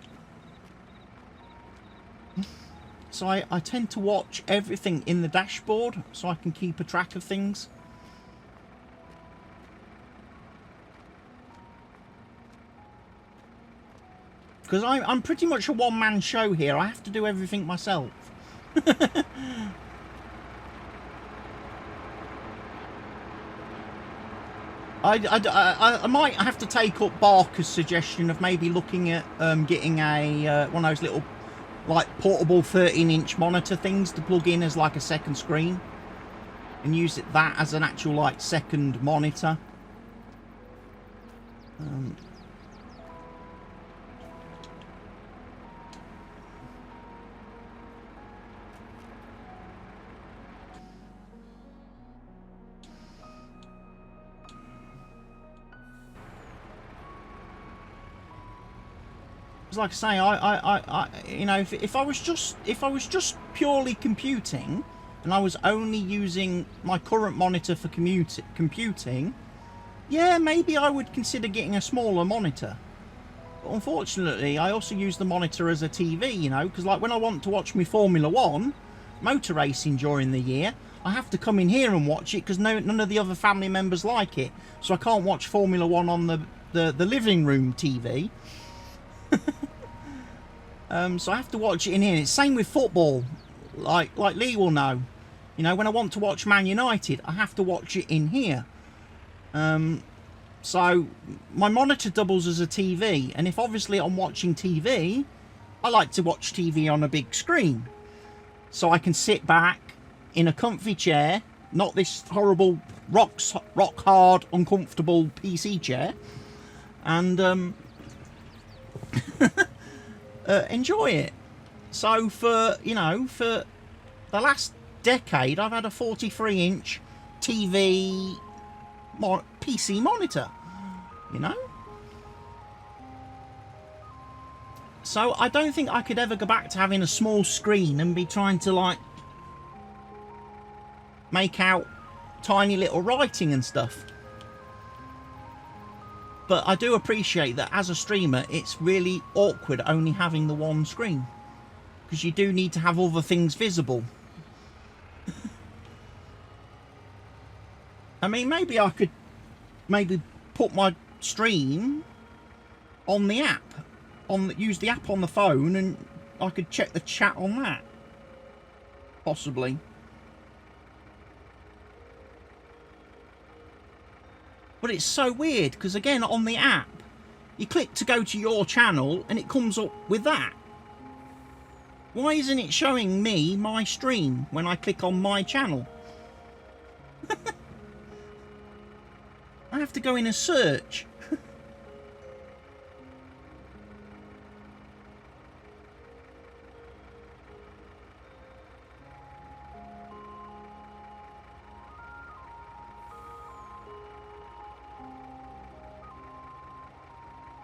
So I tend to watch everything in the dashboard so I can keep a track of things. Because I'm pretty much a one-man show here. I have to do everything myself. I might have to take up Barker's suggestion of maybe looking at getting a one of those little like portable 13-inch monitor things to plug in as like a second screen and use that as an actual like second monitor. Like I say, I you know, if I was just purely computing and I was only using my current monitor for computing, yeah, maybe I would consider getting a smaller monitor. But unfortunately, I also use the monitor as a TV, you know, because like when I want to watch my Formula 1 motor racing during the year, I have to come in here and watch it because none of the other family members like it, so I can't watch Formula 1 on the living room TV. So I have to watch it in here. It's same with football. Like Lee will know. You know, when I want to watch Man United, I have to watch it in here. So my monitor doubles as a TV, and if obviously I'm watching TV, I like to watch TV on a big screen. So I can sit back in a comfy chair, not this horrible rock hard, uncomfortable PC chair, and enjoy it. So for, you know, for the last decade, I've had a 43-inch TV PC monitor, you know. So I don't think I could ever go back to having a small screen and be trying to like make out tiny little writing and stuff. But I do appreciate that as a streamer it's really awkward only having the one screen, because you do need to have other things visible. I mean, maybe I could put my stream on the app, use the app on the phone, and I could check the chat on that, possibly. But it's so weird because again on the app you click to go to your channel and it comes up with that. Why isn't it showing me my stream when I click on my channel? I have to go in and search.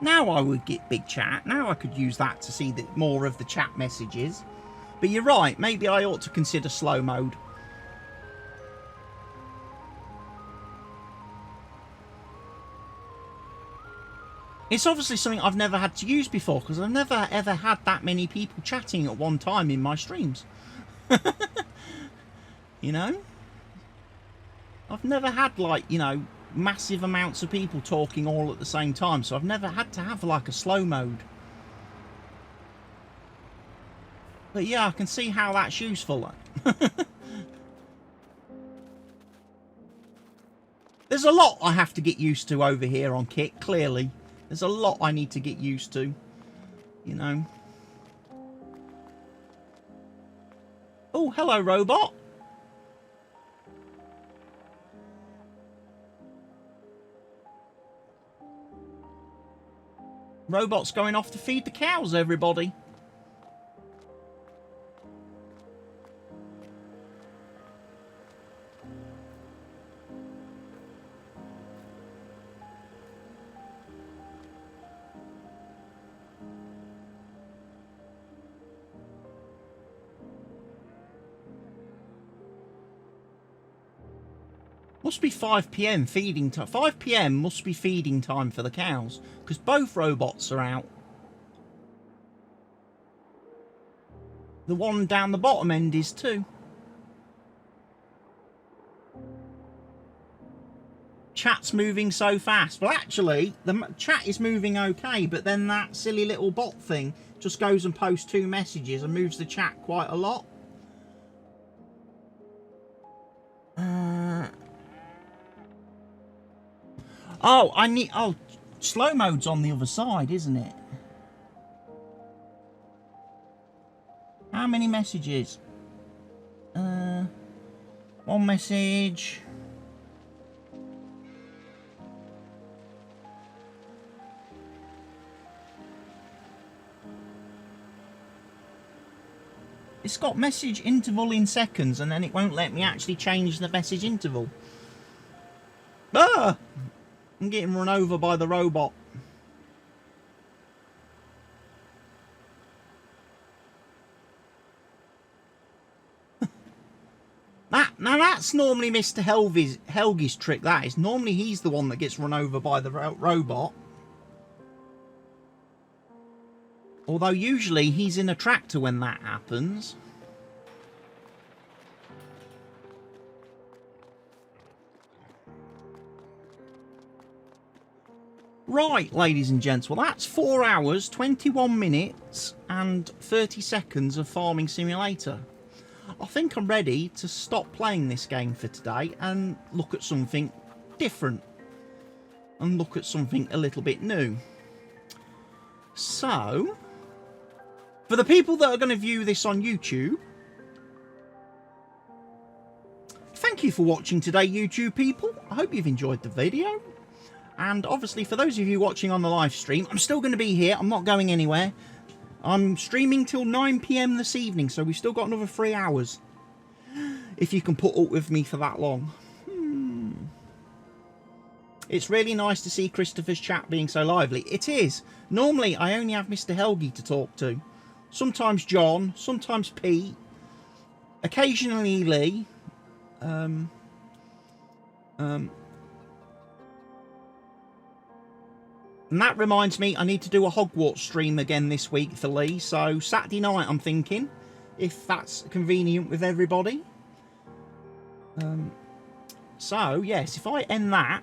Now I would get big chat. Now I could use that to see more of the chat messages. But you're right, maybe I ought to consider slow mode. It's obviously something I've never had to use before, because I've never ever had that many people chatting at one time in my streams. You know? I've never had, like, you know, massive amounts of people talking all at the same time, so I've never had to have like a slow mode. But yeah, I can see how that's useful. There's a lot I have to get used to over here on Kit, clearly. There's a lot I need to get used to, you know. Oh, hello, robot. Robot's going off to feed the cows, everybody. Must be 5 PM feeding time. 5 PM must be feeding time for the cows, because both robots are out. The one down the bottom end is too. Chat's moving so fast. Well, actually, the chat is moving okay, but then that silly little bot thing just goes and posts 2 messages and moves the chat quite a lot. Oh, oh, slow mode's on the other side, isn't it? How many messages? 1 message. It's got message interval in seconds, and then it won't let me actually change the message interval. Ah! I'm getting run over by the robot. Now that's normally Mr. Helgi's trick, that is. Normally he's the one that gets run over by the robot. Although usually he's in a tractor when that happens. Right, ladies and gents, well that's 4 hours, 21 minutes and 30 seconds of Farming Simulator. I think I'm ready to stop playing this game for today and look at something different. And look at something a little bit new. So, for the people that are going to view this on YouTube, thank you for watching today, YouTube people. I hope you've enjoyed the video. And obviously, for those of you watching on the live stream, I'm still going to be here. I'm not going anywhere. I'm streaming till 9 PM this evening, so we've still got another 3 hours. If you can put up with me for that long. It's really nice to see Christopher's chat being so lively. It is. Normally, I only have Mr. Helgi to talk to. Sometimes John, sometimes Pete, occasionally Lee. And that reminds me, I need to do a Hogwarts stream again this week for Lee. So Saturday night, I'm thinking, if that's convenient with everybody. So yes, if I end that,